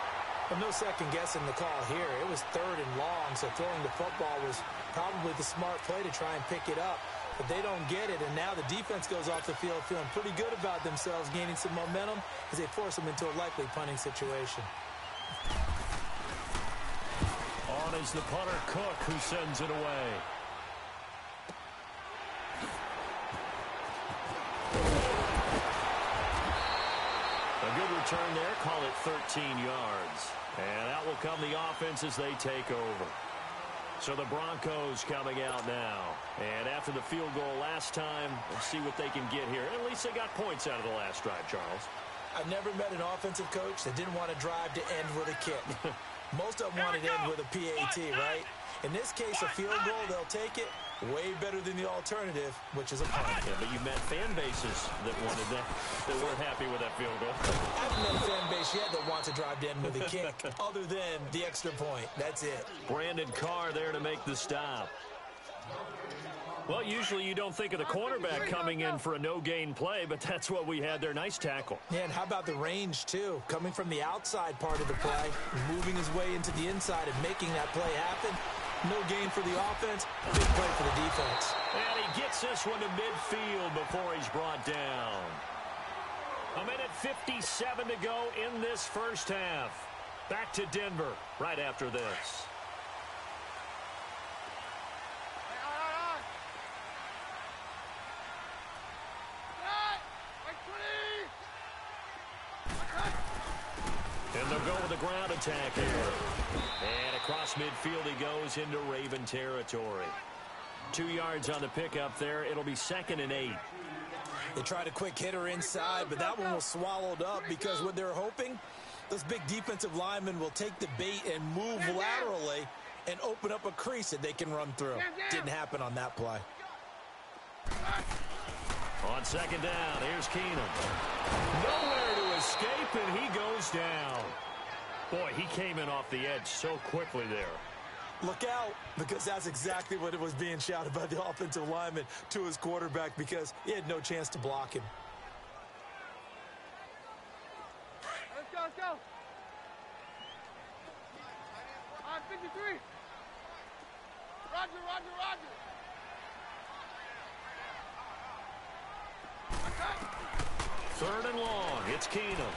Well, no second guessing the call here. It was 3rd and long, so throwing the football was probably the smart play to try and pick it up. But they don't get it, and now the defense goes off the field feeling pretty good about themselves, gaining some momentum as they force them into a likely punting situation. On is the punter, Cook, who sends it away. A good return there, call it 13 yards. And out will come the offense as they take over. So the Broncos coming out now. And after the field goal last time, let's see what they can get here. At least they got points out of the last drive, Charles. I've never met an offensive coach that didn't want to drive to end with a kick. Most of them want to end with a PAT, right? In this case, a field goal, they'll take it. Way better than the alternative, which is a punt. Yeah, but you've met fan bases that wanted that weren't happy with that field goal. I haven't met a fan base yet that wants to drive to end with a kick, other than the extra point. That's it. Brandon Carr there to make the stop. Well, usually you don't think of the cornerback coming in for a no-gain play, but that's what we had there. Nice tackle. Yeah, and how about the range, too? Coming from the outside part of the play, moving his way into the inside and making that play happen. No gain for the offense, big play for the defense. And he gets this one to midfield before he's brought down. 1:57 to go in this first half. Back to Denver right after this. And they'll go with a ground attack here. And across midfield he goes into Raven territory. 2 yards on the pickup there. It'll be 2nd and 8. They tried a quick hitter inside, but that one was swallowed up because what they're hoping, those big defensive linemen will take the bait and move laterally and open up a crease that they can run through. Didn't happen on that play. On 2nd down, here's Keenum. Nowhere to escape, and he goes down. Boy, he came in off the edge so quickly there. Look out, because that's exactly what it was being shouted by the offensive lineman to his quarterback because he had no chance to block him. Let's go, let's go. On 53. Roger, roger, roger. 3rd and long. It's Keenum.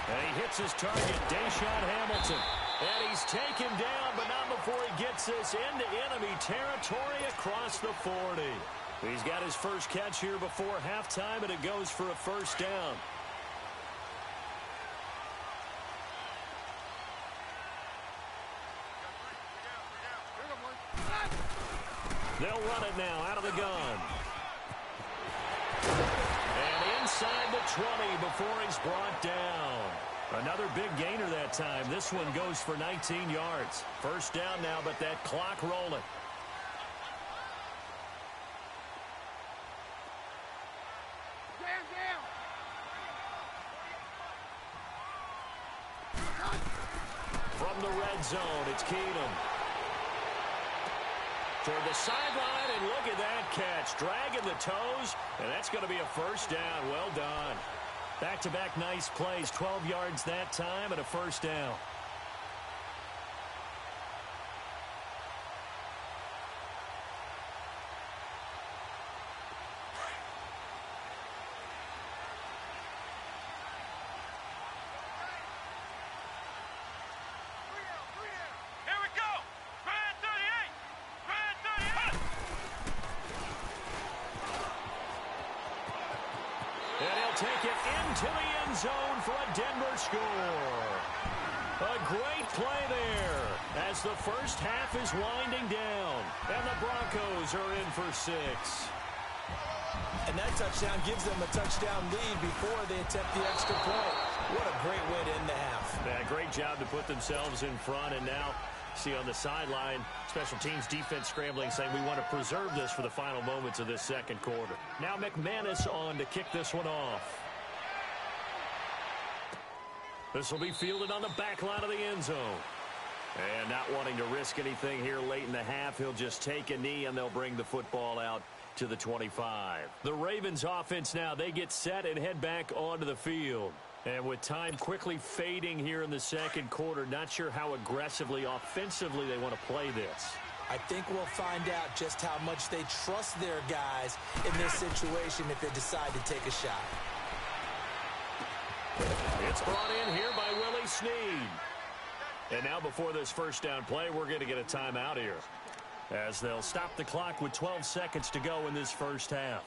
And he hits his target, Deshaun Hamilton. And he's taken down, but not before he gets this into enemy territory across the 40. He's got his first catch here before halftime, and it goes for a first down. They'll run it now out of the gun. And inside the 20 before he's brought down. Another big gainer that time. This one goes for 19 yards. First down now, but that clock rolling. From the red zone, it's Keenum. Toward the sideline, and look at that catch. Dragging the toes, and that's going to be a first down. Well done. Back-to-back nice plays. 12 yards that time and a first down. take it into the end zone for a Denver score. A great play there as the first half is winding down, and the Broncos are in for 6. And that touchdown gives them a touchdown lead before they attempt the extra point. What a great way to end the half. Yeah, great job to put themselves in front, and now see on the sideline, special teams defense scrambling, saying we want to preserve this for the final moments of this second quarter. Now McManus on to kick this one off. This will be fielded on the back line of the end zone. And not wanting to risk anything here late in the half, he'll just take a knee and they'll bring the football out to the 25. The Ravens offense now, they get set and head back onto the field. And with time quickly fading here in the second quarter, not sure how aggressively, offensively they want to play this. I think we'll find out just how much they trust their guys in this situation if they decide to take a shot. It's brought in here by Willie Snead. And now before this first down play, we're going to get a timeout here, as they'll stop the clock with 12 seconds to go in this first half.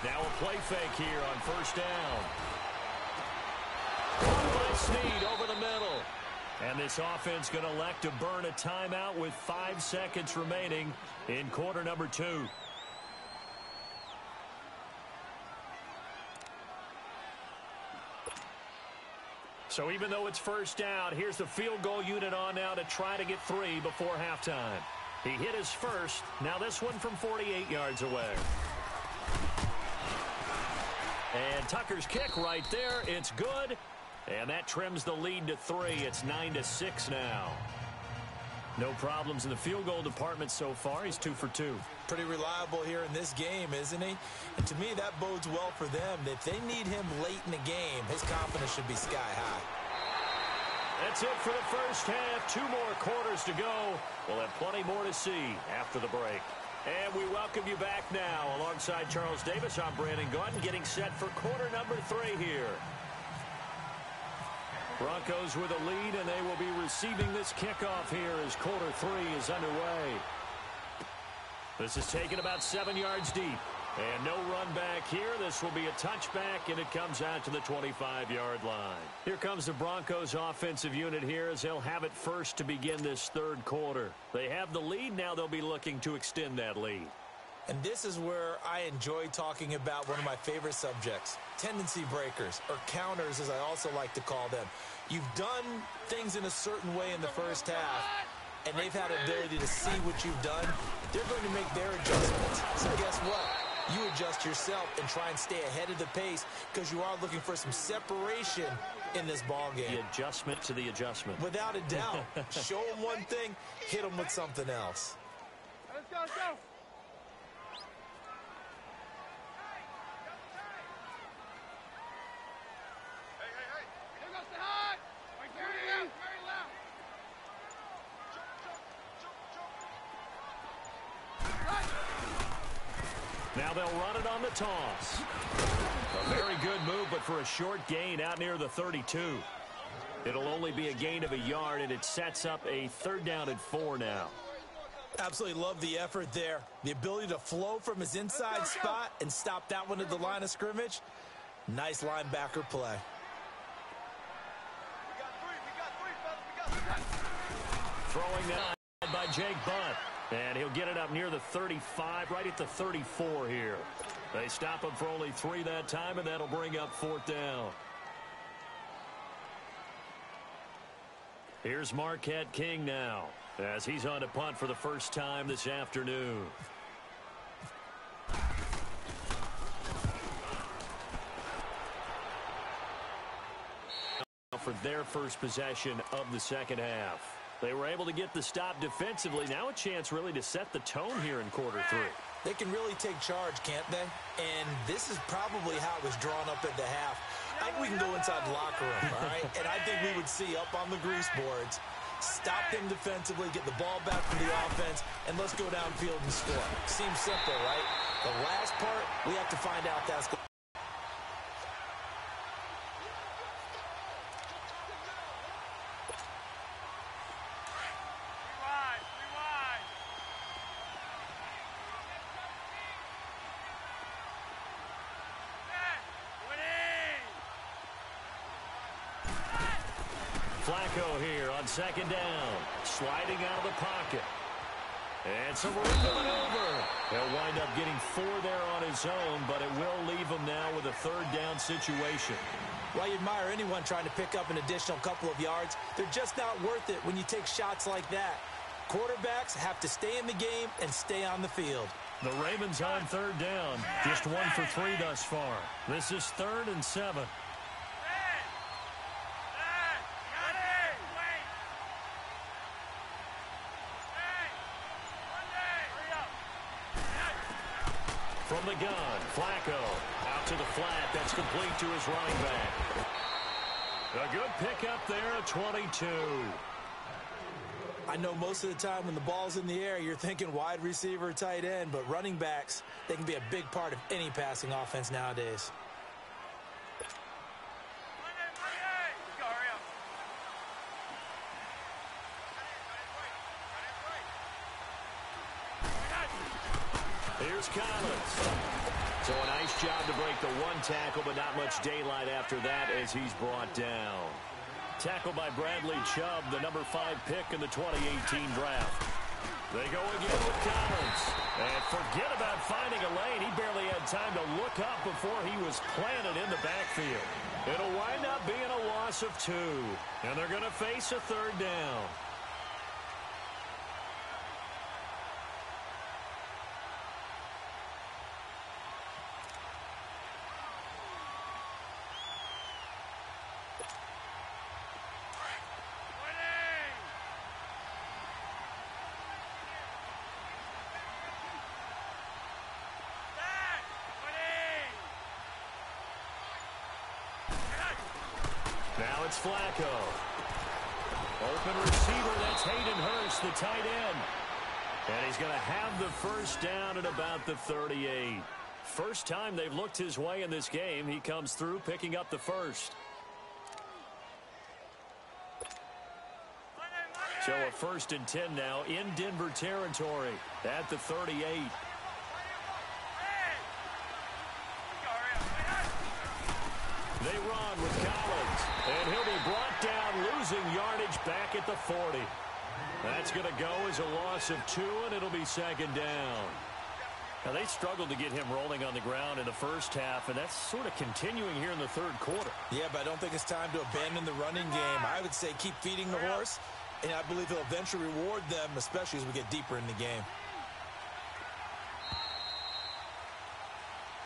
Now a play fake here on first down. By Snead over the middle. And this offense going to elect to burn a timeout with 5 seconds remaining in quarter number 2. So even though it's first down, here's the field goal unit on now to try to get 3 before halftime. He hit his first. Now this one from 48 yards away. And Tucker's kick right there. It's good. And that trims the lead to 3. It's 9-6 now. No problems in the field goal department so far. He's 2 for 2. Pretty reliable here in this game, isn't he? And to me, that bodes well for them. If they need him late in the game, his confidence should be sky high. That's it for the first half. 2 more quarters to go. We'll have plenty more to see after the break. And we welcome you back now. Alongside Charles Davis, I'm Brandon Gordon, getting set for quarter number 3 here. Broncos with a lead, and they will be receiving this kickoff here as quarter 3 is underway. This is taken about 7 yards deep. And no run back here. This will be a touchback, and it comes out to the 25-yard line. Here comes the Broncos offensive unit here as they'll have it first to begin this third quarter. They have the lead. Now they'll be looking to extend that lead. And this is where I enjoy talking about one of my favorite subjects, tendency breakers, or counters as I also like to call them. You've done things in a certain way in the first half, and they've had ability to see what you've done. They're going to make their adjustments. So guess what? You adjust yourself and try and stay ahead of the pace because you are looking for some separation in this ball game. The adjustment to the adjustment. Without a doubt. Show them one thing, hit them with something else. Let's go, let's go. Now they'll run it on the toss. A very good move, but for a short gain out near the 32. It'll only be a gain of a yard, and it sets up a 3rd down and 4 now. Absolutely love the effort there. The ability to flow from his inside spot and stop that one at the line of scrimmage. Nice linebacker play. Throwing that by Jake Butt. And he'll get it up near the 35, right at the 34 here. They stop him for only 3 that time, and that'll bring up 4th down. Here's Marquette King now, as he's on to punt for the first time this afternoon. For their first possession of the second half. They were able to get the stop defensively. Now a chance really to set the tone here in quarter 3. They can really take charge, can't they? And this is probably how it was drawn up at the half. I think we can go inside the locker room, all right? And I think we would see up on the grease boards, stop them defensively, get the ball back from the offense, and let's go downfield and score. Seems simple, right? The last part, we have to find out that's Flacco here on second down. Sliding out of the pocket. And some room to maneuver. He'll wind up getting 4 there on his own, but it will leave him now with a third down situation. Well, you admire anyone trying to pick up an additional couple of yards. They're just not worth it when you take shots like that. Quarterbacks have to stay in the game and stay on the field. The Ravens on third down. Just 1 for 3 thus far. This is 3rd and 7. From the gun, Flacco out to the flat. That's complete to his running back. A good pickup there at 22. I know most of the time when the ball's in the air, you're thinking wide receiver, tight end, but running backs, they can be a big part of any passing offense nowadays. Here's Collins. So a nice job to break the 1 tackle, but not much daylight after that as he's brought down. Tackled by Bradley Chubb, the number 5 pick in the 2018 draft. They go again with Collins. And forget about finding a lane. He barely had time to look up before he was planted in the backfield. It'll wind up being a loss of 2. And they're going to face a third down. Now it's Flacco. Open receiver, that's Hayden Hurst, the tight end. And he's going to have the first down at about the 38. First time they've looked his way in this game. He comes through picking up the first. So a 1st and 10 now in Denver territory at the 38. They run with Collins, and he'll be brought down, losing yardage back at the 40. That's going to go as a loss of 2, and it'll be 2nd down. Now, they struggled to get him rolling on the ground in the first half, and that's sort of continuing here in the 3rd quarter. Yeah, but I don't think it's time to abandon the running game. I would say keep feeding the horse, and I believe he'll eventually reward them, especially as we get deeper in the game.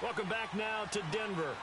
Welcome back now to Denver.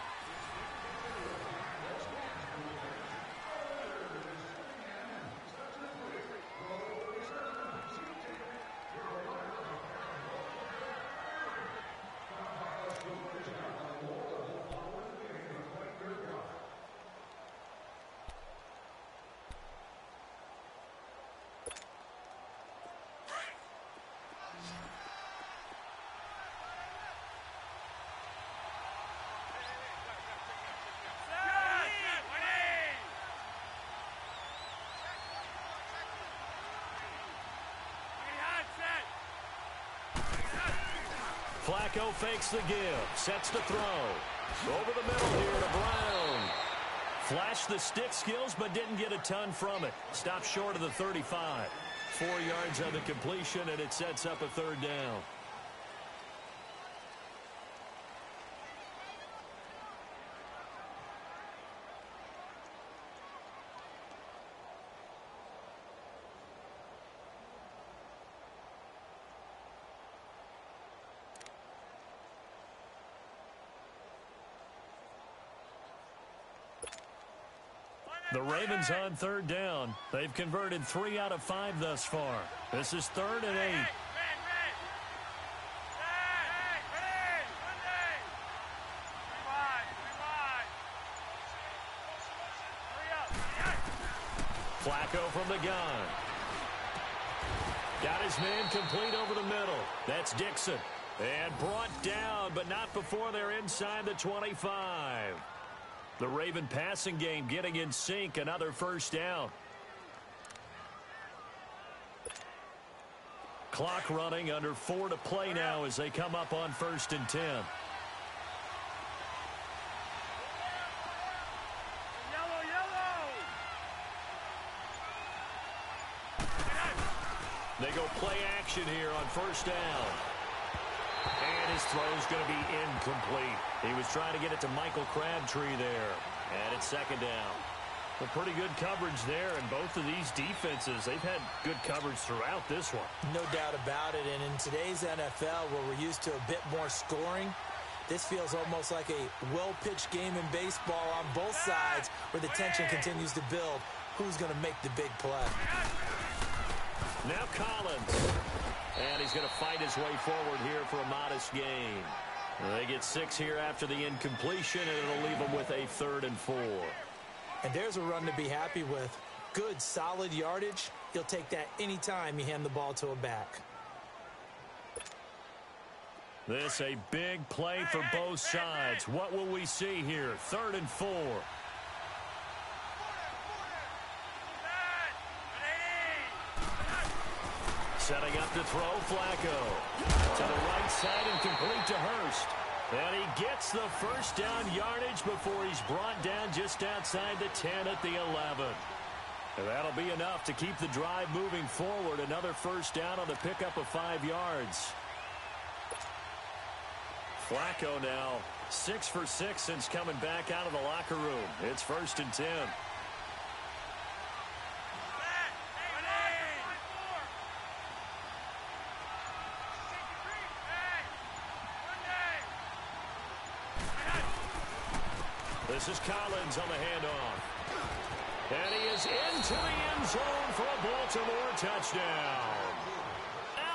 Flacco fakes the give, sets the throw. Over the middle here to Brown. Flashed the stick skills, but didn't get a ton from it. Stopped short of the 35. 4 yards on the completion, and it sets up a 3rd down. The Ravens on 3rd down. They've converted 3 out of 5 thus far. This is 3rd and 8. Flacco from the gun. Got his man complete over the middle. That's Dixon. And brought down, but not before they're inside the 25. The Raven passing game getting in sync. Another 1st down. Clock running, under 4 to play now as they come up on 1st and 10. They go play action here on first down. And his throw's going to be incomplete. He was trying to get it to Michael Crabtree there. And it's second down. Well, pretty good coverage there, and both of these defenses, they've had good coverage throughout this one. No doubt about it, and in today's NFL, where we're used to a bit more scoring, this feels almost like a well-pitched game in baseball on both sides where the tension continues to build. Who's going to make the big play? Now Collins. And he's going to fight his way forward here for a modest gain. They get 6 here after the incompletion, and it'll leave them with a 3rd and 4. And there's a run to be happy with. Good, solid yardage. You'll take that anytime you hand the ball to a back. This a big play for both sides. What will we see here? 3rd and 4. Setting up to throw, Flacco. To the right side and complete to Hurst. And he gets the first down yardage before he's brought down just outside the 10 at the 11. And that'll be enough to keep the drive moving forward. Another first down on the pickup of 5 yards. Flacco now 6 for 6 since coming back out of the locker room. It's 1st and 10. This is Collins on the handoff. And he is into the end zone for a Baltimore touchdown.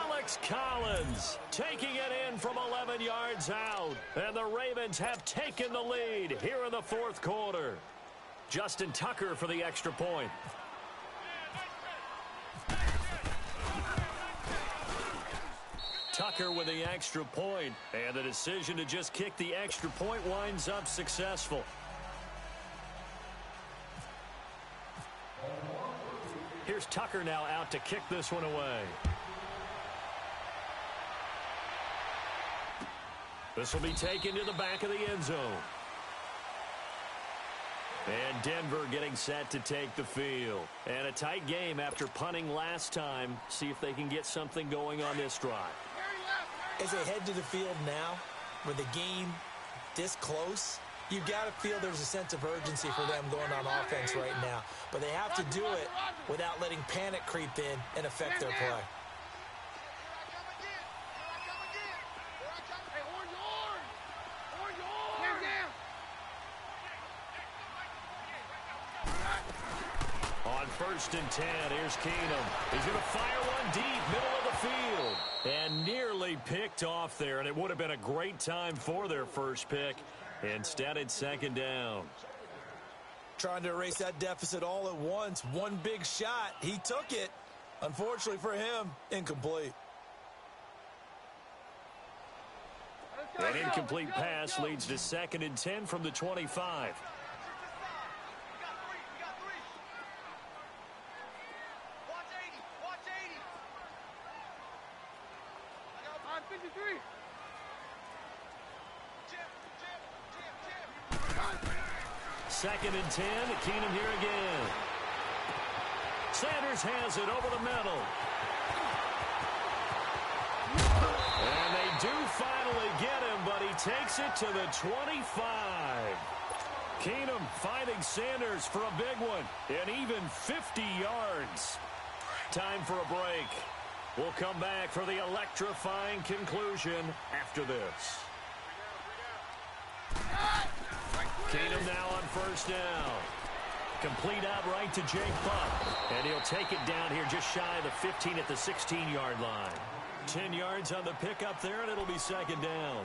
Alex Collins taking it in from 11 yards out. And the Ravens have taken the lead here in the 4th quarter. Justin Tucker for the extra point. Tucker with the extra point. And the decision to just kick the extra point winds up successful. Here's Tucker now out to kick this one away. This will be taken to the back of the end zone. And Denver getting set to take the field. And a tight game after punting last time. See if they can get something going on this drive. As they head to the field now, with the game this close, you've got to feel there's a sense of urgency for them going on offense right now. But they have to do it without letting panic creep in and affect their play. On 1st and 10, here's Keenum. He's going to fire one deep, middle of the field. And nearly picked off there, and it would have been a great time for their first pick. Instead, it's 2nd down. Trying to erase that deficit all at once. One big shot. He took it. Unfortunately for him, incomplete. An incomplete pass leads to 2nd and 10 from the 25. Second and 10, Keenum here again. Sanders has it over the middle. And they do finally get him, but he takes it to the 25. Keenum finding Sanders for a big one, and even 50 yards. Time for a break. We'll come back for the electrifying conclusion after this. Keenum now on first down. Complete outright to Jake Buck. And he'll take it down here just shy of the 15 at the 16-yard line. 10 yards on the pickup there, and it'll be 2nd down.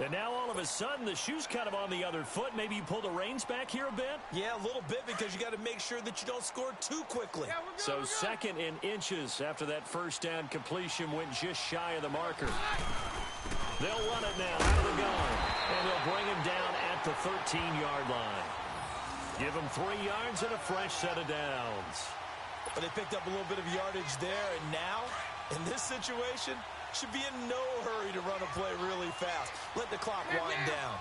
And now all of a sudden, the shoe's kind of on the other foot. Maybe you pull the reins back here a bit? Yeah, a little bit, because you got to make sure that you don't score too quickly. Yeah, so 2nd in inches after that first down completion went just shy of the marker. They'll run it now out of the gun, and they'll bring him down at the 13-yard line. Give him 3 yards and a fresh set of downs. But they picked up a little bit of yardage there, and now, in this situation, should be in no hurry to run a play really fast. Let the clock wind down.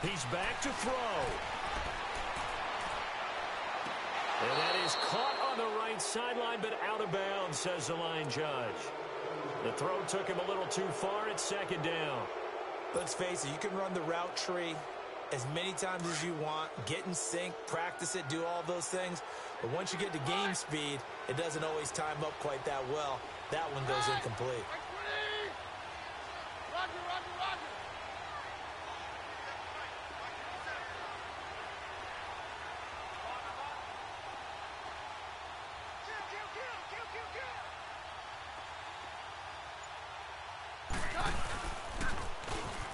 He's back to throw. And that is caught on the right sideline, but out of bounds, says the line judge. The throw took him a little too far. It's second down. Let's face it, you can run the route tree as many times as you want, get in sync, practice it, do all those things. But once you get to game speed, it doesn't always time up quite that well. That one goes incomplete. Roger, roger, roger.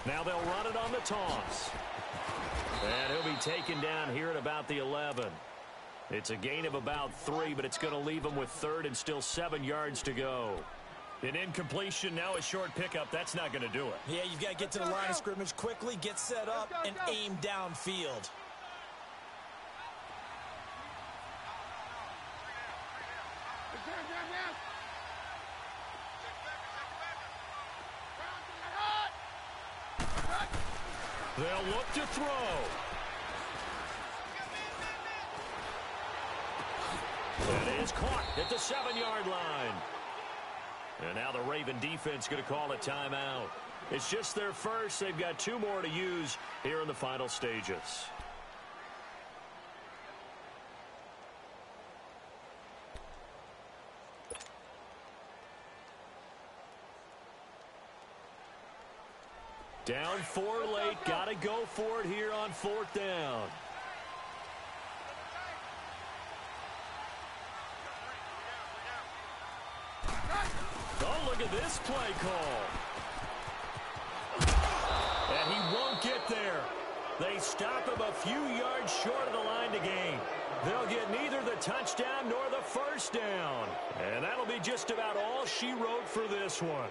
Now they'll run it on the toss. And he'll be taken down here at about the 11. It's a gain of about 3, but it's going to leave him with third and still 7 yards to go. An incompletion, now a short pickup. That's not going to do it. Yeah, you've got to get to the line of scrimmage quickly, get set up, and aim downfield. They'll look to throw. That is caught at the 7-yard line. And now the Raven defense going to call a timeout. It's just their first. They've got 2 more to use here in the final stages. Down 4 late. Got to go for it here on 4th down. Oh, look at this play call. And he won't get there. They stop him a few yards short of the line to gain. They'll get neither the touchdown nor the first down. And that'll be just about all she wrote for this one.